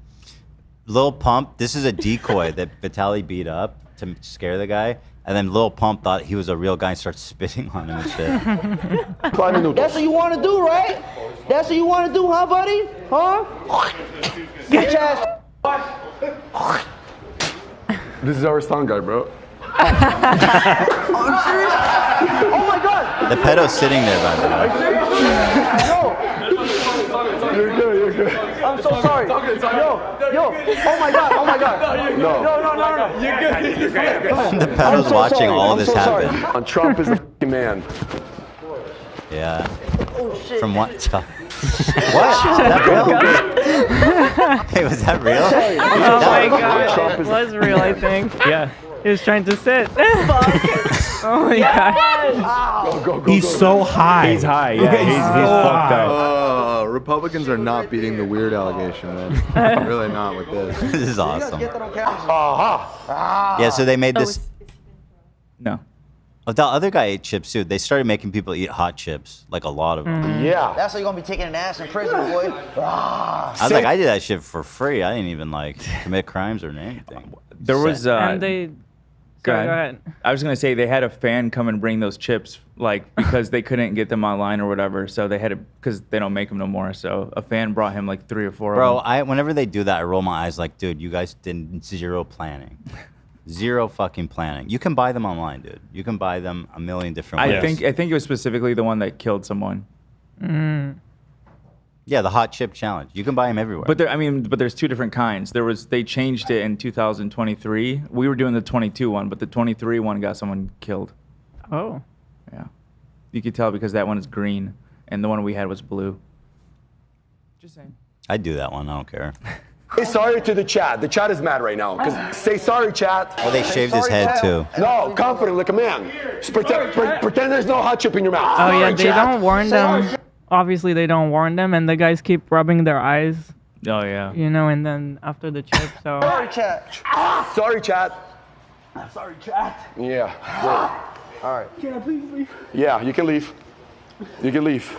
Lil Pump, this is a decoy that Vitaly beat up to scare the guy, and then Lil Pump thought he was a real guy and started spitting on him and shit. That's what you want to do, right? That's what you want to do, huh, buddy? Huh? Bitch ass. This is our stunt guy, bro. Are you serious? Oh my God. The pedo's sitting there, by the way. You're good. I'm so sorry. Yo. Oh my God. No. No. You're good. The pedo's watching all this happen. And Trump is the fucking man. Yeah. Oh shit. From what? What? Is that real? Hey, was that real? Oh my God, it was real, I think. Yeah. He was trying to sit. Oh my God. Go. He's so high. He's high, yeah. He's fucked up. Republicans are not beating the weird allegation, man. Really not with this. This is awesome. Aha. Yeah, so they made this. No. Oh, the other guy ate chips too. They started making people eat hot chips, like a lot of them. Yeah. That's how you're gonna be taking an ass in prison, boy. I was like, I did that shit for free. I didn't even like commit crimes or anything. There was and they. Go ahead. I was gonna say they had a fan come and bring those chips, like because they couldn't get them online or whatever. So they had to, because they don't make them no more. So a fan brought him like 3 or 4 Bro, of them. whenever they do that, I roll my eyes like, dude, you guys did zero planning. Zero fucking planning. You can buy them online, dude. You can buy them a million different ways. I think it was specifically the one that killed someone. Yeah, the hot chip challenge. You can buy them everywhere. But there's 2 different kinds. They changed it in 2023. We were doing the 22 one, but the 23 one got someone killed. Oh. Yeah. You could tell because that one is green and the one we had was blue. Just saying. I'd do that one. I don't care. Say sorry to the chat. The chat is mad right now. Say sorry, chat. Oh, they shaved his head too. No, confident like a man. Just pretend there's no hot chip in your mouth. Oh yeah, Sorry, they chat. don't warn them. Obviously, they don't warn them, and the guys keep rubbing their eyes. Oh yeah. You know, and then after the chip, so. Sorry, chat. Sorry, chat. Sorry, chat. Yeah. Good. All right. Can I please leave? Yeah, you can leave. You can leave.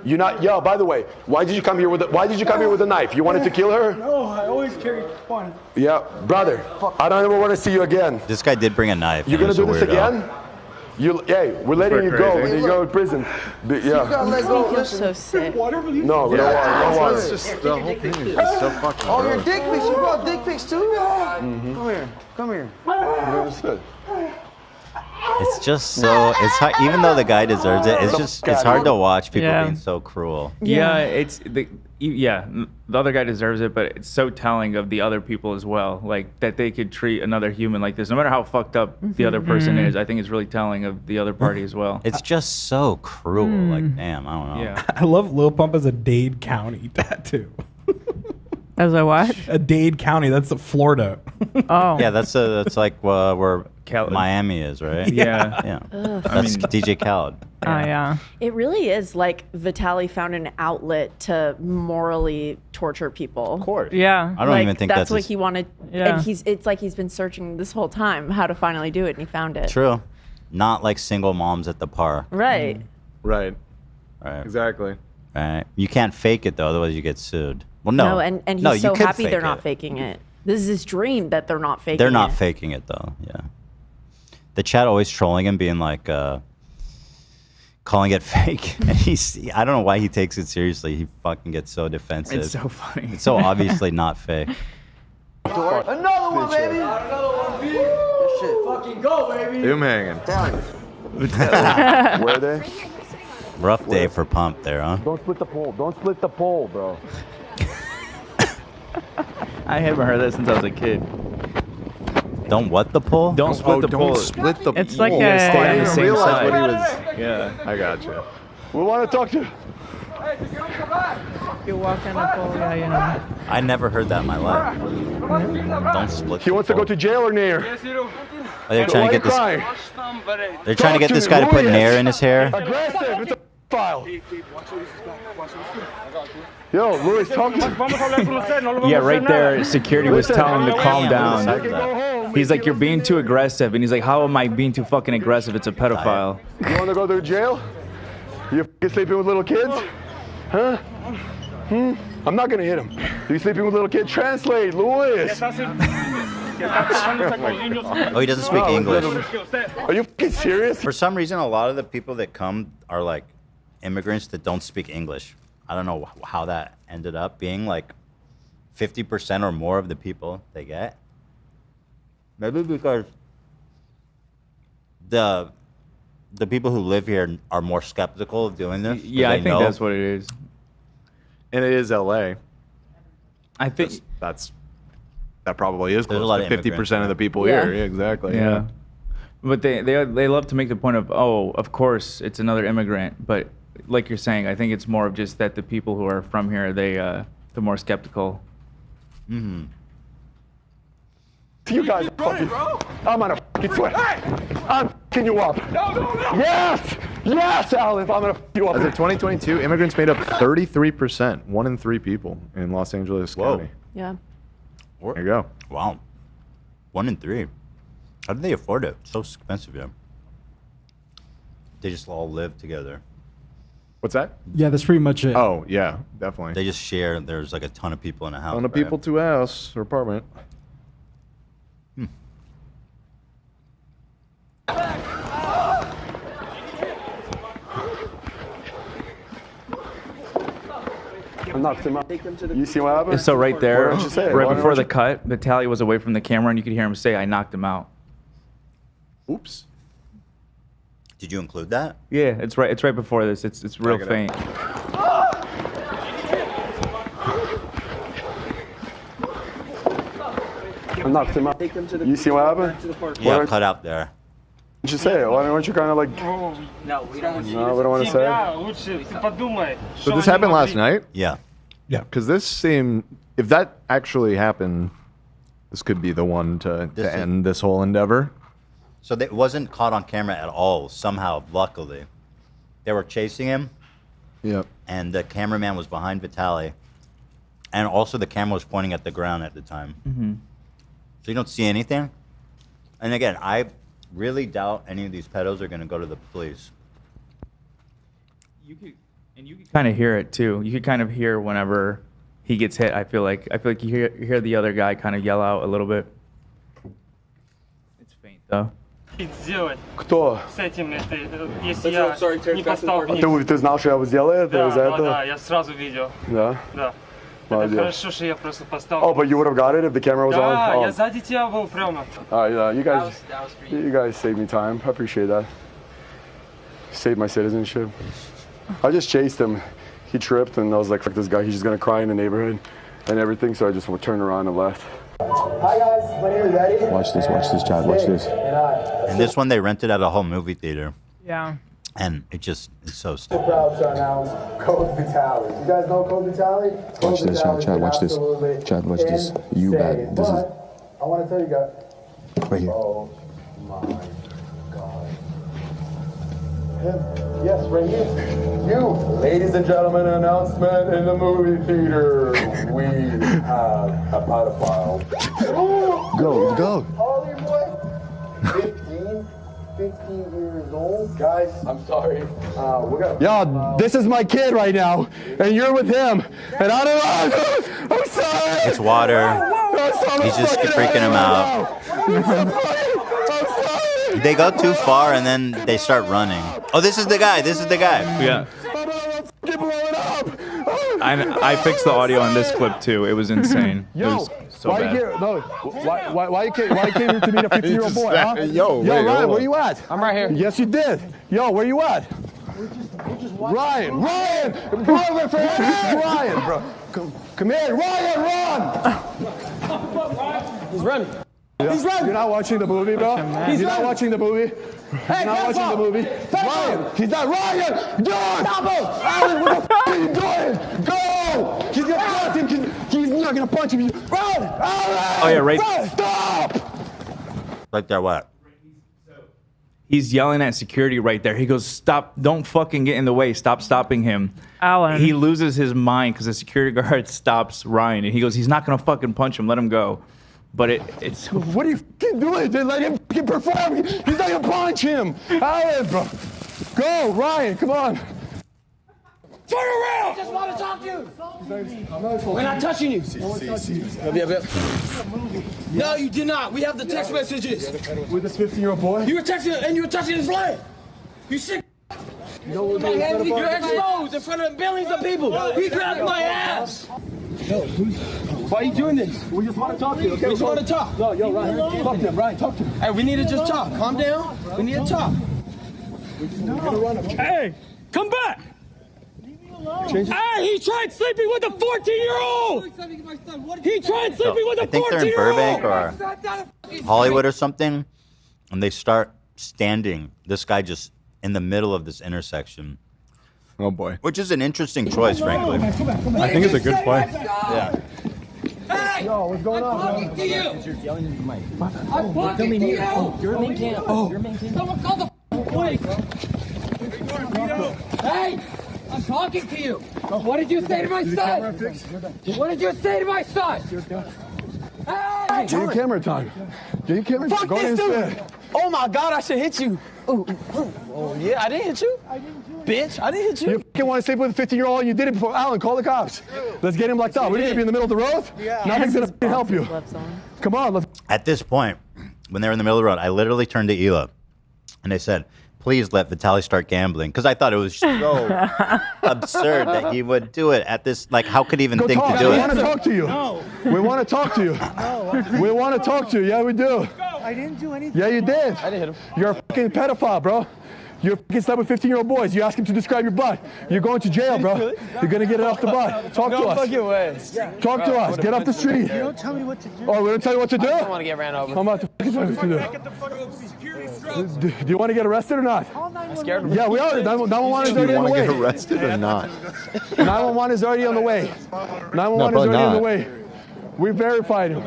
You're not. Yo, by the way, why did you come here with a knife? You wanted to kill her? No, I always carry one. Yeah, brother. I don't ever want to see you again. This guy did bring a knife. You're gonna do this again? Hey, we're letting you go. When you go to prison. Yeah. You feel so sick. No, we don't want. It's just the whole thing is just so fucking. Oh, your gross. dick pics. You brought dick pics too? Come here. Understood. It's just so. It's hard, even though the guy deserves it. It's hard to watch people being so cruel. Yeah, the other guy deserves it, but it's so telling of the other people as well, like that they could treat another human like this, no matter how fucked up the other person is. I think it's really telling of the other party as well. It's just so cruel. Like, damn, I don't know. Yeah. I love Lil Pump as a Dade County tattoo. As a what? A Dade County. That's Florida. Oh. Yeah, that's like where Miami is, right? Yeah. Yeah. Ugh. That's DJ Khaled. Oh yeah. It really is like Vitaly found an outlet to morally torture people. Of course. Yeah. I don't even think that's what his- he wanted. Yeah. And it's like he's been searching this whole time how to finally do it, and he found it. True. Not like single moms at the park. Right. Right. Right. Exactly. Right. You can't fake it though, otherwise you get sued. Well, no. No, and he's no, you so could happy fake they're it. not faking it. This is his dream that they're not faking it. They're not faking it though. Yeah. The chat always trolling him, being like, calling it fake, and I don't know why he takes it seriously. He fucking gets so defensive. It's so funny. It's so obviously not fake. Another one, baby. Another one, baby. This shit. Fucking go, baby. Him hanging. Where are they? Rough day for Pump there, huh? Don't split the pole. Don't split the pole, bro. I haven't heard that since I was a kid. Don't what the pole? Don't split the pole. Don't split the It's pole. like Yeah, stay on I the didn't same realize side. what he was. Yeah. I got you. We want to talk to. You walk on the pole, yeah, you know. I never heard that in my life. Don't split. He wants to go to jail or near. Oh, they're trying to get this. Crying? They're trying to get this guy to put Nair in his hair. Aggressive. It's a file. Yo, Luis, talk to me. Yeah, right there, security was telling him to calm I down. can go home. He's like, you're being too aggressive. And he's like, how am I being too fucking aggressive? It's a pedophile. You want to go to jail? You sleeping with little kids? Huh? I'm not gonna hit him. You sleeping with little kids? Translate, Luis. Oh, he doesn't speak English. Are you fucking serious? For some reason, a lot of the people that come are like immigrants that don't speak English. I don't know how that ended up being like 50% or more of the people they get. Maybe because the people who live here are more skeptical of doing this. 'cause Yeah, I they think know. that's what it is. And it is LA. I think That probably is There's a close lot to of 50% of the people Yeah. here. Yeah, exactly. Yeah. But they love to make the point of, oh, of course it's another immigrant. But like you're saying, I think it's more of just that the people who are from here, they're more skeptical. Mm-hmm. You guys are fucking. I'm on a fucking sweat. I'm fucking you up. No. Yes! Yes, Aleph, I'm gonna fuck you up. As of 2022, immigrants made up 33%, 1 in 3 people in Los Angeles County. Yeah. There you go. Wow. 1 in 3. How do they afford it? It's so expensive here. They just all live together. What's that? Yeah, that's pretty much it. Oh, yeah, definitely. They just share. There's like a ton of people in a house. On a right? people to house or apartment. I'm not You see what happened? So right there, Why don't you say it? right Why before don't the you- cut, Vitaly was away from the camera, and you could hear him say, "I knocked him out." Oops. Did you include that? Yeah, it's right. It's right before this. It's real Check it faint. I'm not You see what happened? Yeah, cut out there. Why don't you say it? Why don't you kind of like? No, we don't want to say it. So this happened last night? Yeah. Yeah. Because this seemed, if that actually happened, this could be the one to end this whole endeavor. So it wasn't caught on camera at all. Somehow, luckily, they were chasing him. Yep. And the cameraman was behind Vitaly, and also the camera was pointing at the ground at the time. Mm-hmm. So you don't see anything. And again, I really doubt any of these pedos are going to go to the police. You could kind of hear it too. You could kind of hear whenever he gets hit. I feel like you hear the other guy kind of yell out a little bit. It's faint though. Кто? С этим, если я не поставил вниз. Ты знал, что я его сделаю? Да, я сразу видел. Да? Да. Молодец. Хорошо, что я просто поставил. Oh, but you would have got it if the camera was on? Да, Oh. я сзади тебя был прямо. You guys saved me time. I appreciate that. Saved my citizenship. I just chased him. He tripped, and I was like, fuck this guy. He's just gonna cry in the neighborhood and everything. So I just turned around and left. Hi guys, my name is Eddie. Watch this, Chad. Watch this. And this one they rented at a whole movie theater. Yeah. And it's so I'm stupid. proud to announce Code Vitaly. You guys know Code Vitaly? Watch this, Chad. Watch this. Chad, watch this. You bet. This is I want to tell you guys. right here. Yes, right here. You, ladies and gentlemen, an announcement in the movie theater. We have a pedophile. Go. Holly boy, 15 years old. Guys, I'm sorry. Yo, this is my kid right now, and you're with him. And I don't know. I'm sorry. It's water. He's just freaking him out. They go too far and then they start running. Oh, this is the guy. Yeah. I fixed the audio on this clip too. It was insane. It was so bad. Why you came here to meet a 15-year-old boy, huh? Yo, Ryan, where you at? I'm right here. Yes, you did. Yo, where you at? Ryan, brother, for Ryan, bro. Come here, Ryan, run! He's running. He's running. You're not watching the movie, bro? You're not watching the movie? Hey, you're not watching the movie? Ryan! He's not Ryan! Dude! Stop him! Alan, what the f*** are you doing? Go! He's gonna punch him. He's not gonna punch him. Run! Alan! Oh, yeah, right. Run! Stop! Like they're what? He's yelling at security right there. He goes, "Stop! Don't fucking get in the way! Stop stopping him!" Alan. He loses his mind because the security guard stops Ryan, and he goes, "He's not gonna fucking punch him. Let him go." But it's. What are you fucking doing? Just let him fucking perform. He's not gonna punch him. Alan, bro. Go, Ryan. Come on. Turn around! I just want to talk to you. We're not touching you. No, you did not. We have the text messages. With this 15-year-old boy? You were texting and you were touching his leg. You sick. You're exposed in front of billions of people. He grabbed my ass. Why are you doing this? We just want to talk to you. Okay, we just want to talk. No, yo, Ryan. Talk to him, Ryan. Talk to him. Hey, we need to just talk. Calm down. We need to talk. Hey, come back! Hey, he tried sleeping with a 14-year-old! He tried sleeping with a 14-year-old! I think they're in Burbank or Hollywood or something, and they start standing. This guy just in the middle of this intersection. Oh boy. Which is an interesting choice, frankly. I think it's a good play. Yeah. Hey! Yo, what's going on? I'm talking to you! You're yelling into the mic. I'm talking to you! You're main cam. You're main cam. Someone call the police! Hey! I'm talking to you! What did you say to my son? What did you say to my son? Hey! Get your camera time. Get your camera time. Fuck Go this ahead. dude! Oh my God, I should hit you. Oh yeah, I didn't hit you. Bitch, I didn't hit you. You fucking want to sleep with a 15-year-old and you did it before. Alan, call the cops. Let's get him locked up. We're going to be in the middle of the road. Nothing's going to help you. Come on. Let's. At this point, when they were in the middle of the road, I literally turned to Hila, and they said, "Please let Vitaly start gambling," because I thought it was so absurd that he would do it at this. Like, how could he even think talk. to do We it? want to talk to you. No. We want to talk to you. We want to talk to you. Yeah, we do. I didn't do anything. Yeah, you did. I didn't hit him. You're a fucking pedophile, bro. You're fucking slept with 15-year-old boys. You ask him to describe your butt. You're going to jail, bro. You're going to get it off the butt. Talk to us. Fucking way. Talk to us. Get off the street. You don't tell me what to do. Oh, we don't tell you what to do? I don't want to get ran over. I'm about to fucking tell you what to do. Do you want to get arrested or not? I'm scared of him. Yeah, we are. 911 is already on the way. Get arrested or not? 911 is already on the way. 911 is already on the way. We verified him.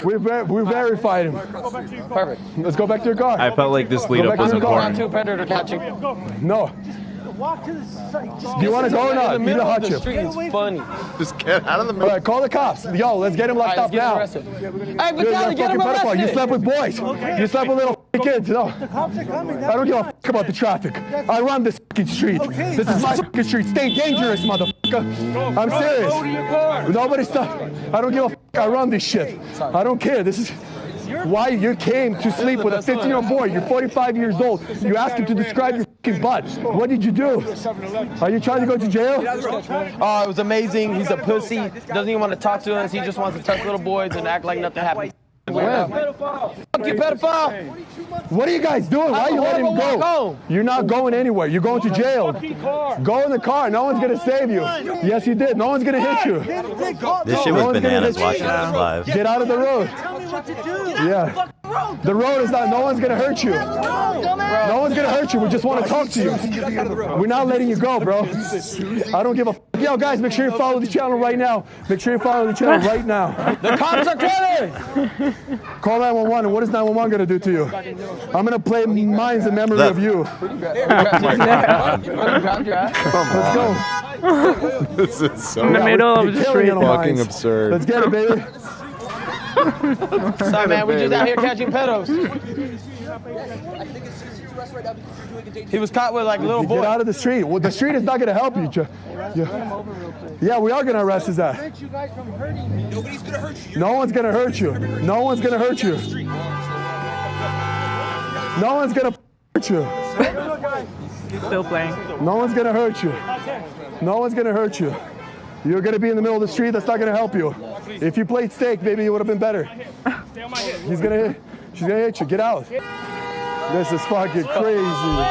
We verified him. Perfect. Let's go back to your car. I felt like this lead Go up back was to your car. Not important. too predator catching. No. Walk to the side. Just Do you want to go or not? The Need a middle of hot the chip. street is funny. Just get out of the All middle. right, call the cops. Yo, let's get him locked up now. Hey, You're Vitaly, a get him fucking pedophile. You arrested. slept with boys. You slept with little kids. No. the cops are coming. I don't give a fuck about the traffic. I run this fucking street. Okay. This is my fucking street. Stay dangerous, motherfucker. I'm serious. Go to your car. Nobody stop. I don't give a fuck. I run this shit. I don't care. This is why you came to sleep with a 15-year-old boy. You're 45 years old. You asked him to describe your fucking butt. What did you do? Are you trying to go to jail? Oh, it was amazing. He's a pussy. Doesn't even want to talk to us. He just wants to touch little boys and act like nothing happened. Fuck you, pedophile. What are you guys doing? Why are you letting him go? You're not going anywhere. You're going to jail. Go in the car. No one's going to save you. Yes, you did. No one's going to hit you. This shit was bananas watching this live. Get out of the road. Tell me what to do. Yeah. The road is not. No one's gonna hurt you. No one's gonna hurt you. We just want to talk to you. We're not letting you go, bro. I don't give a. Yo, guys, make sure you follow the channel right now. Make sure you follow the channel right now. The cops are coming! Call 911. And what is 911 gonna do to you? I'm gonna play Mines in memory of you. Let's go. This is so In the middle of the street. fucking absurd. Let's get it, baby. Sorry, man. We just out here catching pedos. He was caught with like a little boy. Get out of the street. Well, the street is not gonna help you. Yeah, we are gonna arrest his ass. Nobody's gonna hurt you. No one's gonna hurt you. No one's gonna hurt you. No one's gonna hurt you. Still playing. No one's gonna hurt you. No one's gonna hurt you. You're gonna be in the middle of the street. That's not gonna help you. If you played steak, maybe it would have been better. She's gonna hit you. Get out. This is fucking crazy.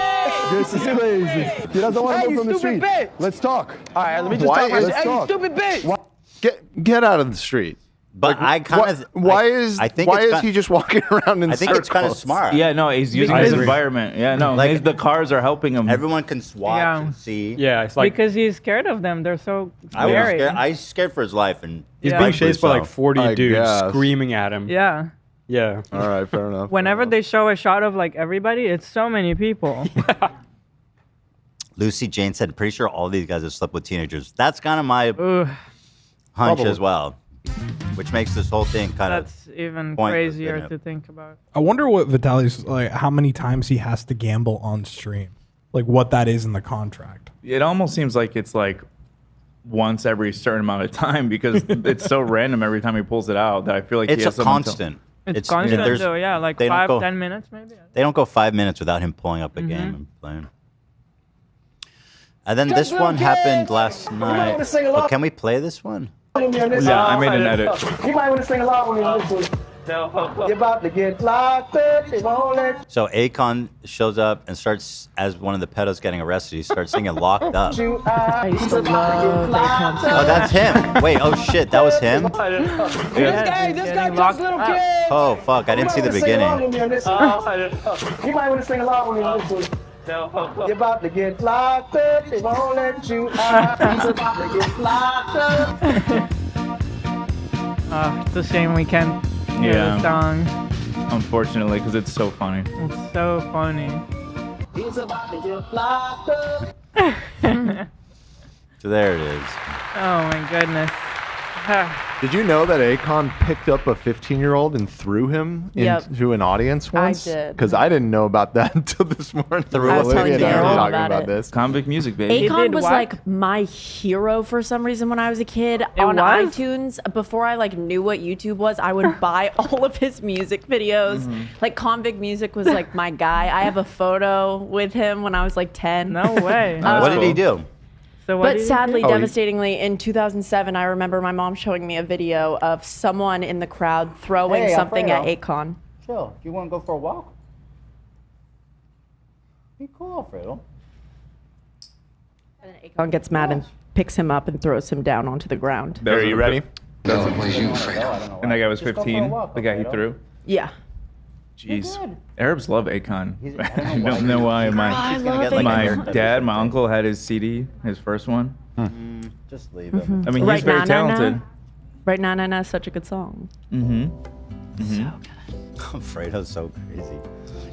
This is crazy. He doesn't want to move from the street. Bitch. Let's talk. All right, let me just talk. Let's Hey, you talk. stupid bitch. Get out of the street. But I kind of. Why is he just walking around in I think it's kind of circles? smart. Yeah, no, he's using his environment. Yeah, no, Like- the cars are helping him. Everyone can watch Yeah. and see. Yeah, it's like Because he's scared of them. They're so I was scary. scared. I was scared for his life, and he's Yeah. being rightfully chased by like so. 40 I dudes guess. screaming at him. Yeah. Yeah. All right, fair enough. Whenever they show a shot of like everybody, it's so many people. Lucy Jane said, "Pretty sure all these guys have slept with teenagers." That's kind of my Ugh, hunch Probably. as well, which makes this whole thing kind that's even pointless, crazier isn't it? to think about. I wonder what Vitaly's like. How many times he has to gamble on stream? Like what that is in the contract. It almost seems like it's like once every certain amount of time because it's so random every time he pulls it out that I feel like it's he a has something to- constant. It's constant there's- though, yeah, like they don't 5, go- 10 minutes maybe. They don't go 5 minutes without him pulling up a game and playing. And then this one happened last night. Oh, can we play this one? Yeah, I made an edit. You might want to sing along with me on this one. You're about to get locked up. They won't let So Akon shows up and starts, as one of the pedos getting arrested, he starts singing "Locked Up." you out. I used to love Akon. Oh, that's him. Wait, oh shit, that was him. This guy talks little kids. Oh fuck, I didn't see the beginning. You might want to sing along with me on this one. You're about to get locked up. They won't let you out. He's about to get locked up. It's a shame we can't hear Yeah. the song. Unfortunately, because it's so funny. It's so funny. He's about to get locked up. So there it is. Oh my goodness. Did you know that Akon picked up a 15-year-old and threw him Yep. into an audience I once? did. Because I didn't know about that until this morning. I was Olivia telling and I were Daryl talking about about it. this. Convict music, baby. He Akon did was what? like my hero for some reason when I was a kid. It On was? iTunes, before I like knew what YouTube was, I would buy all of his music videos. Like Convict Music was like my guy. I have a photo with him when I was like 10. No way. That's What did he cool. do? So what But did he sadly, do? devastatingly, in 2007, I remember my mom showing me a video of someone in the crowd throwing Hey, something at Alfredo. Akon. Chill. You want to go for a walk? Be cool, Alfredo. And Akon gets mad and picks him up and throws him down onto the ground. Are you ready? No, it was you, Fredo. And that guy was 15. The guy he threw. Yeah. Jeez. Arabs love Akon. I I don't know why. I My love my Akon. dad, my uncle had his CD, his first one. Just leave it. I mean, Right he's very Now, Now, Now. talented. Right Now, Now, Now is such a good song. Alfredo's so crazy.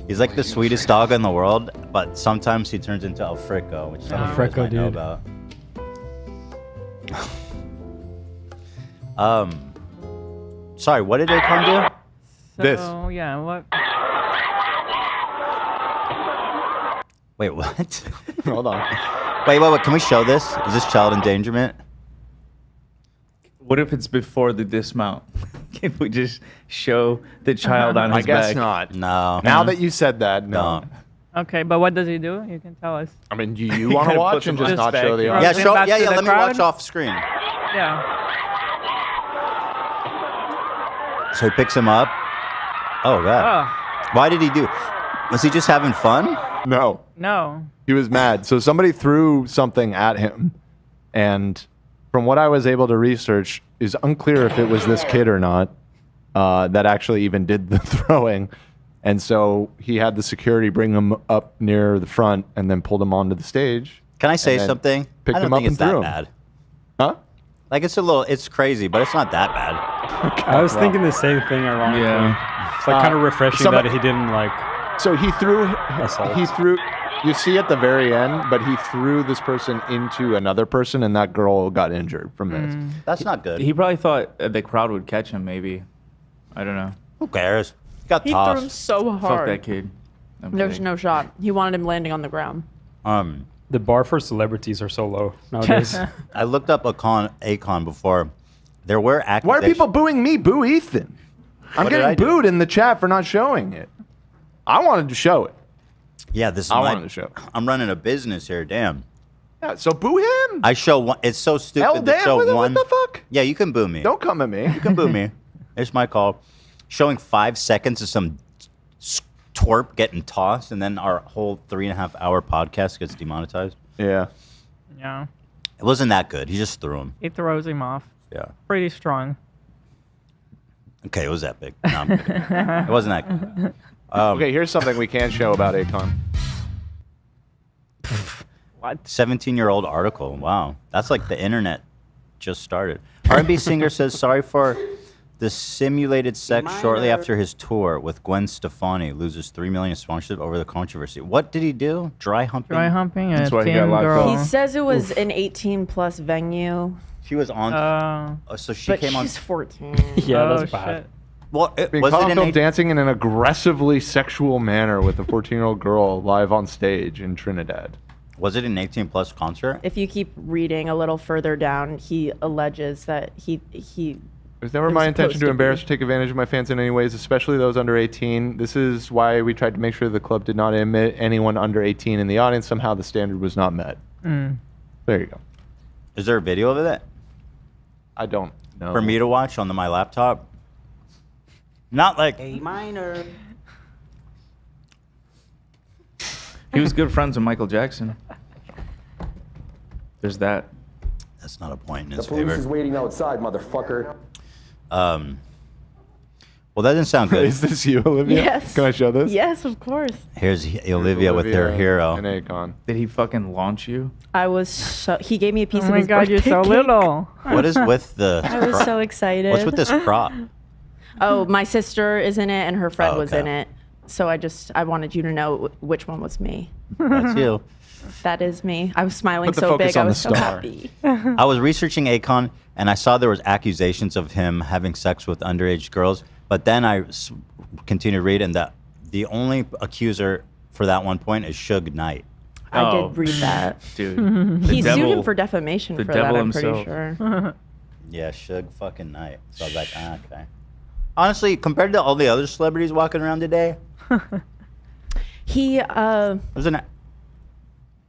He's like the sweetest dog in the world, but sometimes he turns into Alfredo, which some of you guys Alfredo, might know dude. about. Sorry, what did Akon do? This. So, yeah, what? Wait, what? Hold on. Wait, can we show this? Is this child endangerment? What if it's before the dismount? Can we just show the child on I his guess back? not. No. Now that you said that, no. Okay, but what does he do? You can tell us. I mean, do you want to Kinda watch puts and him just on not his show back. the Yeah, audience? Yeah, show. back to Yeah, the let me crowd? watch off screen. Yeah. So he picks him up. Oh god. Oh, Why did he do? Was he just having fun? No. no. He was mad. So somebody threw something at him, and from what I was able to research, is unclear if it was this kid or not. that actually even did the throwing. And so he had the security bring him up near the front and then pulled him onto the stage. Can I say something? Picked I don't him up think and it's threw that him. bad. Huh? Like it's crazy, but it's not that bad. I was thinking the same thing, ironically. Yeah. It's like kind of refreshing that he didn't like. So he threw. assault. He threw. You see at the very end, but he threw this person into another person, and that girl got injured from this. That's not good. He probably thought the crowd would catch him. Maybe. I don't know. Who cares? He got He tossed. threw him so Fuck hard. that kid. I'm There's kidding. no shot. He wanted him landing on the ground. The bar for celebrities are so low nowadays. I looked up Akon before. There were accusations. Why are people booing me? Boo Ethan. I'm What did I getting do? booed in the chat for not showing it. I wanted to show it. Yeah, this is I my, wanted to show. I'm running a business here. Damn. Yeah, so boo him. I show one. It's so stupid Hell to damn, show what one. the fuck? Yeah, you can boo me. Don't come at me. You can boo me. It's my call. Showing 5 seconds of some twerp getting tossed, and then our whole 3.5 hour podcast gets demonetized. Yeah. Yeah. It wasn't that good. He just threw him. He throws him off. Yeah. Pretty strong. Okay, it was that big. No, I'm kidding. It wasn't that good. Okay, here's something we can show about Akon. What? 17-year-old article. Wow. That's like the internet just started. R&B singer says sorry for the simulated sex shortly after his tour with Gwen Stefani loses $3 million sponsorship over the controversy. What did he do? Dry humping? Dry humping That's a why he got teen locked girl. up. He says it was an 18+ venue. She was on. So she But came on. she's 14. Yeah, Oh, that's bad. shit. Well, Being was caught it on an film eight- dancing in an aggressively sexual manner with a 14-year-old girl live on stage in Trinidad. Was it an 18+ concert? If you keep reading a little further down, he alleges that he It was never It my was intention supposed to to embarrass be. or take advantage of my fans in any ways, especially those under 18. This is why we tried to make sure the club did not admit anyone under 18 in the audience. Somehow the standard was not met. There you go. Is there a video of that I don't know. for me to watch on my laptop? Not like A minor. He was good friends with Michael Jackson. There's that. That's not a point in The his police is favor. waiting outside, motherfucker. Well, that didn't sound good. Is this you, Olivia? Yes. Can I show this? Yes, of course. Here's Olivia with her hero. And Akon. Did he fucking launch you? I was so. He gave me a piece Oh of my his god, you're birthday so cake. little. What is with the? I was so excited. What's with this crop? Oh, my sister is in it, and her friend was okay. in it. So I wanted you to know which one was me. That's you. That is me. I was smiling Put the so focus big. I on the was so star. happy. I was researching Akon, and I saw there was accusations of him having sex with underage girls. But then I continued reading that the only accuser for that one point is Suge Knight. I did read that. Dude. He The sued him devil- for defamation the for that, devil I'm pretty himself. sure. Yeah, Suge fucking Knight. So I was like, okay. Honestly, compared to all the other celebrities walking around today, He, wasn't it?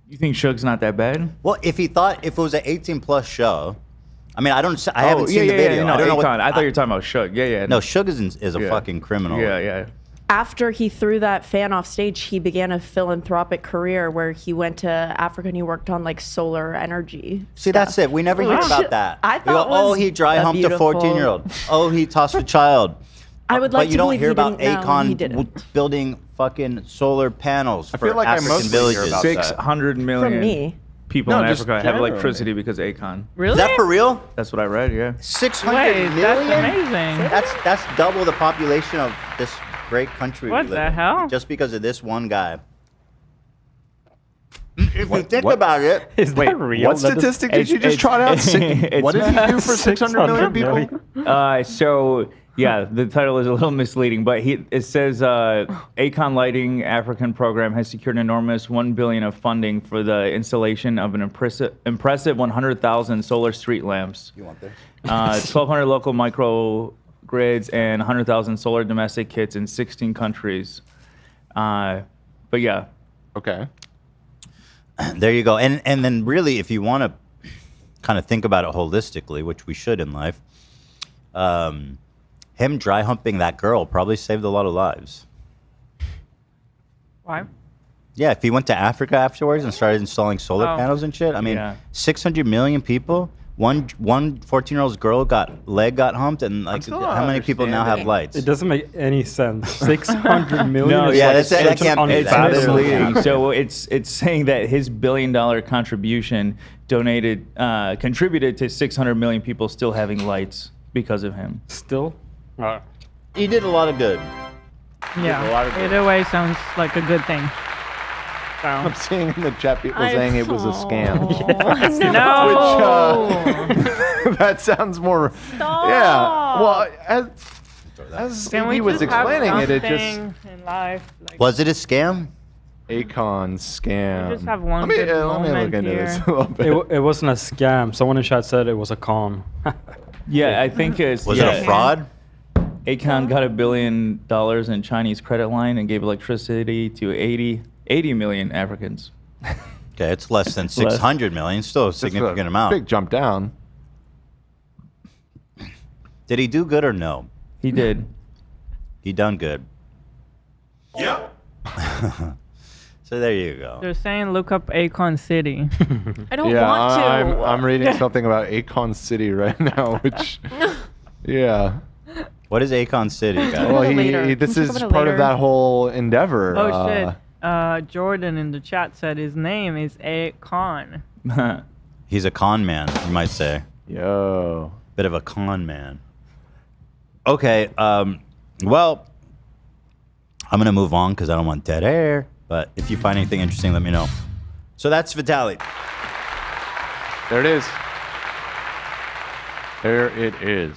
You think Suge's not that bad? Well, if it was an 18+ show, I mean, I haven't seen the yeah, video. No, I don't know Akon. what. I thought you were talking about Suge. Yeah. No, Suge is a Yeah. fucking criminal. Yeah. after he threw that fan off stage, he began a philanthropic career where he went to Africa and he worked on like solar energy. See, that's it. We never hear Which about that. I We go, thought oh, was he dry a humped a beautiful- 14-year-old. Oh, he tossed a child. I would like but you to don't believe hear he about didn't. No, he Akon didn't. building fucking solar panels I for feel like I African mostly hear villages. about that. 600 million From me. people No, in just Africa have generally. electricity because of Akon. Really? Is that for real? That's what I read. Yeah. 600 Wait, million? that's amazing. That's double the population of this great country. What we the live in, hell? Just because of this one guy. If you think about it, Is that real? What statistic did you just trot out? What did he do for 600 million people? So yeah, the title is a little misleading, but it says Akon Lighting African program has secured an enormous $1 billion of funding for the installation of an impressive 100,000 solar street lamps. You want this? 1,200 local microgrids and 100,000 solar domestic kits in 16 countries. But yeah. Okay. There you go. And then really, if you want to kind of think about it holistically, which we should in life, him dry humping that girl probably saved a lot of lives. Why? Yeah, if he went to Africa afterwards and started installing solar Oh. panels and shit, I mean, Yeah. 600 million people, One 14-year-old's girl leg got humped, and like still how not many people now have understanding. lights? It doesn't make any sense. 600 million. No, is yeah, like that such can't an be that. It's unfathomable misleading. amount. So it's saying that his $1 billion contribution contributed to 600 million people still having lights because of him. Still? He did a lot of good. Yeah. a lot of good. Either way, sounds like a good thing. So. I'm seeing in the chat people saying it was a scam. No. Which, that sounds more. Yeah. Well, as Can we he was just have explaining it just. something in life, like, Was it a scam? Akon scam. just have one let me, good let me look moment into here. this a little bit. It wasn't a scam. Someone in chat said it was a con. Yeah, I think it's Was it a fraud? Akon got $1 billion in Chinese credit line and gave electricity to 80 million Africans. Okay, it's less than 600 million. Still a significant amount. Big jump down. Did he do good or no? He did. He done good. Yep. So there you go. They're saying look up Akon City. I don't want to. I'm reading something about Akon City right now, which, yeah. What is Akon City, guys? Well, this is part of that whole endeavor. Oh shit. Jordan in the chat said his name is Akon. He's a con man, you might say. Yo. Bit of a con man. Okay, well, I'm going to move on because I don't want dead air. But if you find anything interesting, let me know. So that's Vitaly. There it is. There it is.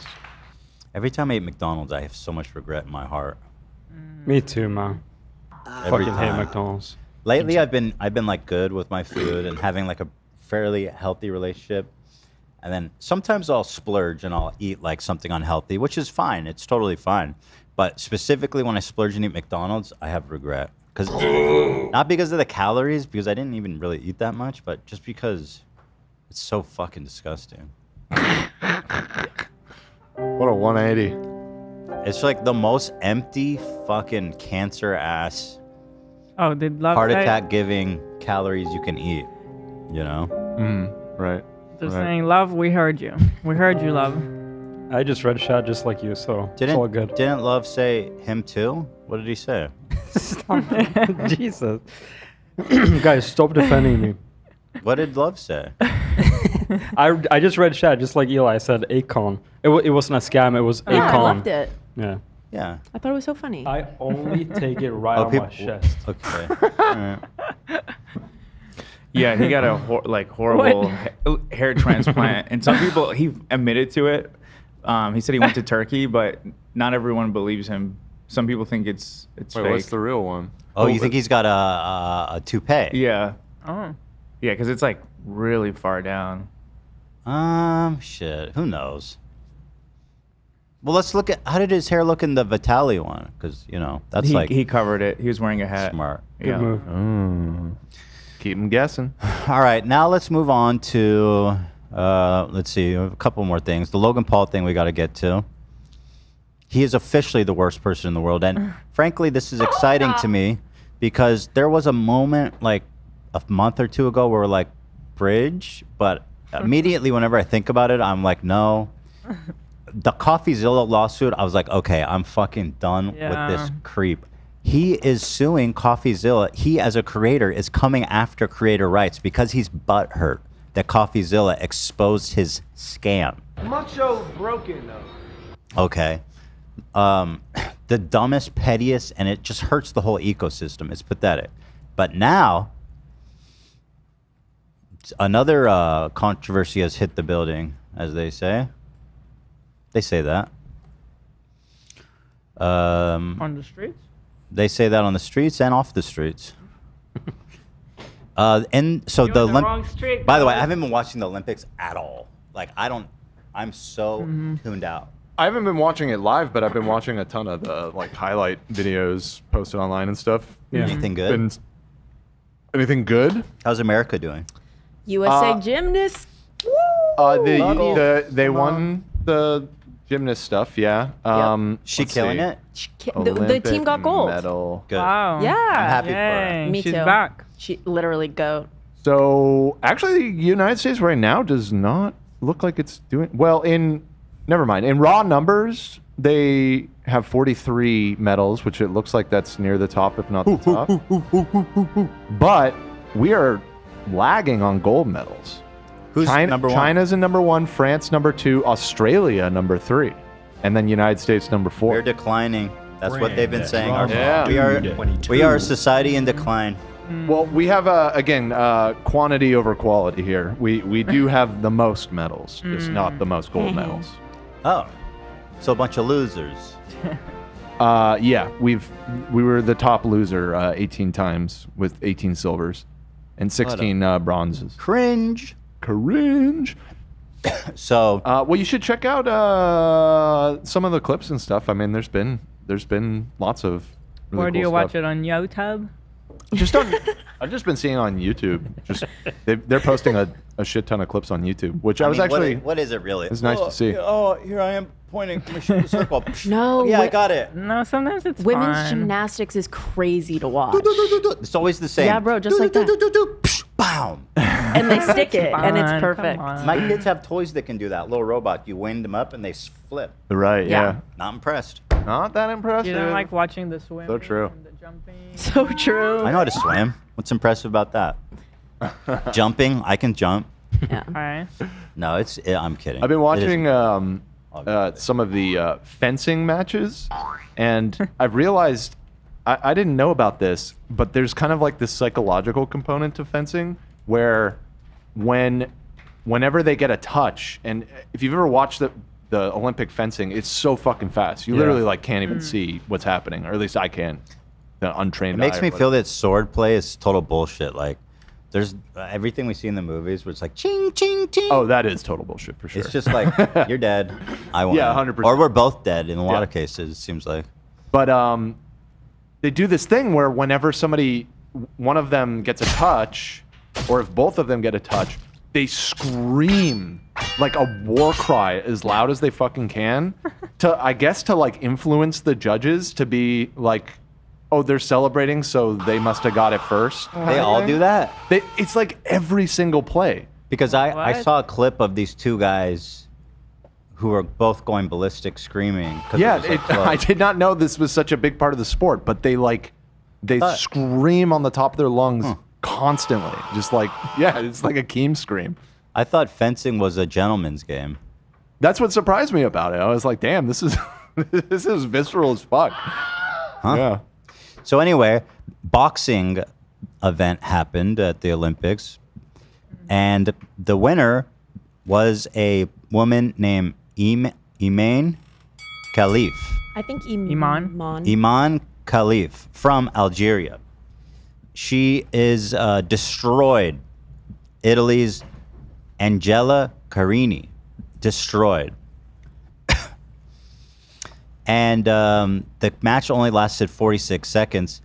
Every time I eat McDonald's, I have so much regret in my heart. Me too, man. Every Fucking hate time. McDonald's. Lately, I've been like good with my food and having like a fairly healthy relationship. And then sometimes I'll splurge and I'll eat like something unhealthy, which is fine. It's totally fine. But specifically when I splurge and eat McDonald's, I have regret. Not because of the calories, because I didn't even really eat that much, but just because it's so fucking disgusting. What a 180. It's like the most empty fucking cancer ass Oh, did love heart say- attack giving calories you can eat, you know? Right. They're saying, love, we heard you. We heard you, love. I just read chat just like you, so it's all good. Didn't Love say him too? What did he say? Jesus. Guys, stop defending me. What did Love say? I just read chat just like Eli said Akon. It wasn't a scam, it was Yeah, Akon. I loved it. Yeah. Yeah. I thought it was so funny. I only take it right on my chest. Okay. Yeah, he got a horrible hair transplant, and some people he admitted to it. He said he went to Turkey, but not everyone believes him. Some people think it's Wait, fake. what's the real one? Oh, you think he's got a toupee? Yeah. Oh. Yeah, because it's like really far down. Shit. Who knows? Well, let's look at how did his hair look in the Vitaly one? Because you know that's he covered it. He was wearing a hat. Smart. Yeah. Keep him guessing. All right, now let's move on to let's see a couple more things. The Logan Paul thing we got to get to. He is officially the worst person in the world, and frankly, this is exciting to me because there was a moment like a month or two ago where we're like bridge, but immediately whenever I think about it, I'm like no. The CoffeeZilla lawsuit, I was like, okay, I'm fucking done with this creep. He is suing CoffeeZilla. He, as a creator, is coming after creator rights because he's butthurt that CoffeeZilla exposed his scam. Mongeau broken though. Okay. The dumbest, pettiest, and it just hurts the whole ecosystem. It's pathetic. But now, another controversy has hit the building, as they say. They say that. On the streets? They say that on the streets and off the streets. And so You're the on the wrong street, by the way, I guys. haven't been watching the Olympics at all. Like I'm so tuned out. I haven't been watching it live, but I've been watching a ton of the like highlight videos posted online and stuff. Yeah. Anything good? Anything good? How's America doing? USA gymnasts. They won the gymnast stuff, yeah. She killing it? The team got gold. Medal. Good. Wow. Yeah. I'm happy for her. Me She's too. back. She literally goat. So actually, the United States right now does not look like it's doing well. Never mind. In raw numbers, they have 43 medals, which it looks like that's near the top, if not the top. But we are lagging on gold medals. Who's number one? China's in number 1, France number 2, Australia number 3, and then United States number 4. We're declining. That's what they've been saying. Yeah. We are a society in decline. Well, we have again quantity over quality here. We do have the most medals, just not the most gold medals. Oh, so a bunch of losers. Yeah, we were the top loser 18 times with 18 silvers and 16 bronzes. Cringe. So, well, you should check out some of the clips and stuff. I mean, there's been lots of. Really Or do cool you stuff. watch it on YouTube? Just on. I've just been seeing on YouTube. Just they're posting a shit ton of clips on YouTube, which I was mean, actually. What is it really? It's nice to see. Oh, here I am pointing. I'm gonna shoot the circle. No. Yeah, I got it. No, sometimes it's Women's fun. gymnastics is crazy to watch. It's always the same. Yeah, bro, just like that. Bam. And they stick it, and it's Fun, perfect. come on. My kids have toys that can do that. Little robot. You wind them up and they flip. Right. Yeah. Not impressed. Not that impressive. You don't like watching the swim? So true. And the jumping? So true. I know how to swim. What's impressive about that? Jumping. I can jump. Yeah. All right. No, I'm kidding. I've been It watching isn't. some of the fencing matches, and I've realized I didn't know about this, but there's kind of like this psychological component to fencing where whenever they get a touch, and if you've ever watched the Olympic fencing, it's so fucking fast. You literally like can't even see what's happening, or at least I can. The untrained. It makes eye me or feel whatever. that sword play is total bullshit. Like, there's everything we see in the movies where it's like ching, ching, ching. Oh, that is total bullshit for sure. It's just like, you're dead. I won. Yeah, 100%. Or we're both dead in a lot of cases, it seems like. But they do this thing where whenever one of them gets a touch, or if both of them get a touch, they scream like a war cry as loud as they fucking can to like influence the judges to be like, oh, they're celebrating, so they must have got it first. They all do that? It's like every single play. Because I saw a clip of these two guys who were both going ballistic screaming. 'cause it was, like, I did not know this was such a big part of the sport, but they scream on the top of their lungs constantly. Just like, yeah, it's like a Keem scream. I thought fencing was a gentleman's game. That's what surprised me about it. I was like, damn, this is this is visceral as fuck. Huh? Yeah. So anyway, boxing event happened at the Olympics, and the winner was a woman named Iman Khalif. I think Iman Khalif from Algeria. She is destroyed Italy's Angela Carini. Destroyed. And the match only lasted 46 seconds.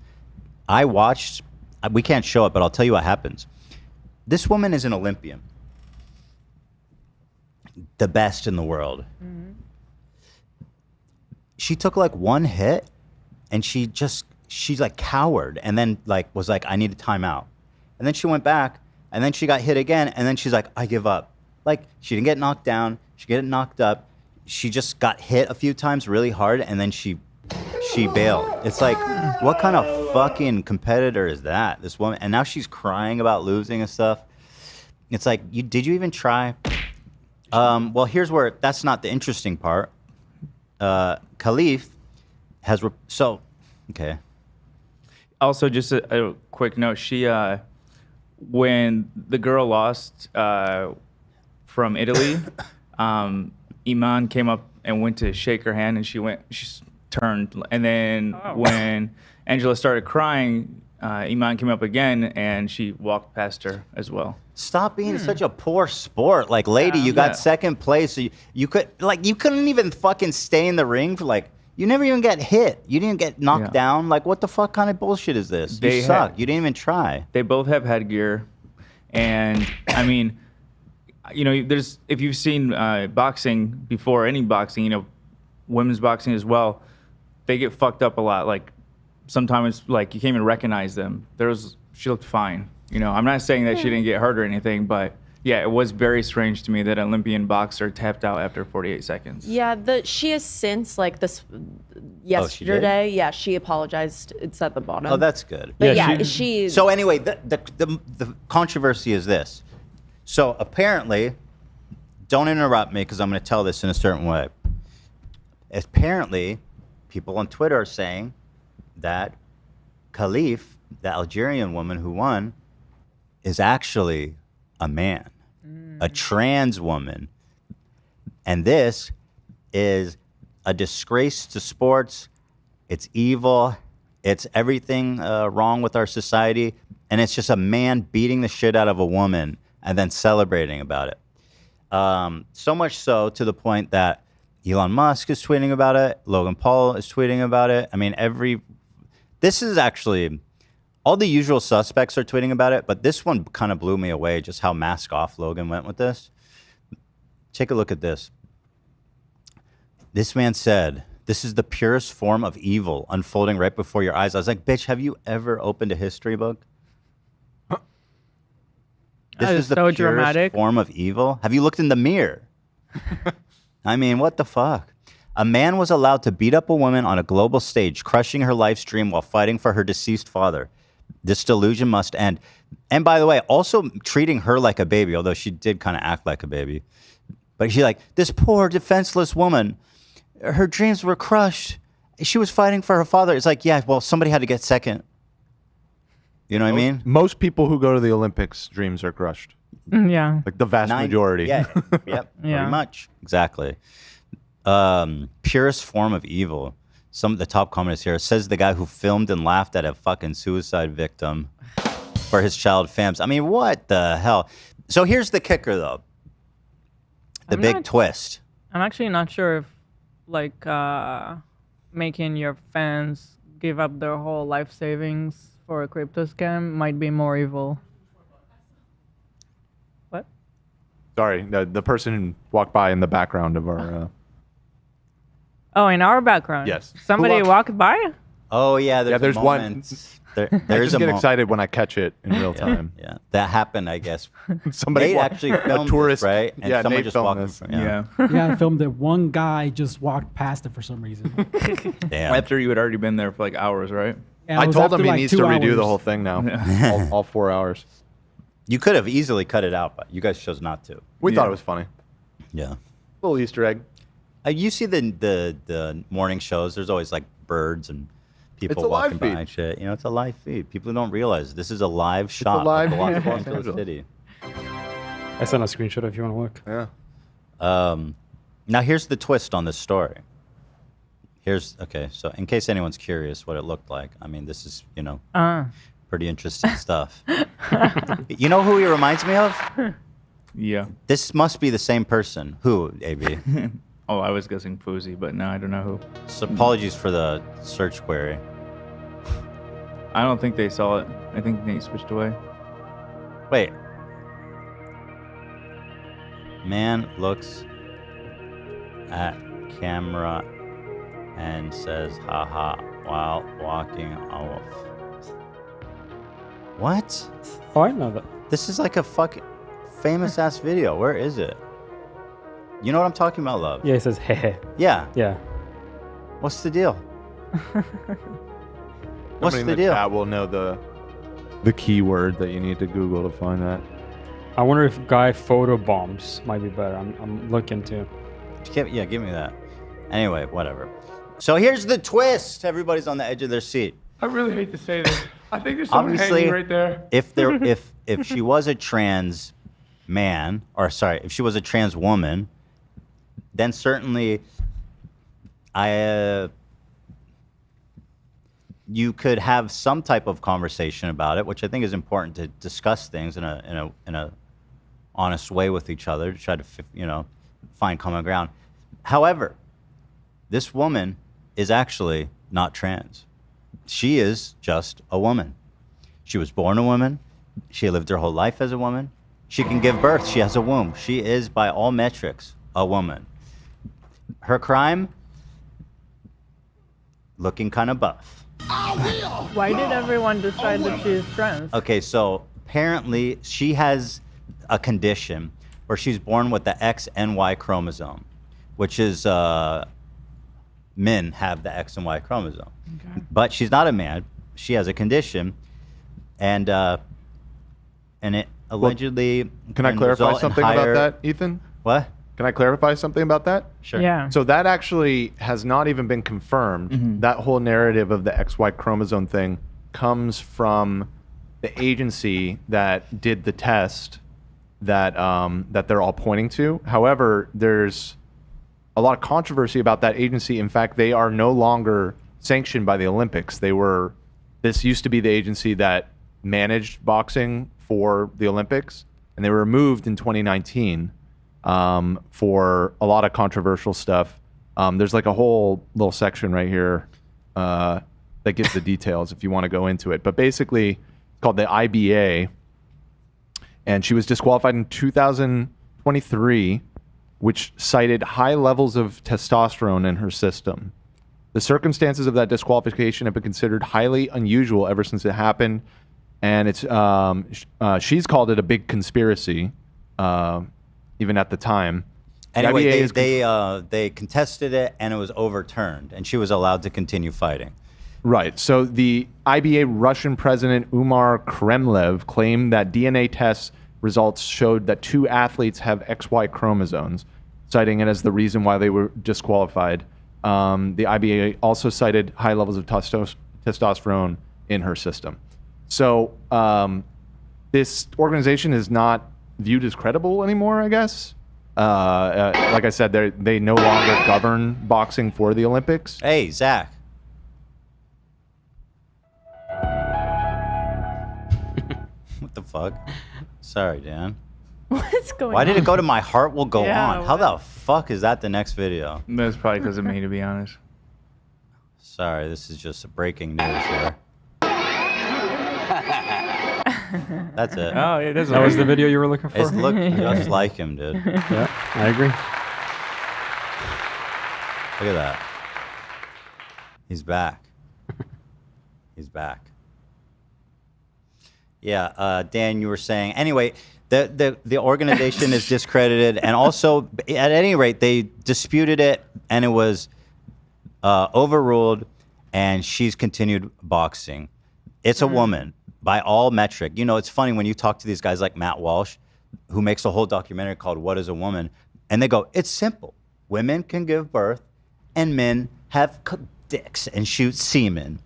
I watched. We can't show it, but I'll tell you what happens. This woman is an Olympian. The best in the world. Mm-hmm. She took like one hit, and she's like cowered, and then like was like, I need a timeout. And then she went back, and then she got hit again, and then she's like, I give up. Like, she didn't get knocked down, she didn't get knocked up. She just got hit a few times really hard, and then she bailed. It's like, what kind of fucking competitor is that? This woman, and now she's crying about losing and stuff. It's like, did you even try? Well, here's where that's not the interesting part. Khalif has okay. Also, just a quick note. She when the girl lost from Italy, Iman came up and went to shake her hand, and she turned, and then when Angela started crying, Iman came up again, and she walked past her as well. Stop being such a poor sport. Like, lady, you got second place. So you couldn't even fucking stay in the ring for like, you never even get hit. You didn't get knocked down. Like, what the fuck kind of bullshit is this? You suck. You didn't even try. They both have headgear, and I mean, you know, if you've seen boxing before, any boxing, you know, women's boxing as well, they get fucked up a lot. Like, sometimes like you can't even recognize them. She looked fine. You know, I'm not saying that she didn't get hurt or anything, but Yeah, it was very strange to me that an Olympian boxer tapped out after 48 seconds. Yeah, she has since like this yesterday. Yeah, she apologized. It's at the bottom. Oh, that's good. But yeah, she. So anyway, the controversy is this. So apparently, don't interrupt me because I'm going to tell this in a certain way. Apparently, people on Twitter are saying that Khalif, the Algerian woman who won, is actually a man, a trans woman. And this is a disgrace to sports. It's evil. It's everything wrong with our society. And it's just a man beating the shit out of a woman and then celebrating about it. So much so to the point that Elon Musk is tweeting about it. Logan Paul is tweeting about it. I mean, this is actually, all the usual suspects are tweeting about it, but this one kind of blew me away, just how mask off Logan went with this. Take a look at this. This man said, "This is the purest form of evil unfolding right before your eyes." I was like, bitch, have you ever opened a history book? This is the so purest dramatic. form of evil. Have you looked in the mirror? I mean, what the fuck? A man was allowed to beat up a woman on a global stage, crushing her life stream while fighting for her deceased father. This delusion must end. And by the way, also treating her like a baby, although she did kind of act like a baby. But she's like, this poor defenseless woman, her dreams were crushed. She was fighting for her father. It's like, yeah, well, somebody had to get second. You know what I mean? Most people who go to the Olympics' dreams are crushed. Yeah. Like the vast majority. Yeah, yep, Yeah. pretty much. Exactly. Purest form of evil. The top comment is here. Says the guy who filmed and laughed at a fucking suicide victim for his child fams. I mean, what the hell? So here's the kicker, though. The big twist. I'm actually not sure if, like, making your fans give up their whole life savings for a crypto scam might be more evil. What? Sorry, the person who walked by in the background of our. Oh, in our background? Yes. Somebody walked by? Oh, yeah, there's one. There I is just a get mo- excited when I catch it in real time. Yeah, that happened, I guess. Somebody Nate wa- actually a filmed tourist- this, right? And yeah, someone Nate just filmed walked this. in front. Yeah, I filmed it. One guy just walked past it for some reason. Damn. After you had already been there for like hours, right? Yeah, it I was told him after he like needs 2 to redo the hours. whole thing now. all 4 hours. You could have easily cut it out, but you guys chose not to. We thought it was funny. Yeah. Little Easter egg. You see the morning shows. There's always like birds and people It's a live walking by feed. and shit. You know, it's a live feed. People don't realize this is a live shot live of feed. Los Angeles City. I sent a screenshot if you want to look. Yeah. Now here's the twist on this story. Okay, so in case anyone's curious what it looked like, I mean, this is, pretty interesting stuff. You know who he reminds me of? Yeah. This must be the same person. Who, AB? Oh, I was guessing Fousey, but no, I don't know who. So apologies for the search query. I don't think they saw it. I think Nate switched away. Wait. Man looks at camera and says haha while walking off. What? Oh, I know that. This is like a fucking famous ass video. Where is it? You know what I'm talking about, love? Yeah, it says hehe. Yeah. Yeah. What's the deal? What's Somebody in the deal? chat will know the keyword that you need to Google to find that. I wonder if guy photo bombs might be better. I'm looking too. Yeah, give me that. Anyway, whatever. So here's the twist. Everybody's on the edge of their seat. I really hate to say this. I think there's someone Obviously, hanging right there. if she was a trans man, or sorry, if she was a trans woman, then certainly you could have some type of conversation about it, which I think is important to discuss things in a honest way with each other to try to find common ground. However, this woman is actually not trans. She is just a woman. She was born a woman. She lived her whole life as a woman. She can give birth. She has a womb. She is, by all metrics, a woman. Her crime? Looking kind of buff. Why did everyone decide that she is trans? Okay, so apparently she has a condition where she's born with the X and Y chromosome, which is men have the X and Y chromosome. Okay. But she's not a man. She has a condition, and it allegedly Can I clarify something about that, Ethan? What? Can I clarify something about that? Sure. Yeah. So that actually has not even been confirmed. That whole narrative of the XY chromosome thing comes from the agency that did the test that that they're all pointing to. However, there's a lot of controversy about that agency. In fact, they are no longer sanctioned by the Olympics. This used to be the agency that managed boxing for the Olympics, and they were removed in 2019 for a lot of controversial stuff. There's like a whole little section right here that gives the details if you want to go into it. But basically, it's called the IBA, and she was disqualified in 2023, which cited high levels of testosterone in her system. The circumstances of that disqualification have been considered highly unusual ever since it happened, and it's she's called it a big conspiracy, even at the time. Anyway, they contested it, and it was overturned, and she was allowed to continue fighting. Right. So the IBA Russian President Umar Kremlev claimed that DNA test results showed that 2 athletes have XY chromosomes, citing it as the reason why they were disqualified. The IBA also cited high levels of testosterone in her system. So this organization is not viewed as credible anymore, I guess. Like I said, they no longer govern boxing for the Olympics. Hey, Zach. What the fuck? Sorry, Dan. What's going on? Why did it go to my heart will go Yeah, on? How the fuck is that the next video? That's probably because of me, to be honest. Sorry, this is just breaking news here. That's it. Oh, it is. That was the video you were looking for? It looked just like him, dude. Yeah, I agree. Look at that. He's back. He's back. Yeah, Dan, you were saying. Anyway, the organization is discredited, and also, at any rate, they disputed it, and it was overruled, and she's continued boxing. It's a woman by all metric. You know, it's funny when you talk to these guys like Matt Walsh, who makes a whole documentary called What is a Woman? And they go, it's simple. Women can give birth, and men have dicks and shoot semen.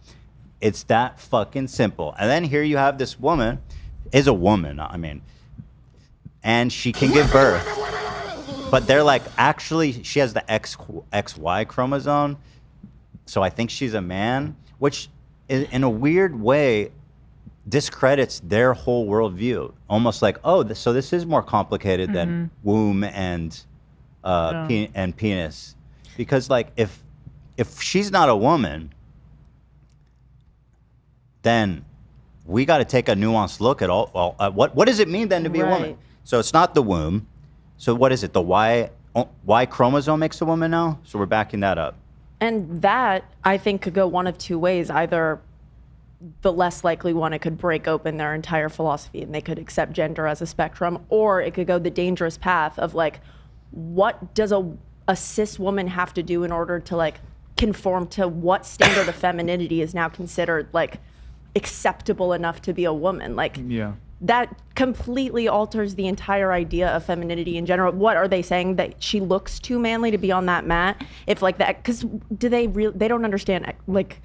It's that fucking simple. And then here you have this woman, is a woman, I mean, and she can give birth. But they're like, actually, she has the XY chromosome, so I think she's a man, which in a weird way discredits their whole worldview. Almost like, oh, so this is more complicated than womb and penis. Because like, if she's not a woman, then we got to take a nuanced look at what does it mean then to be a woman? So it's not the womb. So what is it? The Y chromosome makes a woman now? So we're backing that up. And that, I think, could go one of two ways. Either the less likely one, it could break open their entire philosophy and they could accept gender as a spectrum, or it could go the dangerous path of like, what does a cis woman have to do in order to like conform to what standard of femininity is now considered like acceptable enough to be a woman? Like, yeah. That completely alters the entire idea of femininity in general. What are they saying, that she looks too manly to be on that mat? If like that, because they don't understand, like,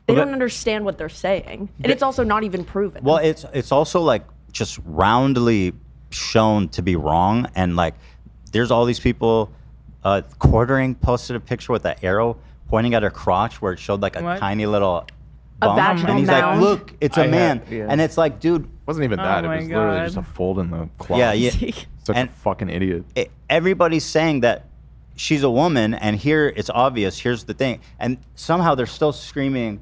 they don't understand what they're saying, and it's also not even proven. Well, it's also like just roundly shown to be wrong, and like there's all these people. Quartering posted a picture with an arrow pointing at her crotch where it showed like a tiny little bump, and he's like, "Look, it's a man," and it's like, dude, wasn't even that. It was literally just a fold in the cloth. Yeah. Such a fucking idiot. Everybody's saying that she's a woman, and here it's obvious. Here's the thing, and somehow they're still screaming,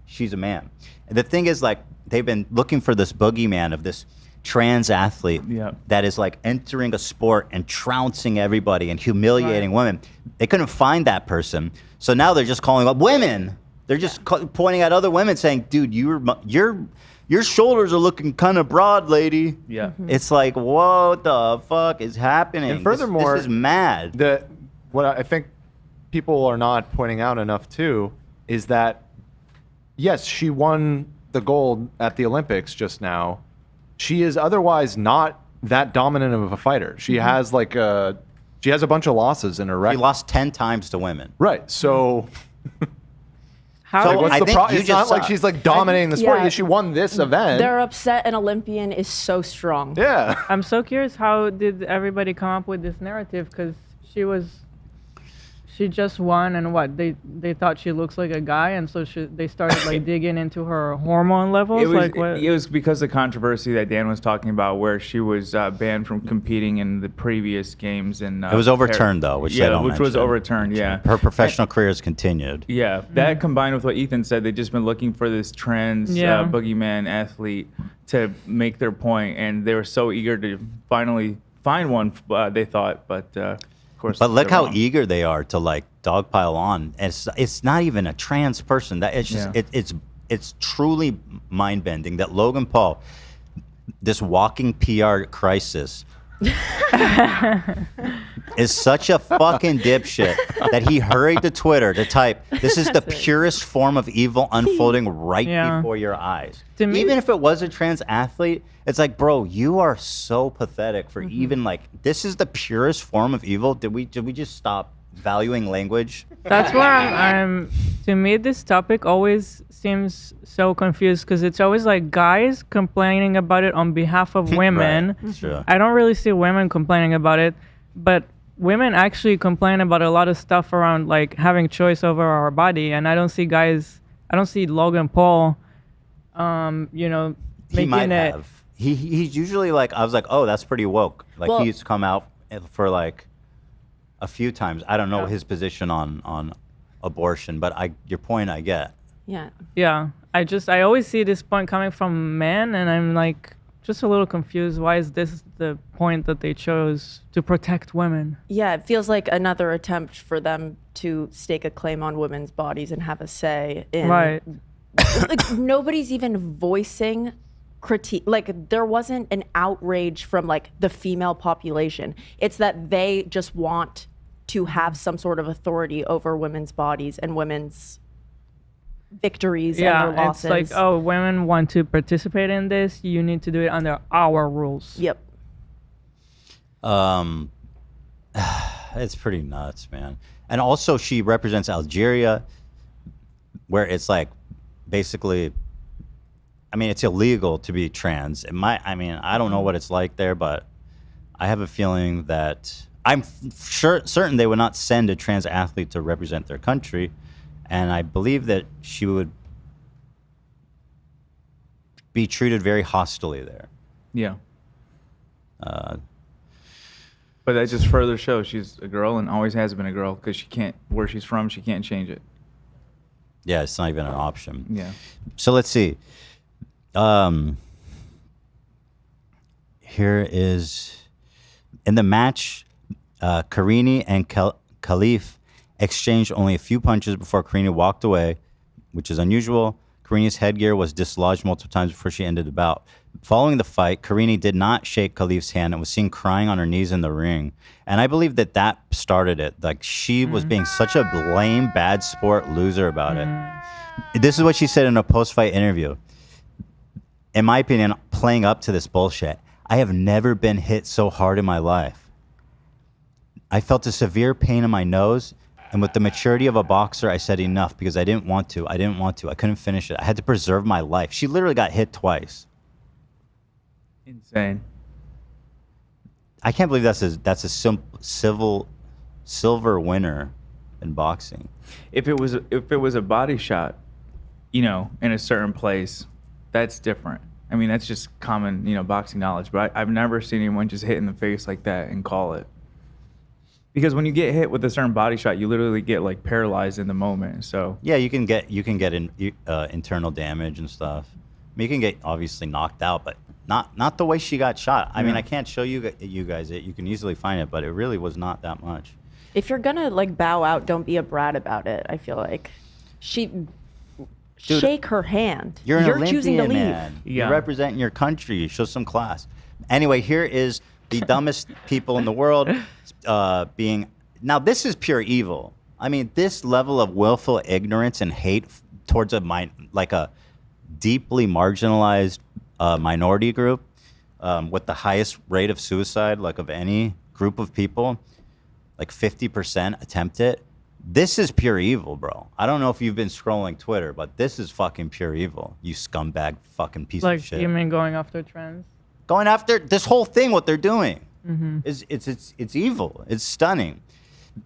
she's a man. And the thing is, like, they've been looking for this boogeyman of this trans athlete that is like entering a sport and trouncing everybody and humiliating women. They couldn't find that person, so now they're just calling up women. They're just pointing at other women saying, dude, your shoulders are looking kind of broad, lady. Yeah. It's like, what the fuck is happening? And furthermore, this is mad. What I think people are not pointing out enough too is that, yes, she won the gold at the Olympics just now. She is otherwise not that dominant of a fighter. She has she has a bunch of losses in her record. She lost 10 times to women. Right. So. How? What's the problem? It's not like she's like dominating the sport. Yeah, she won this event. They're upset an Olympian is so strong. Yeah. I'm so curious, how did everybody come up with this narrative? Because she just won, and what, they thought she looks like a guy, and so they started like digging into her hormone levels. It was because of the controversy that Dan was talking about, where she was banned from competing in the previous games, and it was overturned though, which they don't was mention. overturned. Yeah, her professional career has continued. Yeah, that combined with what Ethan said, they've just been looking for this trans boogeyman athlete to make their point, and they were so eager to finally find one. They thought, but. Of course, but look how eager they are to like dogpile on. And it's not even a trans person. That it's just it's truly mind bending that Logan Paul, this walking PR crisis, is such a fucking dipshit that he hurried to Twitter to type, "This is the purest form of evil unfolding right before your eyes." Even if it was a trans athlete, it's like, bro, you are so pathetic for even like, this is the purest form of evil. Did we just stop valuing language? That's where I'm to me, this topic always seems so confused, because it's always like guys complaining about it on behalf of women. Right. Sure. I don't really see women complaining about it, but women actually complain about a lot of stuff around like having choice over our body, and I don't see Logan Paul he might have. He's usually like, I was like, oh, that's pretty woke. Like, Well, he's come out for like a few times. I don't know his position on abortion, but your point I get. Yeah. Yeah. I always see this point coming from men, and I'm like just a little confused. Why is this the point that they chose to protect women? Yeah, it feels like another attempt for them to stake a claim on women's bodies and have a say in. Right. Like, nobody's even voicing critique. Like, there wasn't an outrage from like the female population. It's that they just want to have some sort of authority over women's bodies and women's victories and their losses. It's like, oh, women want to participate in this, you need to do it under our rules. Yep. It's pretty nuts, man. And also, she represents Algeria, where it's like, basically, I mean, it's illegal to be trans. I don't know what it's like there, but I have a feeling that I'm certain they would not send a trans athlete to represent their country, and I believe that she would be treated very hostilely there. Yeah. But that just further shows she's a girl and always has been a girl, because she can't, where she's from, she can't change it. Yeah, it's not even an option. Yeah. So let's see. Here is, in the match, Karini and Khalif exchanged only a few punches before Karini walked away, which is unusual. Karini's headgear was dislodged multiple times before she ended the bout. Following the fight, Karini did not shake Khalif's hand and was seen crying on her knees in the ring. And I believe that started it. Like, she was being such a lame, bad sport loser about it. This is what she said in a post-fight interview. In my opinion, playing up to this bullshit, I have never been hit so hard in my life. I felt a severe pain in my nose, and with the maturity of a boxer, I said enough, because I didn't want to. I couldn't finish it. I had to preserve my life. She literally got hit twice. Insane. I can't believe that's a silver winner in boxing. If it was a body shot, in a certain place, that's different. I mean, that's just common, boxing knowledge. But I've never seen anyone just hit in the face like that and call it. Because when you get hit with a certain body shot, you literally get like paralyzed in the moment. So yeah, you can get internal damage and stuff. I mean, you can get obviously knocked out, but not the way she got shot. I mean, I can't show you guys it. You can easily find it, but it really was not that much. If you're gonna like bow out, don't be a brat about it. I feel like Dude, shake her hand. You're an Olympian, choosing to leave. man. You're representing your country. Show some class. Anyway, here is the dumbest people in the world being. Now, this is pure evil. I mean, this level of willful ignorance and hate towards a deeply marginalized minority group with the highest rate of suicide, like of any group of people, like 50% attempt it. This is pure evil, bro. I don't know if you've been scrolling Twitter, but this is fucking pure evil. You scumbag fucking piece of shit. Like, you mean going after trans? Going after this whole thing, what they're doing. Mm-hmm. It's evil. It's stunning.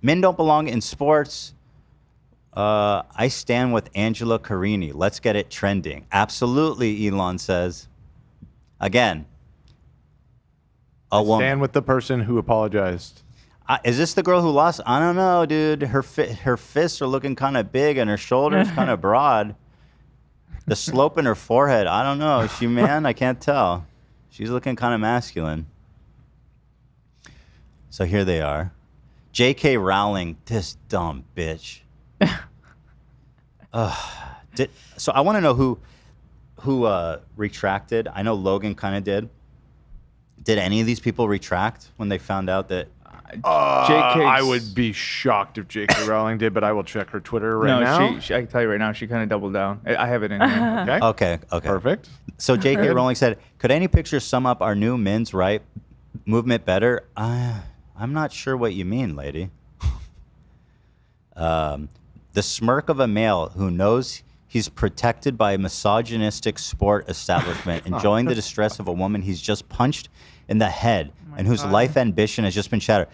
Men don't belong in sports. I stand with Angela Carini. Let's get it trending. Absolutely, Elon says. Again, woman. Stand with the person who apologized. Is this the girl who lost? I don't know, dude. Her fists are looking kind of big and her shoulders kind of broad. The slope in her forehead, I don't know. Is she man? I can't tell. She's looking kind of masculine. So here they are. J.K. Rowling, this dumb bitch. So I want to know who retracted. I know Logan kind of did. Did any of these people retract when they found out that? I would be shocked if J.K. Rowling did, but I will check her Twitter right now. She, I can tell you right now, she kind of doubled down. I have it in here. Okay. Perfect. So J.K. Rowling said, could any picture sum up our new men's right movement better? I'm not sure what you mean, lady. The smirk of a male who knows he's protected by a misogynistic sport establishment, enjoying the distress of a woman he's just punched in the head and whose life ambition has just been shattered.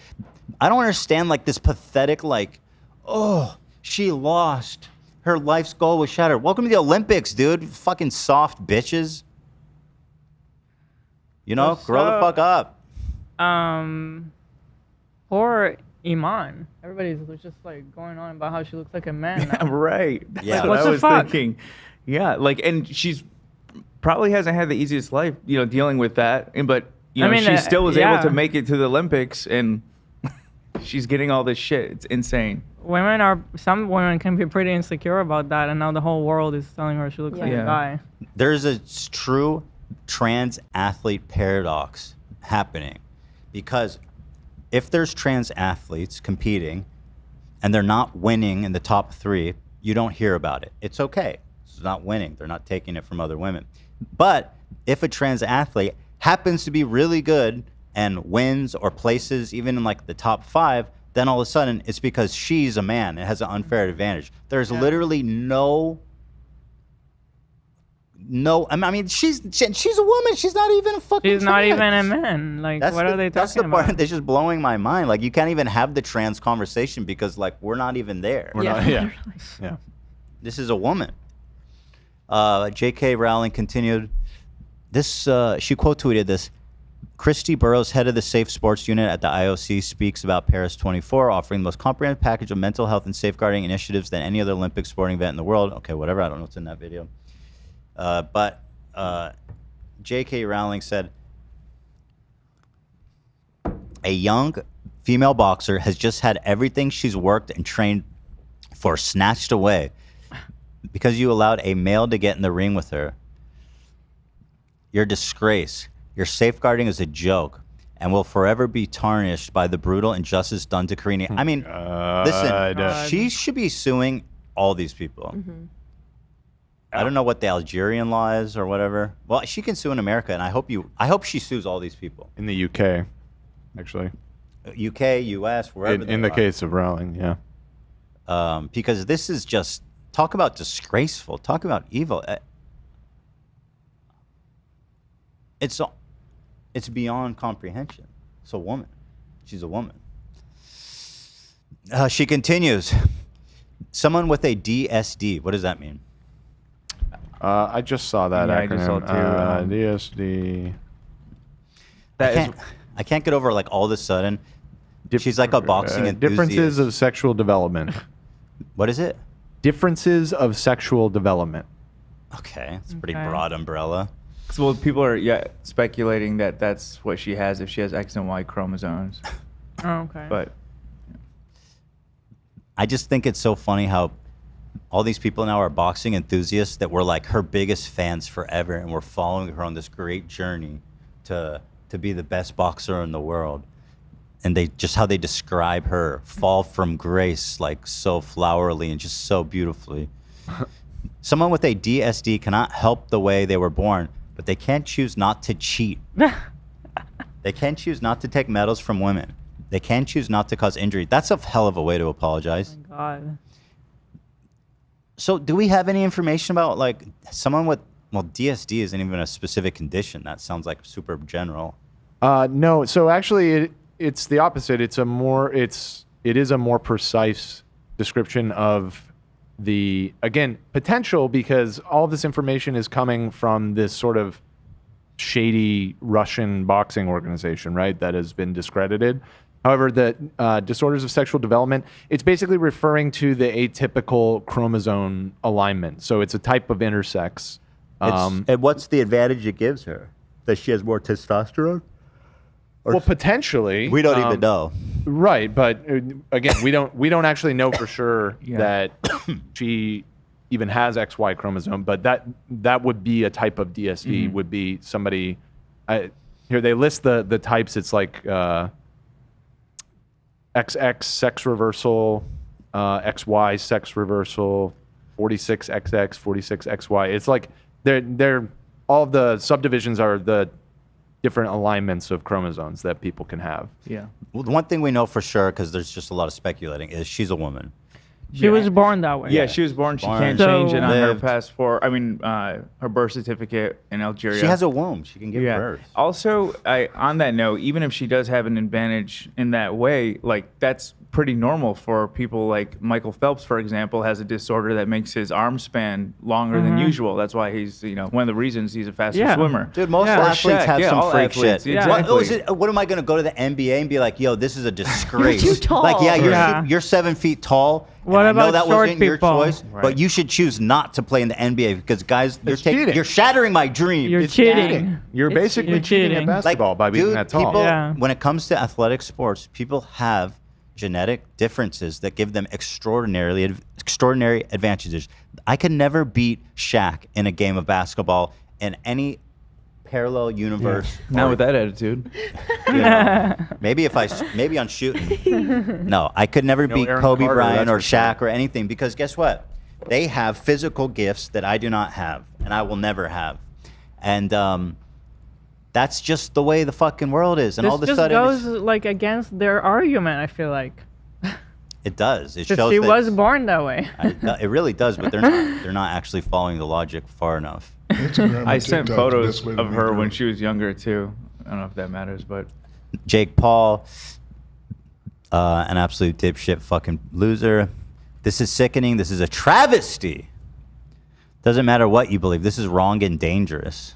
I don't understand, like, this pathetic, like, oh, she lost. Her life's goal was shattered. Welcome to the Olympics, dude. Fucking soft bitches. You know, grow the fuck up. Poor Iman. Everybody's just like going on about how she looks like a man now. Right. Yeah. What I the was fuck? thinking. Yeah, like, and she's probably hasn't had the easiest life, dealing with that. But she still was able to make it to the Olympics, and she's getting all this shit. It's insane. Some women can be pretty insecure about that, and now the whole world is telling her she looks like a guy. There's a true trans athlete paradox happening, because if there's trans athletes competing and they're not winning in the top 3, you don't hear about it. It's okay. It's not winning. They're not taking it from other women. But if a trans athlete happens to be really good and wins or places even in like the top 5, then all of a sudden it's because she's a man and has an unfair advantage. There's literally no. I mean, she's a woman. She's not even a fucking. She's not even a man. Like, what are they that's talking the part about? that's just blowing my mind. Like, you can't even have the trans conversation because, like, we're not even there. We're not. Yeah. Yeah. This is a woman. J.K. Rowling continued. She quote tweeted this. Christy Burrows, head of the Safe Sports Unit at the IOC, speaks about Paris 24, offering the most comprehensive package of mental health and safeguarding initiatives than any other Olympic sporting event in the world. Okay, whatever. I don't know what's in that video. But J.K. Rowling said, a young female boxer has just had everything she's worked and trained for snatched away because you allowed a male to get in the ring with her. You're a disgrace. Your safeguarding is a joke and will forever be tarnished by the brutal injustice done to Carini. I mean, listen, she should be suing all these people. Mm-hmm. I don't know what the Algerian law is or whatever. Well, she can sue in America, and I hope she sues all these people. In the UK, actually. UK, US, wherever. In the case of Rowling, yeah. Because this is just, talk about disgraceful, talk about evil. It's beyond comprehension. It's a woman. She's a woman. She continues. Someone with a DSD. What does that mean? I just saw that acronym. I just saw it too. DSD. I can't get over, like, all of a sudden, she's like a boxing enthusiast. Differences of sexual development. What is it? Differences of sexual development. Okay, it's a pretty broad umbrella. So, people are speculating that that's what she has if she has X and Y chromosomes. Oh, okay. But I just think it's so funny how all these people now are boxing enthusiasts that were like her biggest fans forever, and we're following her on this great journey to be the best boxer in the world. And they just how they describe her fall from grace, like so flowerly and just so beautifully. Someone with a DSD cannot help the way they were born, but they can't choose not to cheat. They can't choose not to take medals from women. They can't choose not to cause injury. That's a hell of a way to apologize. Oh my God. So do we have any information about like someone with, well, DSD isn't even a specific condition. That sounds like super general. No, so actually it's the opposite. It is a more precise description of the, again, potential, because all this information is coming from this sort of shady Russian boxing organization, right? That has been discredited. However, the disorders of sexual development, it's basically referring to the atypical chromosome alignment. So it's a type of intersex. And what's the advantage it gives her? That she has more testosterone? Well, potentially. We don't even know. Right, but again, we don't actually know for sure that she even has XY chromosome, but that would be a type of DSD, would be somebody, here they list the types. It's like XX sex reversal, XY sex reversal, 46XX, 46XY. It's like they're all of the subdivisions are the different alignments of chromosomes that people can have. Yeah. Well, the one thing we know for sure, because there's just a lot of speculating, is she's a woman. She was born that way. Yeah, she was born. She can't change it on her passport. I mean, her birth certificate in Algeria. She has a womb. She can give birth. Also, on that note, even if she does have an advantage in that way, like that's pretty normal for people like Michael Phelps, for example, has a disorder that makes his arm span longer than usual. That's why he's, one of the reasons he's a faster swimmer. Dude, most athletes have some freak shit. Exactly. What am I going to go to the NBA and be like, yo, this is a disgrace? You're too tall. Like, you're 7 feet tall. What and about I know that short wasn't your people? choice, but you should choose not to play in the NBA because, guys, you're shattering my dream. You're cheating. You're basically cheating at basketball by being that tall. People, when it comes to athletic sports, people have genetic differences that give them extraordinary advantages. I could never beat Shaq in a game of basketball in any parallel universe. Not with that attitude. Maybe on shooting. No, I could never beat Aaron Kobe Carter, Bryant or that's for Shaq or anything, because guess what? They have physical gifts that I do not have, and I will never have. And that's just the way the fucking world is. And This all of a just sudden, goes like against their argument, I feel like. it does. It Because shows she that was born that way. it really does, but they're not actually following the logic far enough. I sent photos of her when she was younger too. I don't know if that matters, but Jake Paul, an absolute dipshit fucking loser. This is sickening. This is a travesty. Doesn't matter what you believe. This is wrong and dangerous.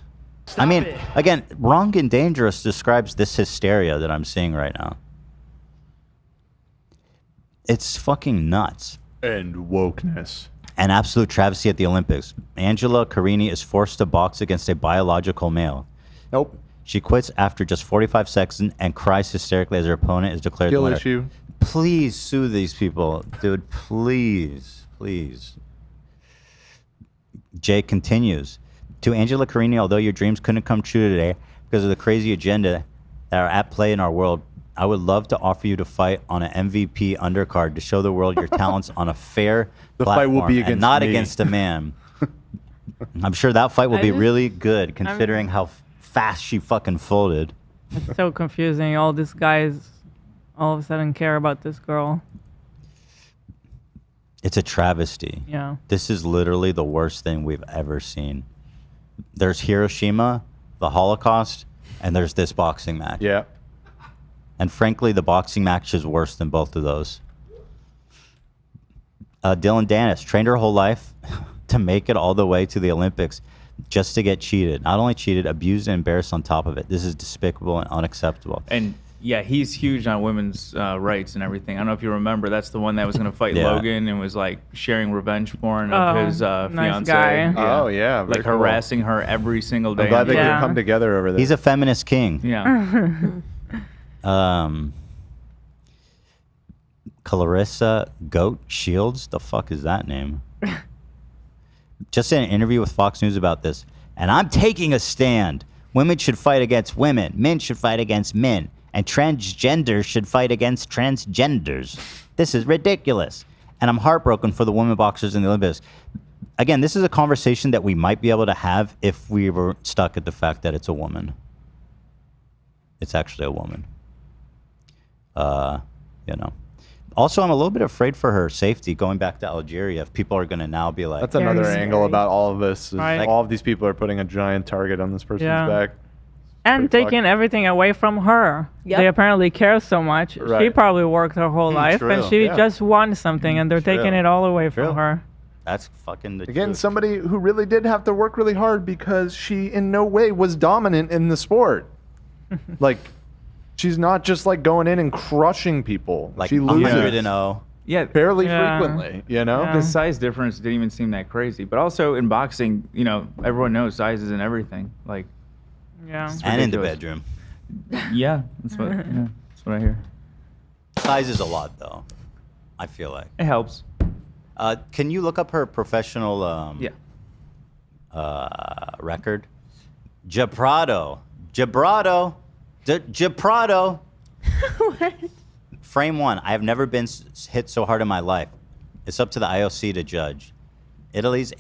Again, wrong and dangerous describes this hysteria that I'm seeing right now. It's fucking nuts. And wokeness. An absolute travesty at the Olympics. Angela Carini is forced to box against a biological male. Nope. She quits after just 45 seconds and cries hysterically as her opponent is declared the winner. Issue. Please sue these people, dude. Please, please. Jay continues. To Angela Carini, although your dreams couldn't come true today because of the crazy agenda that are at play in our world, I would love to offer you to fight on an MVP undercard to show the world your talents on a fair platform fight will be against and not me. against a man. I'm sure that fight will be really good considering how fast she fucking folded. It's so confusing. All these guys all of a sudden care about this girl. It's a travesty. Yeah. This is literally the worst thing we've ever seen. There's Hiroshima, the Holocaust, and there's this boxing match. Yeah. And frankly, the boxing match is worse than both of those. Dylan Dennis trained her whole life to make it all the way to the Olympics just to get cheated. Not only cheated, abused and embarrassed on top of it. This is despicable and unacceptable. And yeah, he's huge on women's rights and everything. I don't know if you remember, that's the one that was going to fight Logan and was like sharing revenge porn of his nice fiance. guy. Yeah. Oh, yeah. Like very cool. harassing her every single day. I'm glad they could come together over this. He's a feminist king. Yeah. Clarissa Goat Shields? The fuck is that name? Just in an interview with Fox News about this, and I'm taking a stand. Women should fight against women. Men should fight against men. And transgenders should fight against transgenders. This is ridiculous. And I'm heartbroken for the women boxers in the Olympics. Again, this is a conversation that we might be able to have if we were stuck at the fact that it's a woman. It's actually a woman. You know. Also, I'm a little bit afraid for her safety going back to Algeria. If people are going to now be like... That's another angle about all of this. Is Right. all of these people are putting a giant target on this person's Yeah. back. And Pretty taking everything away from her. Yep. They apparently care so much. She Right. probably worked her whole life, and true. she Yeah. just won something, and they're taking True. it all away True. from her. That's fucking the Again, truth. somebody who really did have to work really hard because she in no way was dominant in the sport. Like, she's not just like going in and crushing people. Like she loses 100-0. Yeah, fairly Yeah. frequently, you know? Yeah. the size difference didn't even seem that crazy. But also in boxing, you know, everyone knows size isn't everything. Like, Yeah. it's And in the ridiculous. bedroom. Yeah, that's what I hear. Size is a lot, though. I feel like. It helps. Can you look up her professional record? Japrado. Frame 1. I have never been hit so hard in my life. It's up to the IOC to judge. Italy's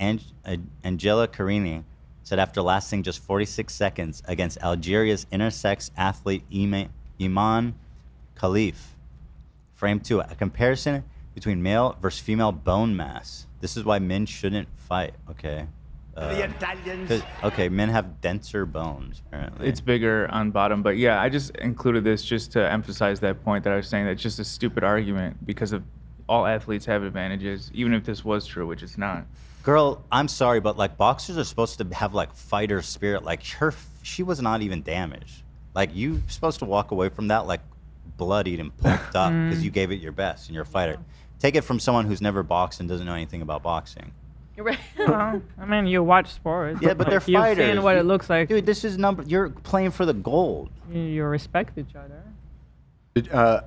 Angela Carini said after lasting just 46 seconds against Algeria's intersex athlete Iman Khalif. Frame 2. A comparison between male versus female bone mass. This is why men shouldn't fight. Okay. The Italians. Okay, men have denser bones, apparently. It's bigger on bottom, but yeah, I just included this just to emphasize that point that I was saying. That's just a stupid argument because of all athletes have advantages, even if this was true, which it's not. Girl, I'm sorry, but like boxers are supposed to have like fighter spirit. Like she was not even damaged. Like you supposed to walk away from that like bloodied and pumped up because you gave it your best and you're a fighter. Take it from someone who's never boxed and doesn't know anything about boxing. Right. Well, I mean, you watch sports. Yeah, but they're You've fighters. seen what it looks like. Dude, this is you're playing for the gold. You respect each other.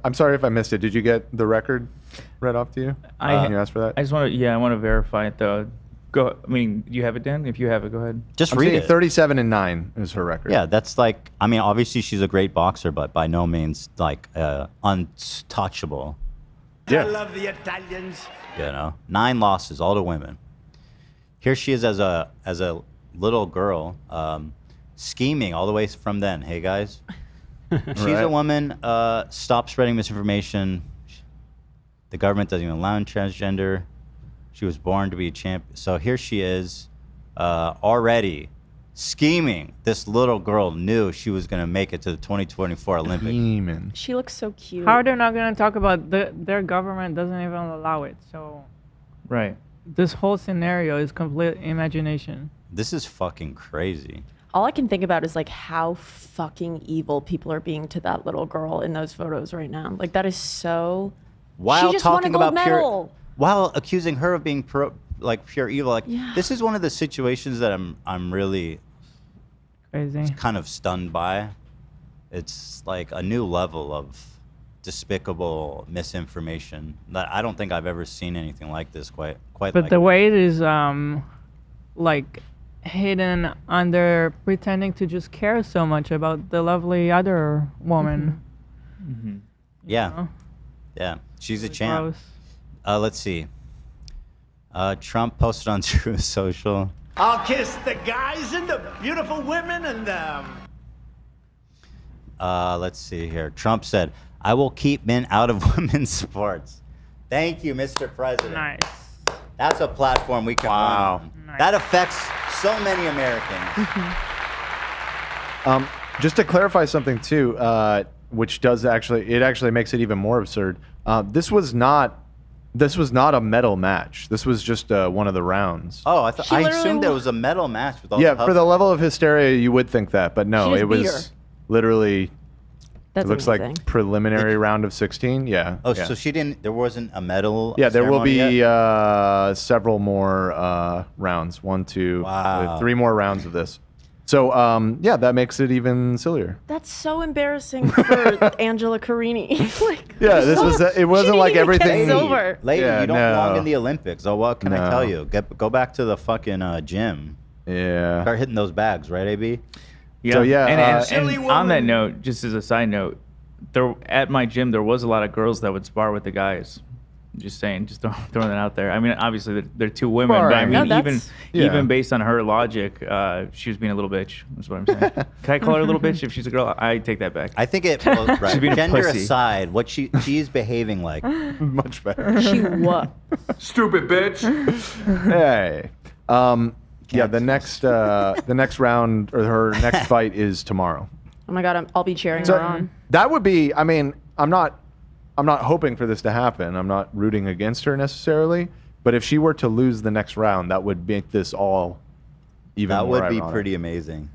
I'm sorry if I missed it. Did you get the record read off to you? Can you ask for that? I just want to, I want to verify it though. Go. I mean, do you have it, Dan? If you have it, go ahead. Just I'm read saying it. 37-9 is her record. Yeah, that's like, I mean, obviously she's a great boxer, but by no means like untouchable. I love the Italians. You know, 9 losses, all to women. Here she is as a little girl, scheming all the way from then. Hey guys, she's a woman. Stop spreading misinformation. The government doesn't even allow transgender. She was born to be a champion. So here she is, already scheming. This little girl knew she was going to make it to the 2024 Olympics. Scheming. She looks so cute. How are they not going to talk about their government doesn't even allow it? So Right. this whole scenario is complete imagination. This is fucking crazy. All I can think about is like how fucking evil people are being to that little girl in those photos right now. Like that is so. While she just won a talking gold about medal. while accusing her of being pure evil. Like this is one of the situations that I'm really crazy, kind of stunned by. It's like a new level of despicable misinformation that I don't think I've ever seen anything like this quite But like the way it is like hidden under pretending to just care so much about the lovely other woman. yeah. Yeah, she's a champ. Gross. Let's see. Trump posted on Truth Social. I'll kiss the guys and the beautiful women and Let's see here. Trump said, "I will keep men out of women's sports." Thank you, Mr. President. Nice. That's a platform we can run on. That affects so many Americans. Just to clarify something too, which does actually makes it even more absurd. This was not a medal match. This was just one of the rounds. Oh, I assumed there was a medal match with all Yeah, the for the level of hysteria, you would think that, but no, She just it beat was her. literally. That's it looks amazing. like preliminary round of 16. Yeah. Oh, yeah. so she didn't. There wasn't a medal. Yeah, there will ceremony be yet? several more rounds. 1, 2, Wow. 3 more rounds of this. So yeah, that makes it even sillier. That's so embarrassing for Angela Carini. Like, Yeah, this was. It wasn't like Get everything. silver. Lady, Yeah, you don't no. belong in the Olympics. Oh, what can I No. tell you? Go back to the fucking gym. Yeah. Start hitting those bags, right, AB? Yeah. So, yeah, And on that note, just as a side note, there at my gym there was a lot of girls that would spar with the guys. Just saying, just throwing that out there. I mean, obviously they're two women, but I Sparring. mean, No, even that's- even based on her logic, she was being a little bitch. That's what I'm saying. Can I call her a little bitch if she's a girl? I take that back. I think it. Well, right. She's being a Gender pussy. aside, what she's behaving like. Much better. She what? Stupid bitch. Hey. Yeah, the next round or her next fight is tomorrow. Oh my God, I'll be cheering So her on. that would be. I mean, I'm not hoping for this to happen. I'm not rooting against her necessarily. But if she were to lose the next round, that would make this all even That more would be ironic. pretty amazing.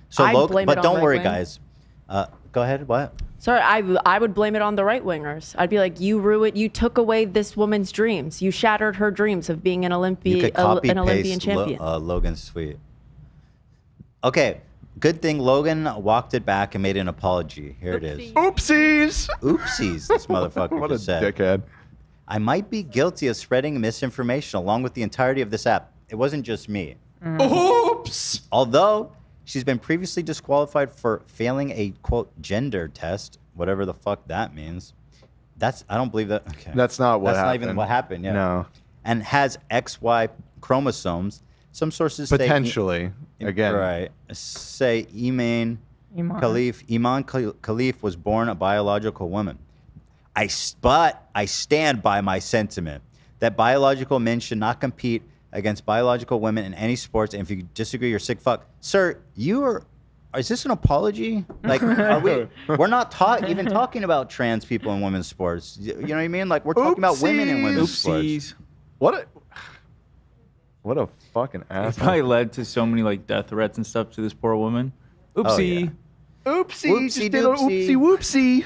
So, I'd blame but it on don't worry, right wing. guys. Go ahead. What? Sorry, I would blame it on the right wingers. I'd be like, you took away this woman's dreams. You shattered her dreams of being an You Olympian could copy Olympian paste champion. Logan's tweet. Okay, good thing Logan walked it back and made an apology. Here it is. Oopsies. Oopsies. This motherfucker What a just said. dickhead. I might be guilty of spreading misinformation along with the entirety of this app. It wasn't just me. Oops. Although she's been previously disqualified for failing a quote gender test, whatever the fuck that means. I don't believe that. Okay. That's not what That's happened. not even what happened. Yeah. No. And has XY chromosomes. Some sources Potentially. say Again. right. Say Iman Khalif was born a biological woman. I stand by my sentiment that biological men should not compete against biological women in any sports. And if you disagree, you're sick fuck. Sir, is this an apology? Like, we're not even talking about trans people in women's sports. You know what I mean? Like, we're talking about women in women's sports. What a fucking It asshole. probably led to so many like death threats and stuff to this poor woman. Oopsie. Oopsie. Just did a oopsie whoopsie.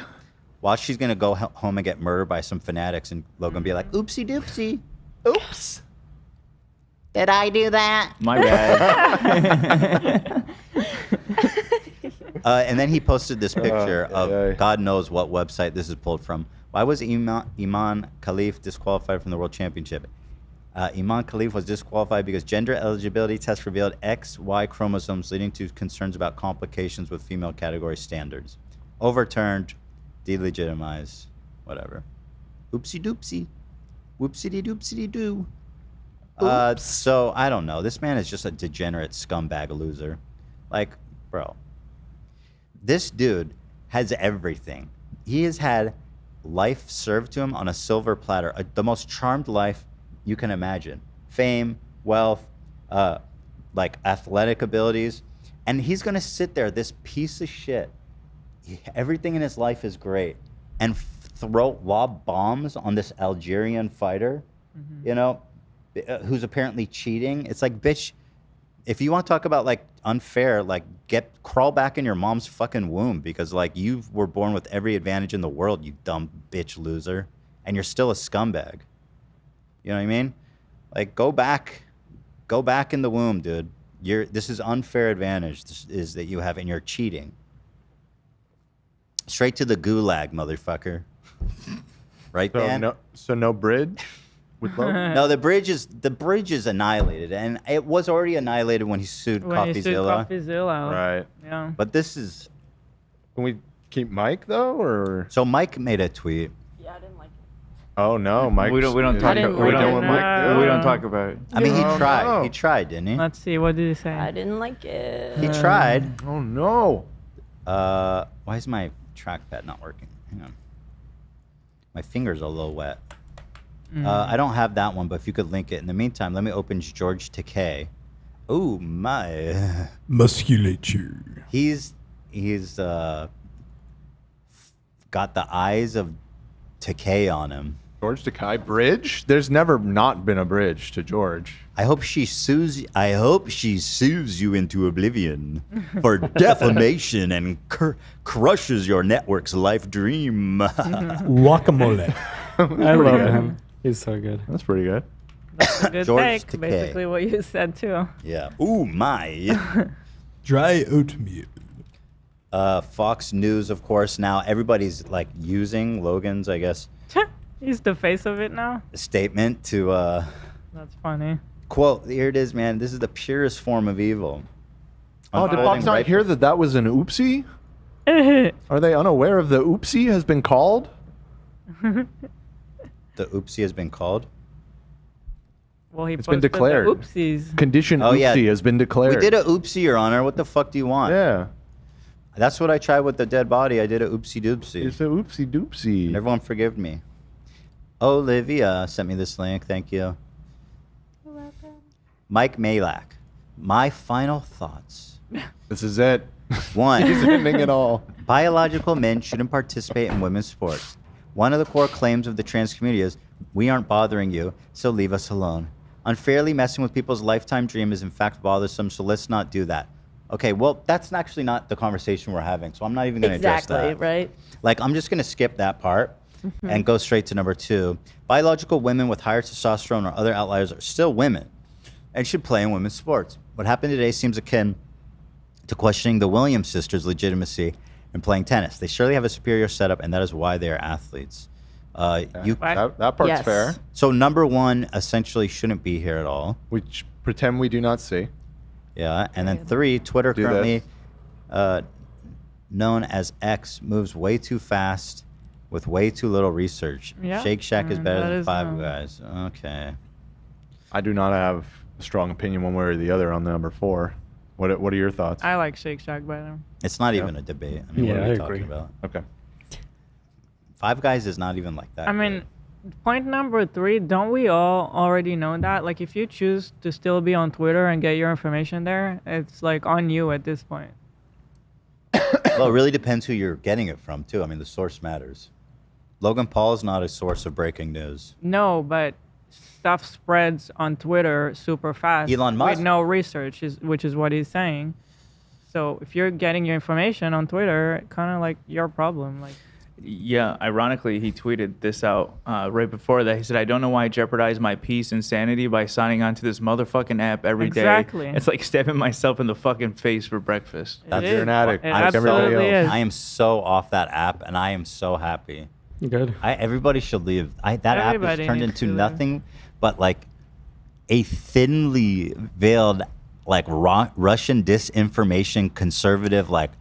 While she's going to go home and get murdered by some fanatics, and Logan be like, oopsie doopsie. Oops. Did I do that? My bad. And then he posted this picture of God knows what website this is pulled from. Why was Iman Khalif disqualified from the World Championship? Iman Khalif was disqualified because gender eligibility test revealed XY chromosomes, leading to concerns about complications with female category standards. Overturned, delegitimized, whatever. Oopsie doopsie. Whoopsie doopsie doo. So I don't know. This man is just a degenerate scumbag loser. Like, bro, this dude has everything. He has had life served to him on a silver platter, the most charmed life you can imagine. Fame, wealth, like athletic abilities. And he's going to sit there, this piece of shit. Everything in his life is great. And lob bombs on this Algerian fighter, you know, who's apparently cheating. It's like, bitch, if you want to talk about like unfair, like crawl back in your mom's fucking womb, because like you were born with every advantage in the world, you dumb bitch loser, and you're still a scumbag. You know what I mean? Like go back in the womb, dude. This is unfair advantage is that you have, and you're cheating. Straight to the gulag, motherfucker. Right, Dan? So no bridge with Logan? No, the bridge is annihilated, and it was already annihilated when he sued CoffeeZilla. Right. Yeah. But this is. Can we keep Mike though, or? So Mike made a tweet. Yeah, I didn't like it. Oh no, Mike. We don't talk about it. I mean, he tried. He tried, didn't he? Let's see. What did he say? I didn't like it. He tried. Oh no. Why is my trackpad not working? Hang on. My finger's a little wet. I don't have that one, but if you could link it. In the meantime, let me open George Takei. Oh my. Musculature. He's got the eyes of Takei on him. George Takei bridge? There's never not been a bridge to George. I hope she sues you into oblivion for defamation and crushes your network's life dream. Guacamole. I love him. He's so good. That's pretty good. That's a good George take. Takei. Basically what you said too. Yeah. Ooh, my. Dry oatmeal. Fox News, of course. Now everybody's like using Logan's, I guess, He's the face of it now. statement to That's funny. quote. Here it is, man. This is the purest form of evil. Oh, did Fox not hear that that was an oopsie? Are they unaware of the oopsie has been called? The oopsie has been called. Well, he It's been posted the declared. oopsies. Condition oopsie has been declared. We did a oopsie, Your Honor. What the fuck do you want? Yeah. That's what I tried with the dead body. I did a oopsie doopsie. It's a oopsie doopsie. And everyone forgive me. Olivia sent me this link. Thank you. Mike Malak. My final thoughts. This is it. One. He's ending it all. Biological men shouldn't participate in women's sports. One of the core claims of the trans community is, we aren't bothering you, so leave us alone. Unfairly messing with people's lifetime dream is in fact bothersome, so let's not do that. Okay, well, that's actually not the conversation we're having, so I'm not even going to address that. Exactly, right? Like, I'm just going to skip that part and go straight to number 2. Biological women with higher testosterone or other outliers are still women and should play in women's sports. What happened today seems akin to questioning the Williams sisters' legitimacy in playing tennis. They surely have a superior setup, and that is why they are athletes. That part's fair. So number 1 essentially shouldn't be here at all. Which pretend we do not see. Yeah, and then 3, Twitter currently known as X moves way too fast with way too little research. Yeah. Shake Shack is better that than is, Five Guys. Okay. I do not have a strong opinion one way or the other on the number 4. What are your thoughts? I like Shake Shack better. It's not even a debate. I mean, what are we talking about? Okay. Five Guys is not even like that. I mean, point number 3, don't we all already know that? Like, if you choose to still be on Twitter and get your information there, it's like on you at this point. Well, it really depends who you're getting it from, too. I mean, the source matters. Logan Paul is not a source of breaking news. No, but stuff spreads on Twitter super fast. Elon Musk. With no research, which is what he's saying. So if you're getting your information on Twitter, kind of like your problem. Like, yeah, ironically, he tweeted this out right before that. He said, I don't know why I jeopardize my peace and sanity by signing on to this motherfucking app every day. Exactly. It's like stabbing myself in the fucking face for breakfast. That's You're an addict. It Like everybody absolutely else. is. I am so off that app, and I am so happy. Good. Everybody should leave. That app Everybody has turned needs into to leave. nothing but like a thinly veiled, like Russian disinformation, conservative, like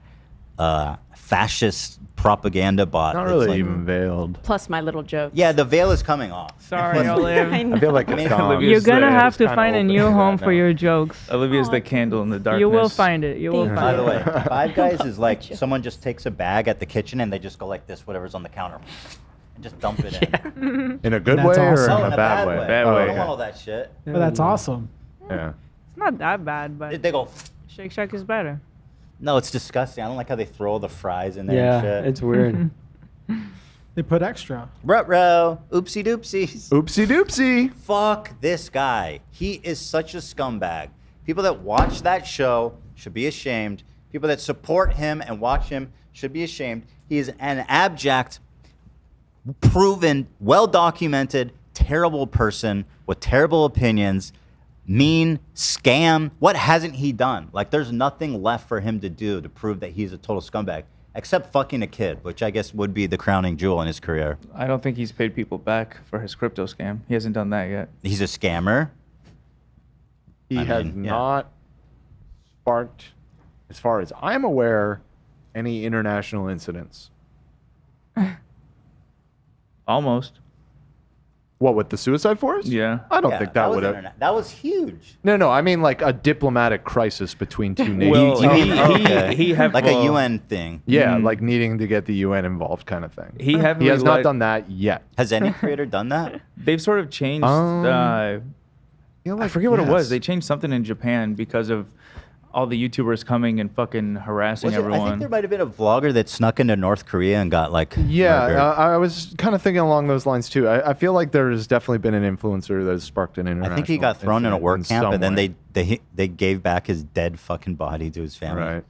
fascist propaganda bot. Not that's really like- even veiled. Plus my little joke. Yeah, the veil is coming off. sorry, Olive. I feel like it's gone. You're gonna have to It's kinda find a open new to home that for now. your jokes. Olivia's the candle in the darkness. You will find it. You will Thank find By the it. way, Five Guys is like someone just takes a bag at the kitchen and they just go like this, whatever's on the counter, and just dump it in. In a good That's way awesome. or No, in a bad way? Bad Oh, way. I don't okay. want all that shit. But that's awesome. Yeah. It's not that bad, but They go, Shake Shack is better. no, it's disgusting. I don't like how they throw all the fries in there Yeah, and shit. it's weird. They put extra. Ruh-roh, oopsie doopsies. Oopsie doopsie. Fuck this guy. He is such a scumbag. People that watch that show should be ashamed. People that support him and watch him should be ashamed. He is an abject, proven, well-documented, terrible person with terrible opinions, mean, scam. What hasn't he done? Like, there's nothing left for him to do to prove that he's a total scumbag, except fucking a kid, which I guess would be the crowning jewel in his career. I don't think he's paid people back for his crypto scam. He hasn't done that yet. He's a scammer. He I has mean, yeah. not sparked, as far as I'm aware, any international incidents. Almost. What, with the suicide force? Yeah. I don't Yeah, think that was would have. That was huge. No, I mean like a diplomatic crisis between two nations. Well, Like a UN thing. Yeah, like needing to get the UN involved kind of thing. He has not done that yet. Has any creator done that? They've sort of changed. I forget what it was. They changed something in Japan because of all the YouTubers coming and fucking harassing Was it, I everyone. think there might have been a vlogger that snuck into North Korea and got like Yeah, murdered. I was kind of thinking along those lines too. I feel like there's definitely been an influencer that has sparked an international. I think he got thrown in a incident work in camp, some and then way. they gave back his dead fucking body to his family.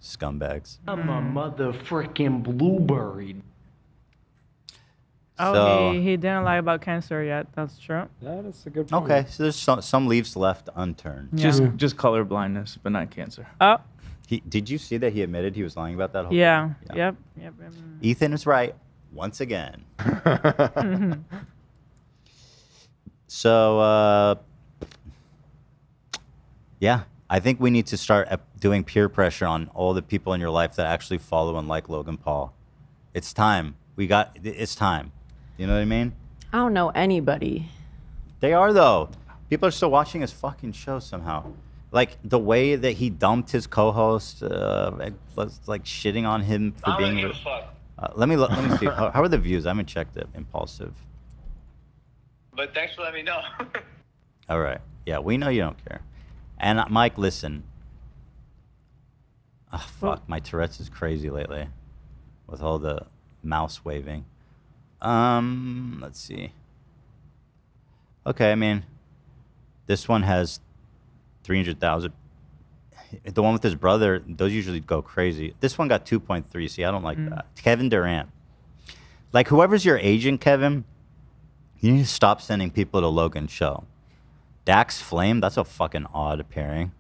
Oh, So- he didn't lie about cancer yet. That's true. That is a good point. Okay, so there's some leaves left unturned. Just color blindness, but not cancer. Oh. Did you see that he admitted he was lying about that whole Yeah. thing? Yep. Ethan is right once again. So, yeah, I think we need to start doing peer pressure on all the people in your life that actually follow and like Logan Paul. It's time. It's time. You know what I mean? I don't know anybody. They are, though. People are still watching his fucking show somehow. Like, the way that he dumped his co-host, was like shitting on him for being... let me see. How are the views? I haven't checked it. Impulsive. But thanks for letting me know. All right. Yeah, we know you don't care. And Mike, listen. Oh, fuck. My Tourette's is crazy lately with all the mouse waving. Let's see. Okay, I mean, this one has 300,000. The one with his brother, those usually go crazy. This one got 2.3. See, I don't like that. Kevin Durant. Like, whoever's your agent, Kevin, you need to stop sending people to Logan's show. Dax Flame, that's a fucking odd pairing.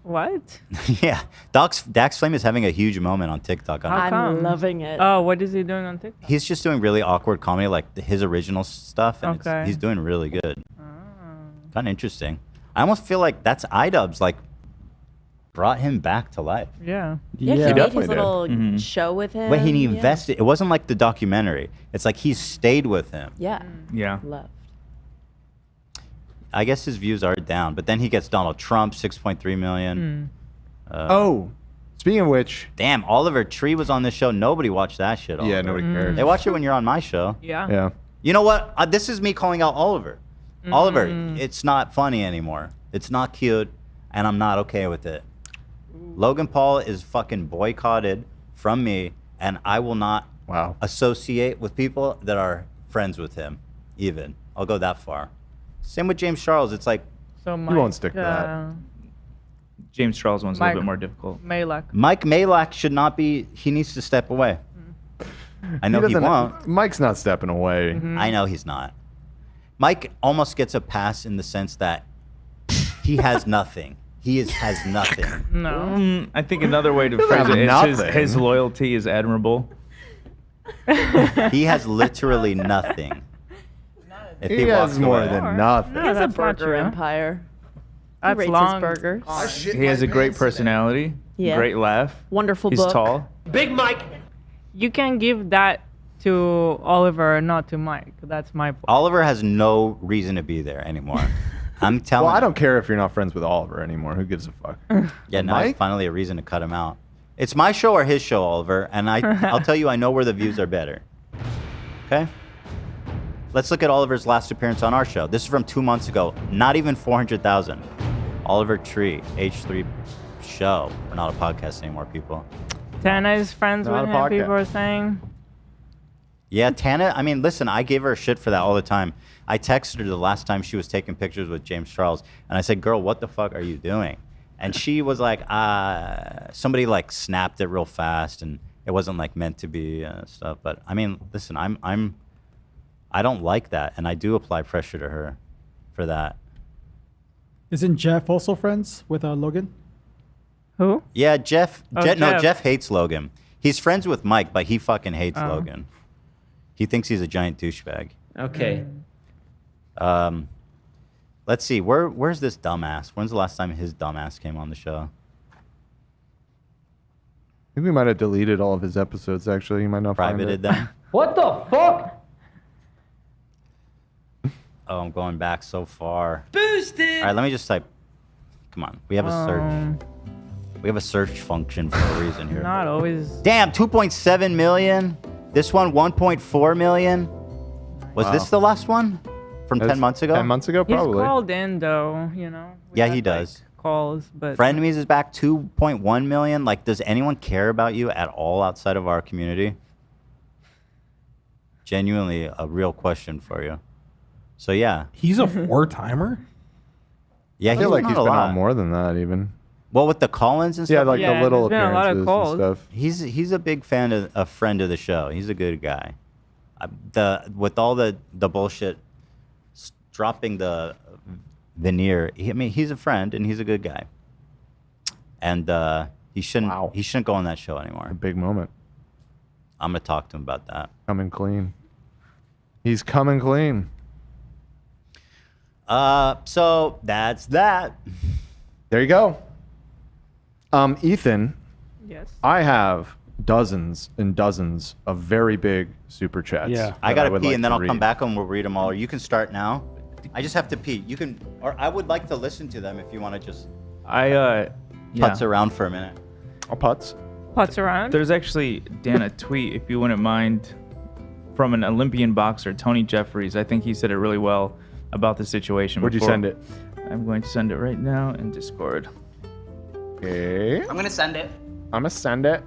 What? Yeah. Dax Flame is having a huge moment on TikTok. How come? I'm loving it. Oh, what is he doing on TikTok? He's just doing really awkward comedy, like his original stuff, and Okay. he's doing really good. Kind of interesting. I almost feel like that's iDubbbz, like, brought him back to life. Yeah. Yeah, he made his little show with him. When he yeah. invested, it wasn't like the documentary. It's like he stayed with him. Yeah. Yeah. Love. I guess his views are down, but then he gets Donald Trump, 6.3 million. Oh, speaking of which, damn, Oliver Tree was on this show. Nobody watched that shit. Yeah, Oliver. nobody cares. They watch it when you're on my show. Yeah. Yeah. You know what? This is me calling out Oliver. Oliver, it's not funny anymore. It's not cute, and I'm not okay with it. Logan Paul is fucking boycotted from me, and I will not associate with people that are friends with him, even. I'll go that far. Same with James Charles. It's like, So You won't stick to that. James Charles one's a Mike little bit more difficult. Malak. Mike Malak should not be, he needs to step away. I know he doesn't- won't. Mike's not stepping away. I know he's not. Mike almost gets a pass in the sense that he has nothing. Has nothing. No. I think another way to Doesn't phrase have it is nothing. his loyalty is admirable. He has literally nothing. If He walks has more away. than nothing. He has a that's not burger true. empire. That's he rates long his burgers. He has a great personality, Yeah. great laugh. Wonderful He's book. tall. Big Mike. You can give that to Oliver, not to Mike. That's my point. Oliver has no reason to be there anymore. I'm telling Well, I you. don't care if you're not friends with Oliver anymore. Who gives a fuck? Yeah, now it's Mike? finally a reason to cut him out. It's my show or his show, Oliver, and I'll tell you, I know where the views are better. Okay? Let's look at Oliver's last appearance on our show. This is from 2 months ago. Not even 400,000. Oliver Tree, H3 show. We're not a podcast anymore, people. Tana is friends Not with a him, podcast. people are saying. Yeah, Tana, I mean, listen, I gave her shit for that all the time. I texted her the last time she was taking pictures with James Charles, and I said, girl, what the fuck are you doing? And she was like, somebody like snapped it real fast, and it wasn't like meant to be stuff. But I mean, listen, I don't like that, and I do apply pressure to her for that. Isn't Jeff also friends with Logan? Who? Yeah, Jeff. Oh, No, Jeff. Jeff hates Logan. He's friends with Mike, but he fucking hates Oh. Logan. He thinks he's a giant douchebag. Okay. Let's see. Where's this dumbass? When's the last time his dumbass came on the show? I think we might have deleted all of his episodes. Actually, you might not find Privated it. them. What the fuck? Oh, I'm going back so far. Boosted. All right, let me just type. Come on, we have a search. We have a search function for a reason here. Not always. Damn, 2.7 million. This one, 1.4 million. Was this the last one from 10 months ago? 10 months ago, He's probably. called in though, you know. We Yeah, had, he does. calls, but Frenemies is back 2.1 million. Like, does anyone care about you at all outside of our community? Genuinely a real question for you. So yeah. He's a 4-timer? Yeah, I feel like not he's a been lot. on more than that, even. Well, with the call-ins and stuff. Yeah, like the little there's been a lot of appearances and calls. stuff. He's a big fan of a friend of the show. He's a good guy. with all the bullshit, dropping the veneer. He's a friend and he's a good guy, and he shouldn't go on that show anymore. A big moment. I'm gonna talk to him about that. Coming clean. He's coming clean. So that's that. There you go. Ethan. Yes. I have dozens and dozens of very big super chats. Yeah. I gotta pee and then I'll come back and we'll read them all. Or you can start now. I just have to pee. You can, or I would like to listen to them if you want to just. Putz around for a minute. I'll putz. Putz around. There's actually, Dan, a tweet, if you wouldn't mind, from an Olympian boxer, Tony Jeffries. I think he said it really well about the situation. Where'd you send it? I'm going to send it right now in Discord. Okay. I'm gonna send it. I'm gonna send it.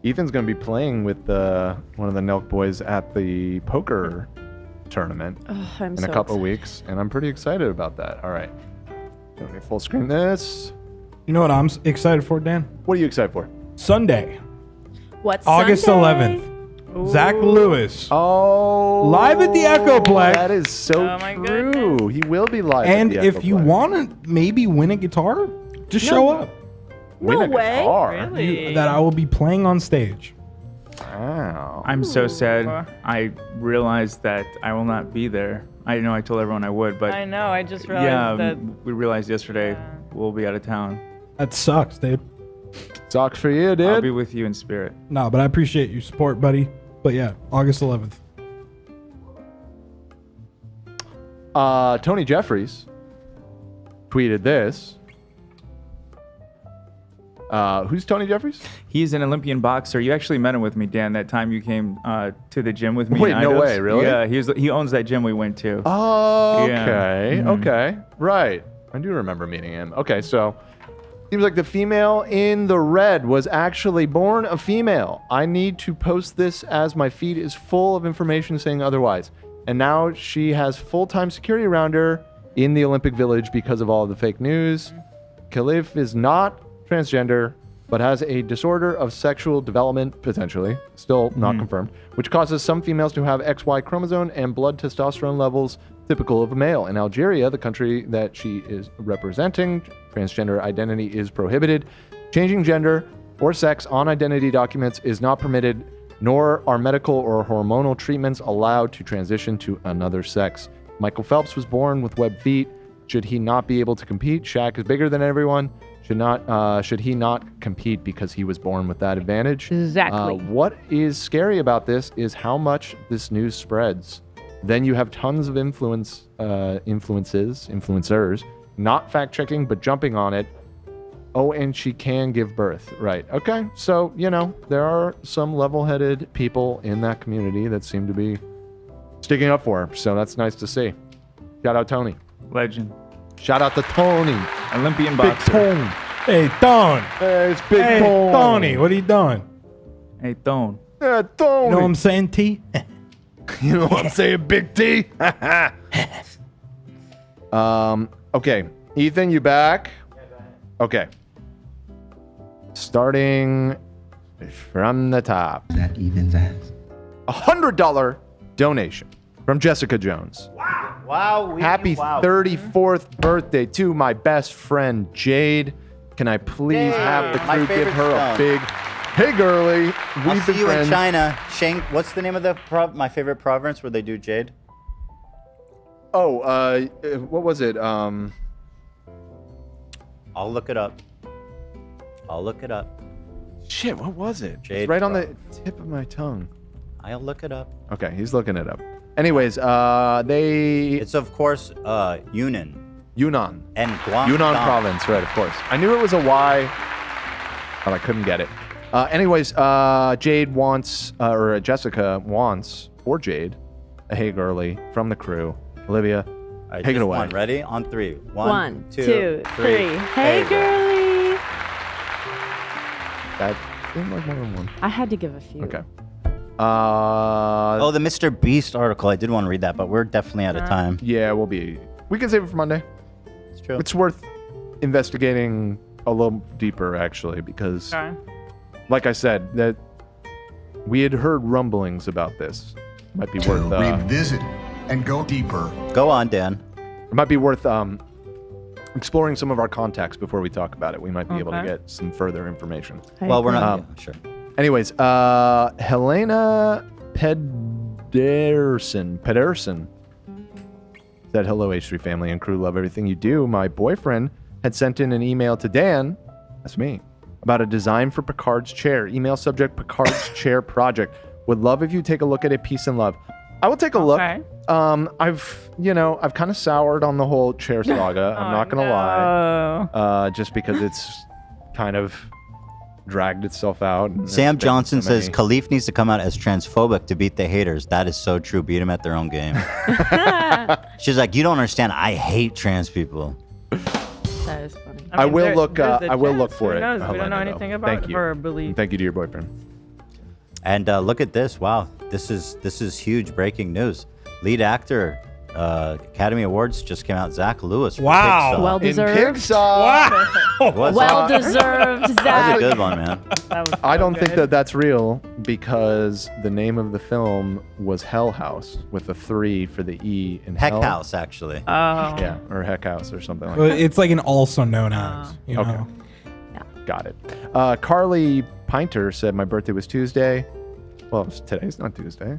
Ethan's gonna be playing with one of the Nelk boys at the poker tournament in a couple of weeks, and I'm pretty excited about that. All right. Let me full screen this. You know what I'm excited for, Dan? What are you excited for? Sunday. What's August Sunday? 11th. Zach Lewis. Oh. Live at the Echoplex. That is so true. He will be live And at the if you Echoplex. want to maybe win a guitar, just show up. Win a guitar? Really? That I will be playing on stage. Wow. I'm so sad. I realized that I will not be there. I know I told everyone I would, but I know. I just realized that. we realized yesterday we'll be out of town. That sucks, dude. Sucks for you, dude. I'll be with you in spirit. No, but I appreciate your support, buddy. But yeah, August 11th. Tony Jeffries tweeted this. Who's Tony Jeffries? He's an Olympian boxer. You actually met him with me, Dan, that time you came to the gym with me. Wait, in no Idos. way, really? Yeah, he owns that gym we went to. Oh, Yeah. okay. Mhm. Okay. Right. I do remember meeting him. Okay, so seems like the female in the red was actually born a female. I need to post this as my feed is full of information saying otherwise. And now she has full-time security around her in the Olympic Village because of all of the fake news. Khalif is not transgender, but has a disorder of sexual development, potentially, still not confirmed, which causes some females to have XY chromosome and blood testosterone levels typical of a male. In Algeria, the country that she is representing, transgender identity is prohibited. Changing gender or sex on identity documents is not permitted, nor are medical or hormonal treatments allowed to transition to another sex. Michael Phelps was born with webbed feet. Should he not be able to compete? Shaq is bigger than everyone. Should he not compete because he was born with that advantage? Exactly. What is scary about this is how much this news spreads. Then you have tons of influencers, not fact checking, but jumping on it. Oh, and she can give birth. Right. Okay. So, there are some level-headed people in that community that seem to be sticking up for her. So that's nice to see. Shout out Tony. Legend. Shout out to Tony. Olympian Big boxer. Tone. Hey, Don. Hey, it's Big Hey, Tone. Tony, what are you doing? Hey, Tone. Yeah, Tony. You know what I'm saying, T? You know what I'm saying, Big T? Okay. Ethan, you back? Okay. Starting from the top. That Ethan's ass. $100 donation from Jessica Jones. Wow. Happy 34th birthday to my best friend, Jade. Can I please have the My crew give favorite her a stone. big, hey, girly. I'll We've see been you friends. in China. Shang, what's the name of my favorite province where they do jade? Oh, what was it? I'll look it up. Shit, what was it? Jade It's right on the tip of my tongue. I'll look it up. Okay, he's looking it up. Anyways, they... It's, of course, Yunnan. Yunnan. And Guangdong. Yunnan province, right, of course. I knew it was a Y, but I couldn't get it. Anyways, Jade wants, or Jessica wants, for Jade, a hey girly from the crew. Olivia, All right, take it just away. one. Ready? On three. One, two, three. Hey, girly. That seemed like more than one. I had to give a few. Okay. Oh, the MrBeast article. I did want to read that, but we're definitely out of time. Yeah, we can save it for Monday. It's true. It's worth investigating a little deeper, actually, because, Okay. like I said, that We had heard rumblings about this. Might be worth revisit and go deeper. Go on, Dan. It might be worth exploring some of our contacts before we talk about it. We might be able to get some further information. Well, we're not sure. Anyways, Helena Pedersen said, hello, H3 family and crew. Love everything you do. My boyfriend had sent in an email to Dan, that's me, about a design for Picard's chair. Email subject, Picard's chair project. Would love if you take a look at it. Peace and love. I will take a look. I've kind of soured on the whole chair saga. I'm not going to lie. Just because it's kind of dragged itself out. Sam Johnson says Khalif needs to come out as transphobic to beat the haters. That is so true. Beat them at their own game. She's like, you don't understand. I hate trans people. That is funny. I will look. I will look for it. We don't know anything about her belief. Thank you to your boyfriend. And look at this. Wow, this is huge breaking news. Lead actor, Academy Awards just came out. Zach Lewis. Wow. Pixar. Well deserved. In Pixar. What's Well up? deserved, Zach. That was a good one, man. I don't think that that's real because the name of the film was Hell House with a 3 for the E in Heck Hell. House, actually. Yeah, or Heck House or something like Well, that. it's like an also known as. You Okay. know? Got it. Carly Pinter said my birthday was Tuesday. Well, today's not Tuesday.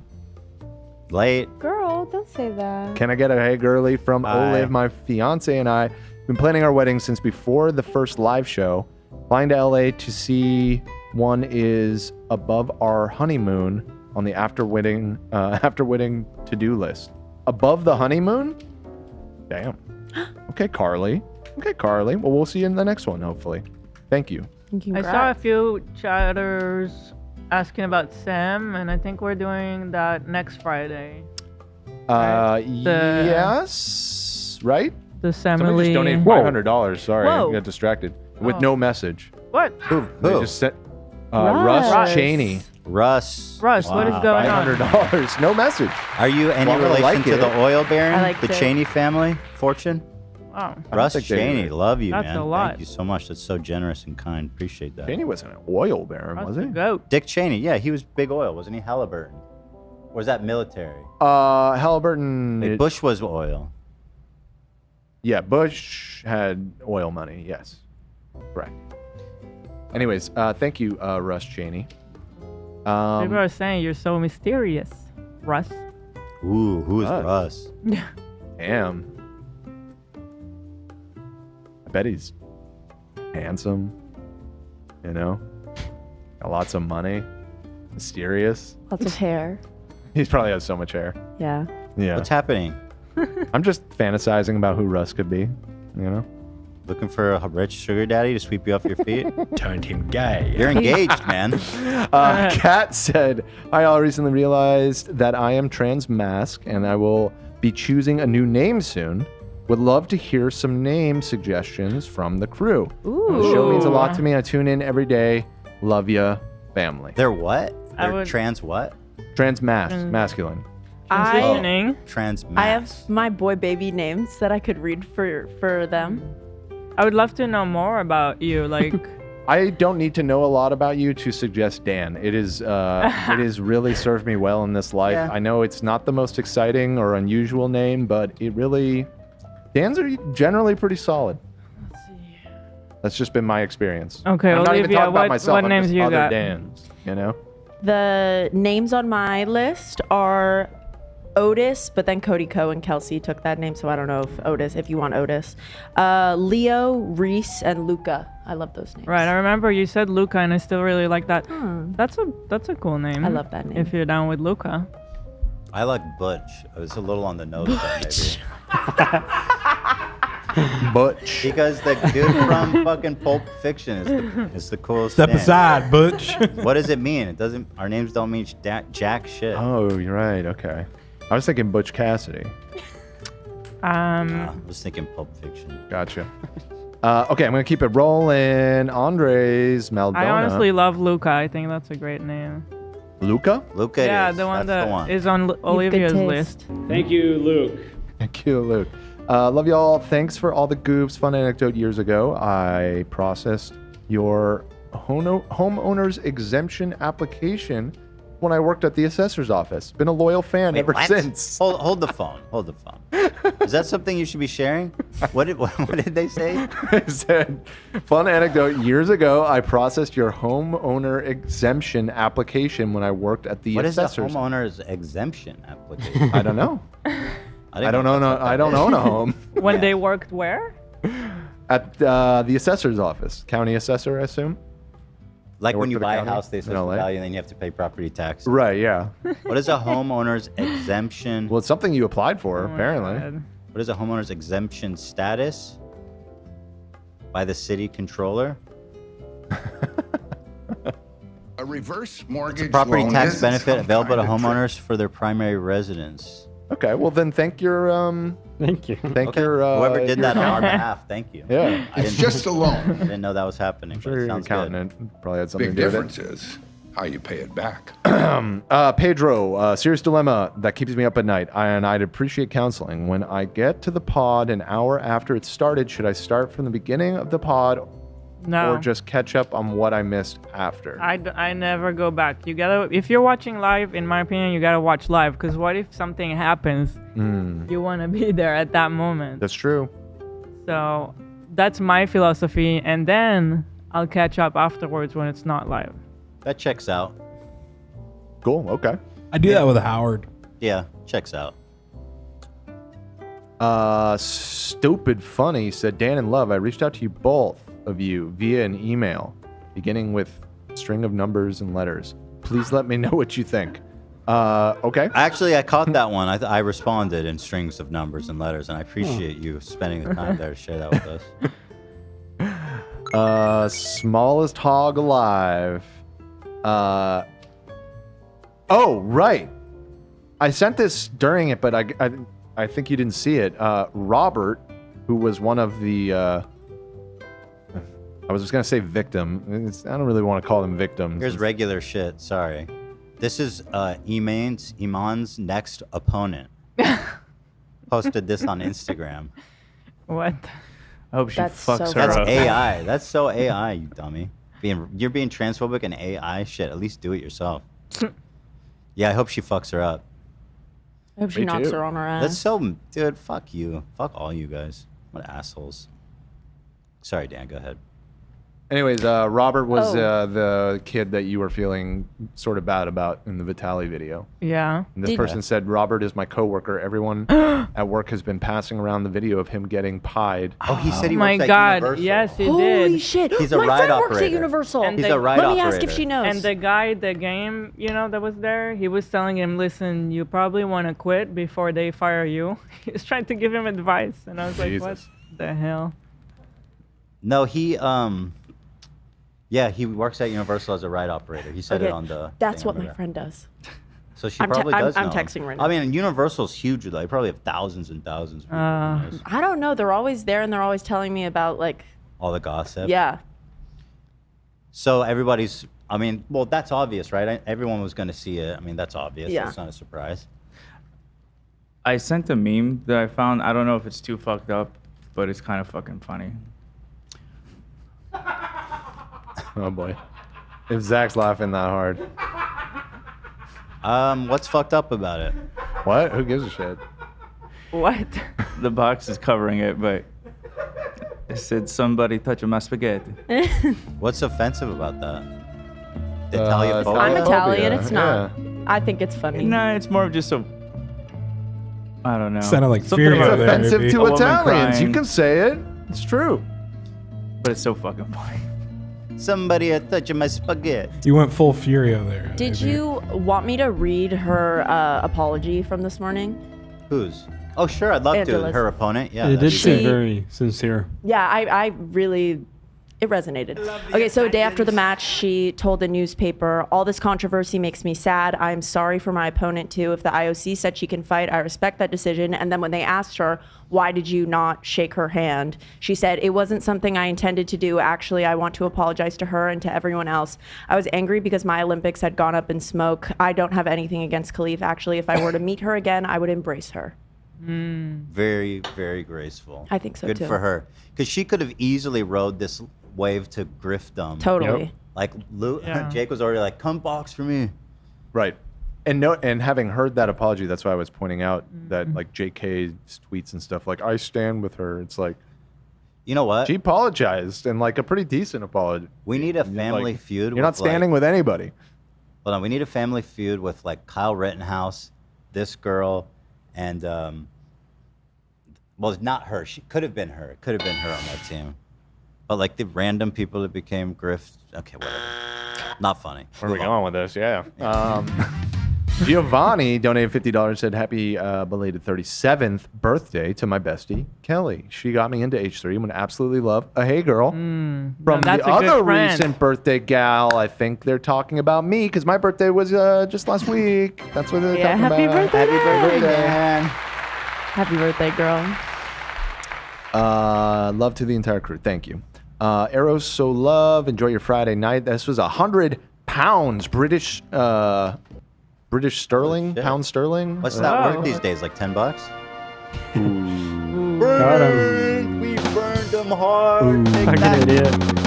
Late. Girl, don't say that. Can I get a hey girly from Olive? My fiance and I been planning our wedding since before the first live show. Flying to LA to see one is above our honeymoon on the after wedding to-do list. Above the honeymoon? Damn. Okay, Carly. Well, we'll see you in the next one, hopefully. Thank you. I saw a few chatters asking about Sam, and I think we're doing that next Friday. Yes, right? The Somebody just donated $500. Sorry, I got distracted. With no message. What? They just sent Russ Cheney. Russ, what is going on? $500. No message. Are you any Well, I relation like to it. the oil baron, I like the it. Cheney family fortune? Wow. Russ think they Cheney, were. love you, That's man. a lot. Thank you so much. That's so generous and kind. Appreciate that. Cheney wasn't an oil baron, was he? Goat. Dick Cheney, yeah, he was big oil, wasn't he? Halliburton. Or was that military? Halliburton. Like Bush was oil. Yeah, Bush had oil money. Yes, correct. Anyways, thank you, Russ Cheney. People are saying you're so mysterious, Russ. Ooh, who is Russ? Damn. I bet he's handsome. You know, got lots of money. Mysterious. Lots of hair. He probably has so much hair. Yeah. Yeah. What's happening? I'm just fantasizing about who Russ could be. You know. Looking for a rich sugar daddy to sweep you off your feet? Turned him gay. You're engaged, man. Kat said, I recently realized that I am trans mask and I will be choosing a new name soon. Would love to hear some name suggestions from the crew. Ooh. The show means a lot to me. I tune in every day. Love ya, family. They're what? I They're would- trans what? Trans masculine. Transitioning. Trans I have my boy baby names that I could read for them. I would love to know more about you. Like, I don't need to know a lot about you to suggest Dan. It is it has really served me well in this life. Yeah. I know it's not the most exciting or unusual name, but it really Dan's are generally pretty solid. let's see. That's just been my experience. Okay, I'm not even Olivia, talking about what myself. I'm names just you other got? Dans, you know? The names on my list are Otis, but then Cody Ko and Kelsey took that name, so I don't know if you want Otis. Leo, Reese, and Luca. I love those names. Right, I remember you said Luca, and I still really like that. That's a cool name. I love that name. If you're down with Luca. I like Butch. I was a little on the nose there, maybe. Butch. Because the dude from fucking Pulp Fiction is the coolest Step name. aside, Butch. What does it mean? It doesn't. Our names don't mean jack shit. Oh, you're right. Okay. I was thinking Butch Cassidy. I was thinking Pulp Fiction. Gotcha. Okay, I'm going to keep it rolling. Andres Maldonado. I honestly love Luca. I think that's a great name. Luca? Luca Yeah, is. the one That's that the one. is on Olivia's taste. list. Thank you, Luke. Thank you, Luke. Love y'all. Thanks for all the goofs. Fun anecdote years ago. I processed your homeowner's exemption application when I worked at the assessor's office. Been a loyal fan Wait, ever what? since. Hold the phone. Hold the phone. Is that something you should be sharing? What did they say? I said, fun anecdote. Years ago, I processed your homeowner exemption application when I worked at the What is the assessor's. homeowner's exemption application? I don't know. I don't own a home. When they worked where? At the assessor's office. County assessor, I assume. Like I when work you for the buy a county house, they in assess the LA. value, and then you have to pay property tax. Right, yeah. What is a homeowner's exemption? Well, it's something you applied for, my apparently. God. What is a homeowner's exemption status? By the city controller? A reverse mortgage Property loan tax is benefit some available to kind of homeowners for their primary residence. Okay, well then thank your Thank you. thank your Whoever did your that on our accountant. behalf, thank you. Yeah. I It's didn't- just a loan. I didn't know that was happening. I'm but sure it your sounds accountant probably had something Big to do with difference it. is how you pay it back. Pedro, serious dilemma that keeps me up at night, and I'd appreciate counseling. When I get to the pod an hour after it started, should I start from the beginning of the pod No. or just catch up on what I missed after? I never go back. You gotta, if you're watching live, in my opinion, you gotta watch live. Because what if something happens? You wanna be there at that moment. That's true. So that's my philosophy, and then I'll catch up afterwards when it's not live. That checks out. Cool, okay. I do that with Howard. Yeah, checks out. Stupid Funny said, Dan and Love, I reached out to you both of you via an email, beginning with a string of numbers and letters. Please let me know what you think. Okay. Actually, I caught that one. I responded in strings of numbers and letters, and I appreciate you spending the time there to share that with us. Smallest hog alive. Oh, right. I sent this during it, but I think you didn't see it. Robert, who was one of the, I was just going to say victim. I don't really want to call them victims. Here's regular shit. Sorry. This is Iman's next opponent. Posted this on Instagram. What? I hope she That's fucks so her That's up. AI. That's so AI, you dummy. You're being transphobic and AI shit. At least do it yourself. Yeah, I hope she fucks her up. I hope she Me knocks too. her on her ass. That's so, dude. Fuck you. Fuck all you guys. What assholes. Sorry, Dan. Go ahead. Anyways, Robert was Oh. the kid that you were feeling sort of bad about in the Vitaly video. Yeah. And this person said, Robert is my coworker. Everyone at work has been passing around the video of him getting pied. Oh, he said he My works at God. Universal. Yes, he Holy did. shit. He's a My ride friend works at operator. Universal. And He's the- a ride Let me operator. ask if she knows. And the guy, the game, that was there, he was telling him, listen, you probably want to quit before they fire you. He was trying to give him advice. And I was like, what the hell? No, yeah, he works at Universal as a ride operator. He said it Okay, on the. That's thing what over my there. friend does. So she I'm te- probably I'm- does I'm know. texting right now. I mean, Universal's huge. They probably have thousands and thousands of people. who knows? I don't know. They're always there and they're always telling me about, like, All the gossip. yeah. So everybody's. I mean, well, that's obvious, right? Everyone was going to see it. I mean, that's obvious. Yeah. It's not a surprise. I sent a meme that I found. I don't know if it's too fucked up, but it's kind of fucking funny. Oh boy. If Zach's laughing that hard. What's fucked up about it? What? Who gives a shit? What? The box is covering it, but it said somebody touching my spaghetti. What's offensive about that? I'm Italiaphobia? Italian. It's not. I think it's funny. No, it's more of just a. I don't know. Sounded like Something Furio about It's offensive a to woman Italians. You crying, can say it. It's true. but it's so fucking funny. Somebody touching my spaghetti. You went full Furio there. Did baby. you want me to read her apology from this morning? Whose? Oh, sure. I'd love Angela's. to. Her opponent. Yeah. it that'd did be seem great. very sincere. Yeah, I really, it resonated. Okay, so a day after the match, she told the newspaper, all this controversy makes me sad. I'm sorry for my opponent too. If the IOC said she can fight, I respect that decision. And then when they asked her, why did you not shake her hand? She said, it wasn't something I intended to do. Actually, I want to apologize to her and to everyone else. I was angry because my Olympics had gone up in smoke. I don't have anything against Khalif. Actually, if I were to meet her again, I would embrace her. Very, very graceful. I think so, Good too. for her. Because she could have easily rode this wave to griftdom. Totally. Like Yeah. Jake was already like, come box for me. Right. And having heard that apology, that's why I was pointing out that like JK's tweets and stuff like I stand with her. It's like, you know what? She apologized and like a pretty decent apology. We need a family feud. You're not standing with anybody. Hold on, we need a family feud with like Kyle Rittenhouse, this girl, and well, not her. She could have been her. It could have been her on that team. But like the random people that became Griff. Okay, whatever. Not funny. Where are we going with this? Yeah. Giovanni donated $50, said happy belated 37th birthday to my bestie, Kelly. She got me into H3. I'm going to absolutely love a Hey Girl. From the other recent birthday gal, I think they're talking about me because my birthday was just last week. That's what they're talking happy about. Birthday, Happy birthday, man. Happy birthday, girl. Love to the entire crew. Thank you. Eros So Love. Enjoy your Friday night. This was 100 pounds British sterling, pound sterling. What's that worth these days? Like $10? We burned them hard.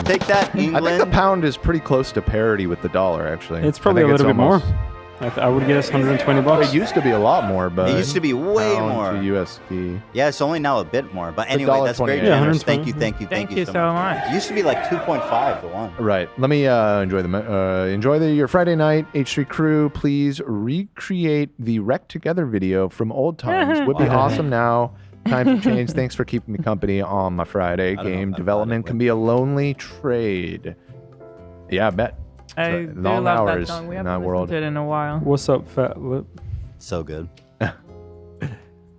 Take that, England. I think the pound is pretty close to parity with the dollar, actually. It's probably a little bit more. I would guess $120. It used to be a lot more, but It used to be way pound more. to USD. Yeah, it's only now a bit more. But anyway, that's great. $1.28. Generous. Thank you so much. It used to be like 2.5 to 1. Right. Let me enjoy your Friday night. H3 crew, please recreate the Wreck Together video from old times. Would be awesome now. Times have changed. Thanks for keeping me company on my Friday. Game development can be a lonely trade. Yeah, I bet. I do love that song. We haven't listened to it in a while. What's up, Fat Lip? So good.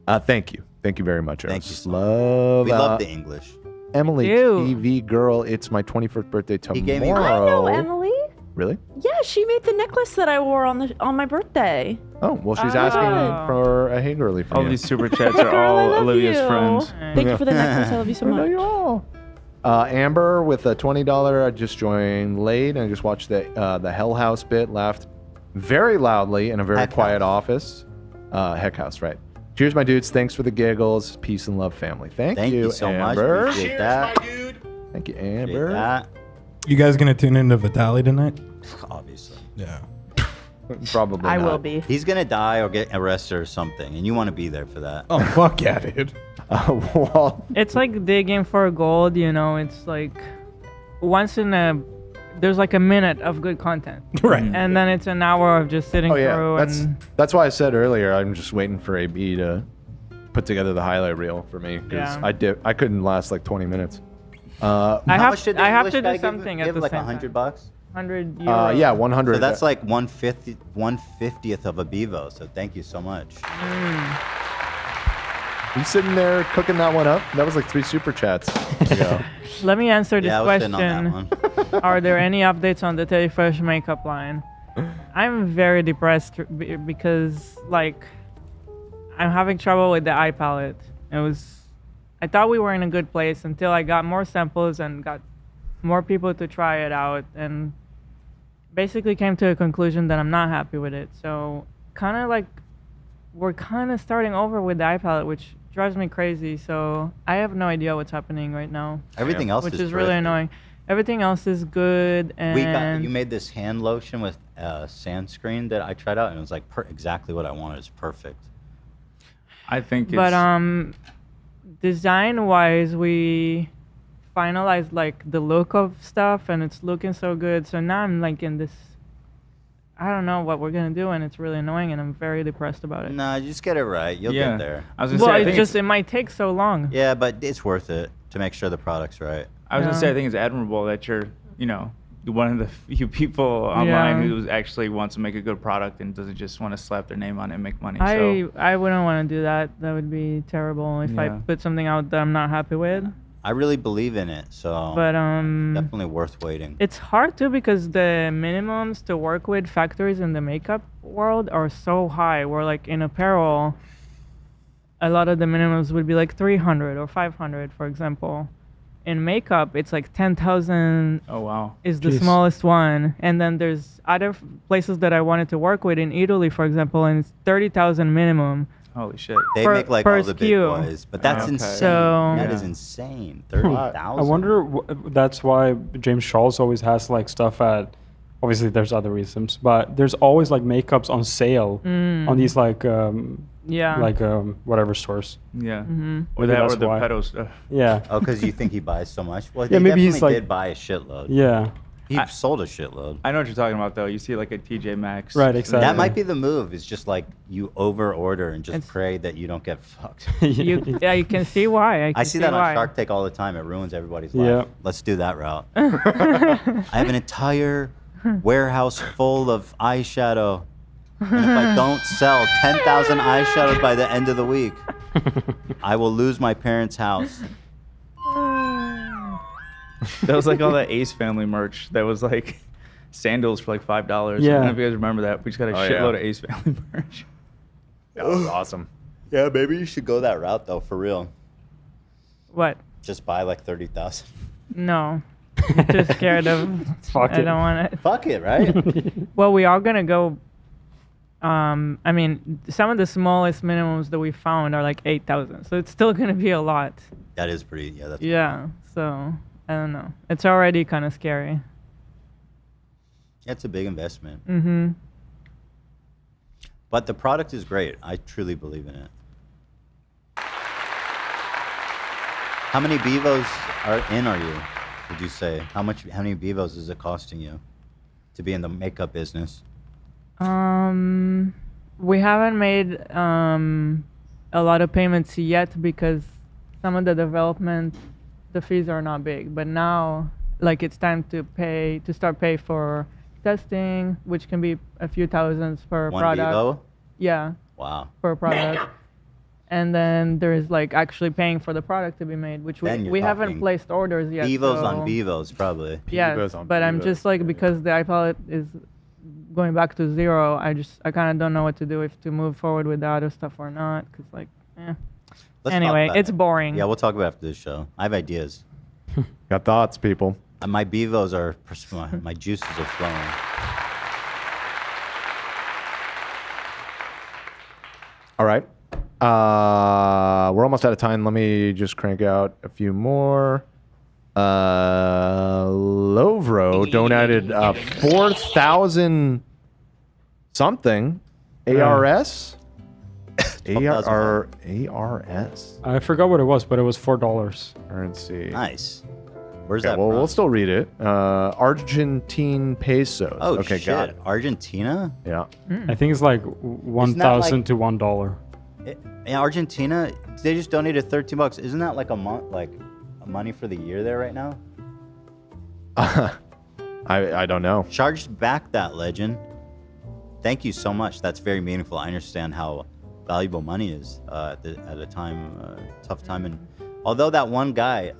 Thank you. Thank you very much. Thank you so much. Love. We love the English. Emily TV girl, it's my 21st birthday tomorrow. I know Emily. Really? Yeah, she made the necklace that I wore on my birthday. Oh, well, she's asking for a Hey Girly from all you. these super chats are all Olivia's friends. Thank you for the necklace. I love you so much. Amber with a $20. I just joined late and I just watched the Hell House bit. Laughed very loudly in a very quiet office. Heck House, right? Cheers, my dudes. Thanks for the giggles. Peace and love, family. Thank you so much. Amber. Appreciate that. Thank you, Amber. You guys gonna tune into Vitaly tonight? Obviously. Yeah. Probably. I not. will be. He's gonna die or get arrested or something, and you want to be there for that. Oh fuck yeah, dude. Well, it's like digging for gold, you know. It's like there's like a minute of good content, right? And then it's an hour of just sitting through. That's why I said earlier I'm just waiting for AB to put together the highlight reel for me because I couldn't last like 20 minutes. How much did the I have English to guy do something give at the like same $100? time. 100 euros. Yeah, 100. So that's like 1/50th of a bevo. So thank you so much. You sitting there cooking that one up? That was like 3 super chats ago. Let me answer this Yeah, I was sitting on question. that Are there any updates on the Teddy Fresh makeup line? I'm very depressed because like I'm having trouble with the eye palette. I thought we were in a good place until I got more samples and got more people to try it out and basically came to a conclusion that I'm not happy with it. So kind of like we're kind of starting over with the eye palette, which drives me crazy. So I have no idea what's happening right now. Everything else which is is really terrific. annoying. Everything else is good, and You made this hand lotion with sunscreen that I tried out, and it was like exactly what I wanted. It's perfect. I think it's... But design-wise, we finalized like the look of stuff, and it's looking so good. So now I'm like in this. I don't know what we're gonna do, and it's really annoying, and I'm very depressed about it. Nah, you just get it right. You'll get there. I was gonna say, it might take so long. Yeah, but it's worth it to make sure the product's right. I was gonna say I think it's admirable that you're, one of the few people online who actually wants to make a good product and doesn't just want to slap their name on it and make money. I wouldn't want to do that. That would be terrible if I put something out that I'm not happy with. I really believe in it, so But definitely worth waiting. it's hard too because the minimums to work with factories in the makeup world are so high. Where like in apparel, a lot of the minimums would be like 300 or 500, for example. In makeup, it's like 10,000. Oh wow! Is the smallest one, and then there's other places that I wanted to work with in Italy, for example, and it's 30,000 minimum. Holy shit! They make like all the big boys, but that's insane. So, that is insane. 30,000. I wonder. That's why James Charles always has like stuff at obviously there's other reasons, but there's always like makeups on sale on these like whatever stores. Yeah. Or That that's or the why. pedo stuff. Yeah. Oh, because you think he buys so much? Well, Yeah, he maybe he's definitely like- did buy a shitload. Yeah. He sold a shitload. I know what you're talking about, though. You see like a TJ Maxx. Right, exactly. That might be the move. It's just like you over order and just pray that you don't get fucked. You can see why. I see that why. on Shark Tank all the time. It ruins everybody's Yeah. life. Let's do that route. I have an entire warehouse full of eyeshadow. And if I don't sell 10,000 eyeshadows by the end of the week, I will lose my parents' house. That was like all that Ace Family merch. That was like sandals for like $5. I Yeah. don't know if you guys remember that. We just got a shitload of Ace Family merch. That was awesome. Yeah, maybe you should go that route though, for real. What? Just buy like 30,000. No. I'm too scared of. Fuck I it. don't want it. Fuck it, right? Well, we are gonna go. I mean, some of the smallest minimums that we found are like 8,000, so it's still gonna be a lot. That is pretty. Yeah, that's. Yeah. So I don't know. It's already kind of scary. It's a big investment. Mm-hmm. But the product is great. I truly believe in it. How many Bevos are you? Would you say? How many Bevos is it costing you to be in the makeup business? We haven't made a lot of payments yet because some of the development, the fees are not big. But now, like, it's time to start pay for testing, which can be a few thousands per One product. Bevo? Yeah. Wow. Per product. And then there's like actually paying for the product to be made, which Then you're we haven't talking placed orders yet. Bevos so on Bevos, probably. Yes, but I'm just like, because the iPalette is going back to 0, I kind of don't know what to do, if to move forward with the other stuff or not, because like, Let's talk anyway, about it's it. boring. Yeah, we'll talk about it after this show. I have ideas. Got thoughts, people. My Bevos are, my juices are flowing. All right. We're almost out of time. Let me just crank out a few more. Lovro donated 4,000 something ARS. ARS. I forgot what it was, but it was $4. Currency. Nice. Where's Okay, that well, from? we'll still read it. Argentine pesos. Oh, okay, shit. got it. Argentina? Yeah. I think it's like 1,000 to $1. In Argentina, they just donated $13. Isn't that like a month, like money for the year there right now? I don't know. Charged back that legend. Thank you so much. That's very meaningful. I understand how valuable money is at a time, tough time. And although that one guy,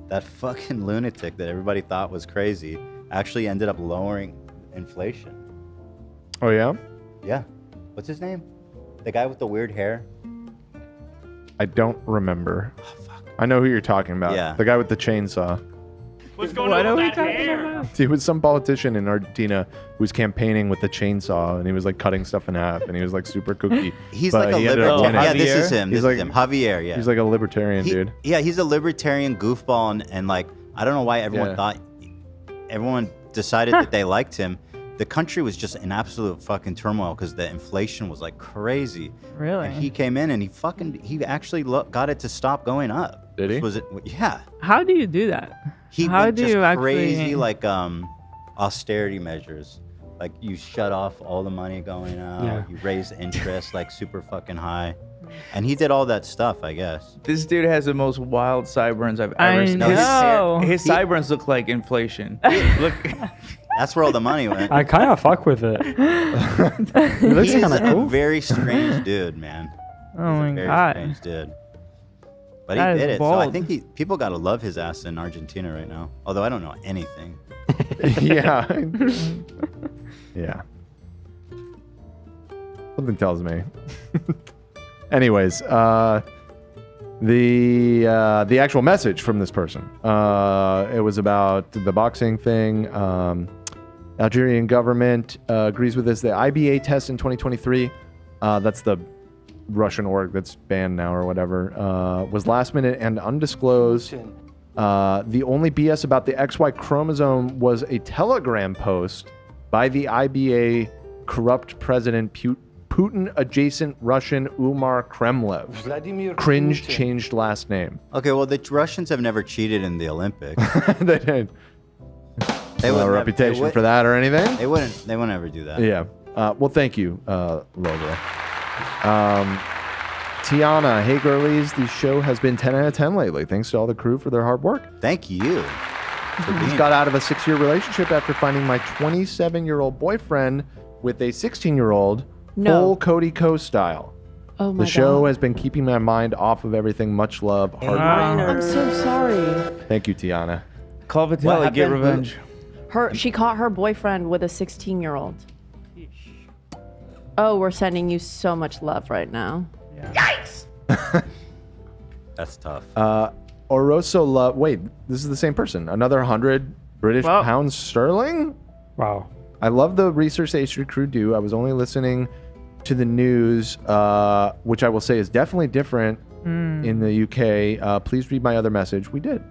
that fucking lunatic that everybody thought was crazy, actually ended up lowering inflation. Oh yeah. Yeah. What's his name? The guy with the weird hair. I don't remember. I know who you're talking about. Yeah. The guy with the chainsaw. What's going on with that hair? He was some politician in Argentina who was campaigning with the chainsaw, and he was like cutting stuff in half, and he was like super kooky. He's But like a he ended up libertarian. winning. Yeah, this is him. He's This is him. Javier, yeah. He's like a libertarian dude. Yeah, he's a libertarian goofball, and like, I don't know why everyone decided that they liked him. The country was just in absolute fucking turmoil because the inflation was like crazy. Really? And he came in and he actually got it to stop going up. Did he? Was it? Yeah. How do you do that? He How went do just you crazy actually... like austerity measures. Like you shut off all the money going out. Yeah. You raise interest like super fucking high. And he did all that stuff, I guess. This dude has the most wild sideburns I've I ever seen. know. His sideburns look like inflation. Look. That's where all the money went. I kind of fuck with it. It looks He's kind of a cool. very strange dude, man. Oh He's my a very God. strange dude. But That he is did it. So I bold. think people gotta love his ass in Argentina right now. Although I don't know anything. Yeah. Yeah. Something tells me. Anyways, the actual message from this person. It was about the boxing thing. Algerian government agrees with this. The IBA test in 2023, that's the Russian org that's banned now or whatever, was last minute and undisclosed. The only BS about the XY chromosome was a Telegram post by the IBA corrupt president Putin-adjacent Russian Umar Kremlev. Cringe changed last name. Okay, well, the Russians have never cheated in the Olympics. They did. They No reputation for that or anything? They wouldn't ever do that. Yeah. Well, thank you, Logan. Tiana, hey girlies, the show has been 10 out of 10 lately. Thanks to all the crew for their hard work. Thank you. Just got out of a 6-year relationship after finding my 27-year-old boyfriend with a 16-year-old full Cody Co style. Oh my The show God. has been keeping my mind off of everything. Much love. Hard work. I'm so sorry. Thank you, Tiana. Call Vitaly, get revenge. She caught her boyfriend with a 16-year-old. Oh, we're sending you so much love right now. Yikes! That's tough. Oroso Love. Wait, this is the same person. Another 100 British pounds sterling? Wow. I love the research the H3 crew do. I was only listening to the news, which I will say is definitely different in the UK. Please read my other message. We did.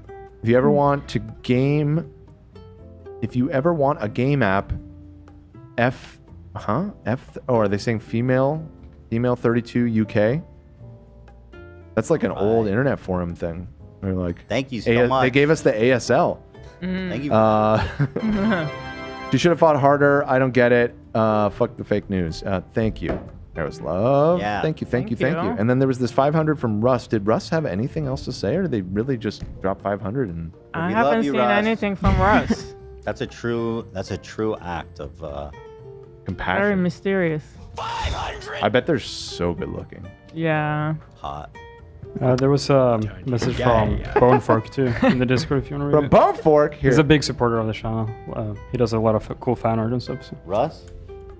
If you ever want a game app, are they saying female 32 UK? That's like an old internet forum thing. They're like, thank you so much. They gave us the ASL. Thank you. She should have fought harder. I don't get it. Fuck the fake news. Thank you. There was love. Yeah. Thank you. And then there was this 500 from Russ. Did Russ have anything else to say, or did they really just drop 500? And I haven't seen anything from Russ. That's a true act of compassion. Very mysterious. I bet they're so good looking. Yeah. Hot. There was a message from Bonefork too in the Discord if you want to read From it. Bonefork? Here. He's a big supporter of the channel. He does a lot of cool fan art and stuff. So. Russ?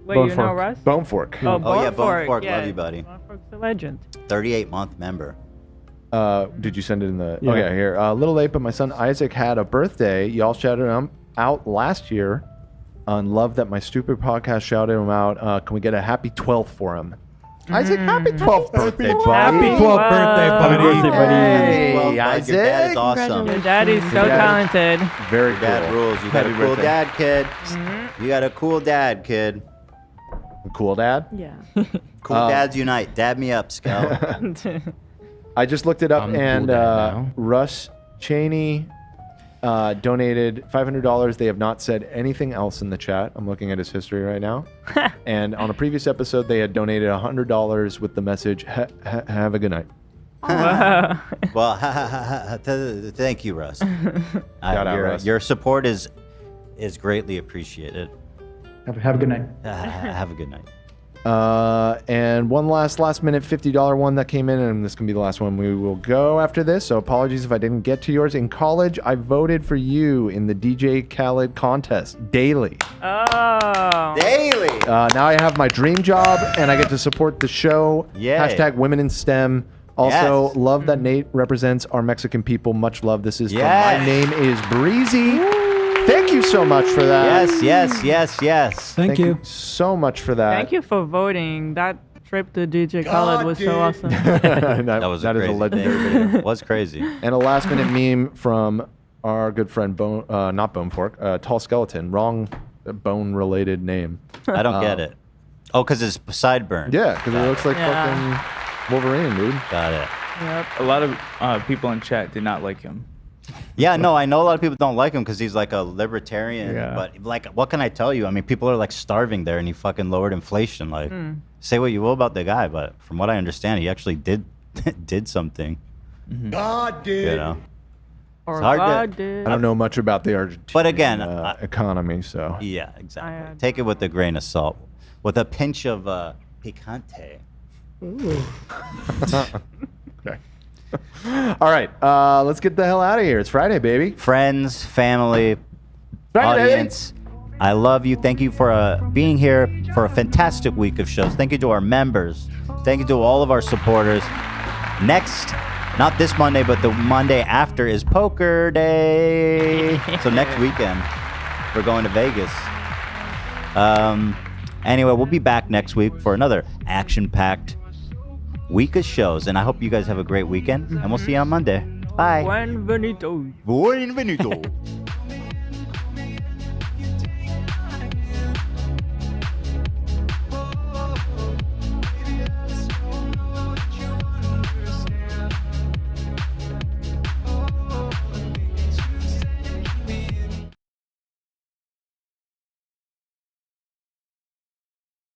Wait, you know Russ? Bonefork. Oh, yeah, Bonefork. Yeah. Love you, buddy. Bonefork's a legend. 38-month member. Did you send it in the? Yeah. Okay, here. A little late, but my son Isaac had a birthday. Y'all shouted him out last year. On love that my stupid podcast shouted him out. Can we get a happy 12th for him? Isaac, happy 12th birthday, buddy. Happy 12th birthday, buddy. Happy birthday, buddy. Hey, 12th, bud. Isaac. Your dad is awesome. Your daddy's so talented. Very Your cool. dad rules. You got Happy a cool birthday. dad, kid. You got a cool dad, kid. Cool dad? Yeah. Cool dads unite. Dab me up, Scout. I just looked it up, I'm the cool and dad now. Russ Cheney donated $500. They have not said anything else in the chat. I'm looking at his history right now. And on a previous episode, they had donated $100 with the message, have a good night. Well, thank you, Russ. Shout out, Russ. Your support is greatly appreciated. Have a good night. Have a good night. And one last minute $50 one that came in, and this can be the last one we will go after this. So apologies if I didn't get to yours. In college, I voted for you in the DJ Khaled contest daily. Oh. Daily. Now I have my dream job, and I get to support the show. Yay. Hashtag Women in STEM. Also, Yes. love that Nate represents our Mexican people. Much love. This is from Yes. My Name is Breezy. Thank you so much for that. Yes. Thank you. So much for that. Thank you for voting. That trip to DJ Khaled was so awesome. That was that a is crazy legendary thing. video. It was crazy. And a last minute meme from our good friend not Bonefork, Tall Skeleton. Wrong bone related name. I don't get it. Oh, because it's sideburn. Yeah, because it looks like Yeah. fucking Wolverine, dude. Got it. Yep. A lot of people in chat did not like him. Yeah, no, I know a lot of people don't like him because he's like a libertarian. Yeah. But like, what can I tell you? I mean, people are like starving there, and he fucking lowered inflation. Like, say what you will about the guy, but from what I understand, he actually did something. God did. You know, Or It's hard to- God did. I don't know much about the Argentine But again, economy, so. yeah, exactly. Take it with a grain of salt, with a pinch of picante. Ooh. Okay. All right, let's get the hell out of here. It's Friday, baby. Friends, family, Friday, baby. audience, I love you. Thank you for being here for a fantastic week of shows. Thank you to our members. Thank you to all of our supporters. Next, not this Monday, but the Monday after is Poker Day. So next weekend, we're going to Vegas. Anyway, we'll be back next week for another action-packed week of shows, and I hope you guys have a great weekend, and we'll see you on Monday. Bye. Buenvenido. Buenvenuto.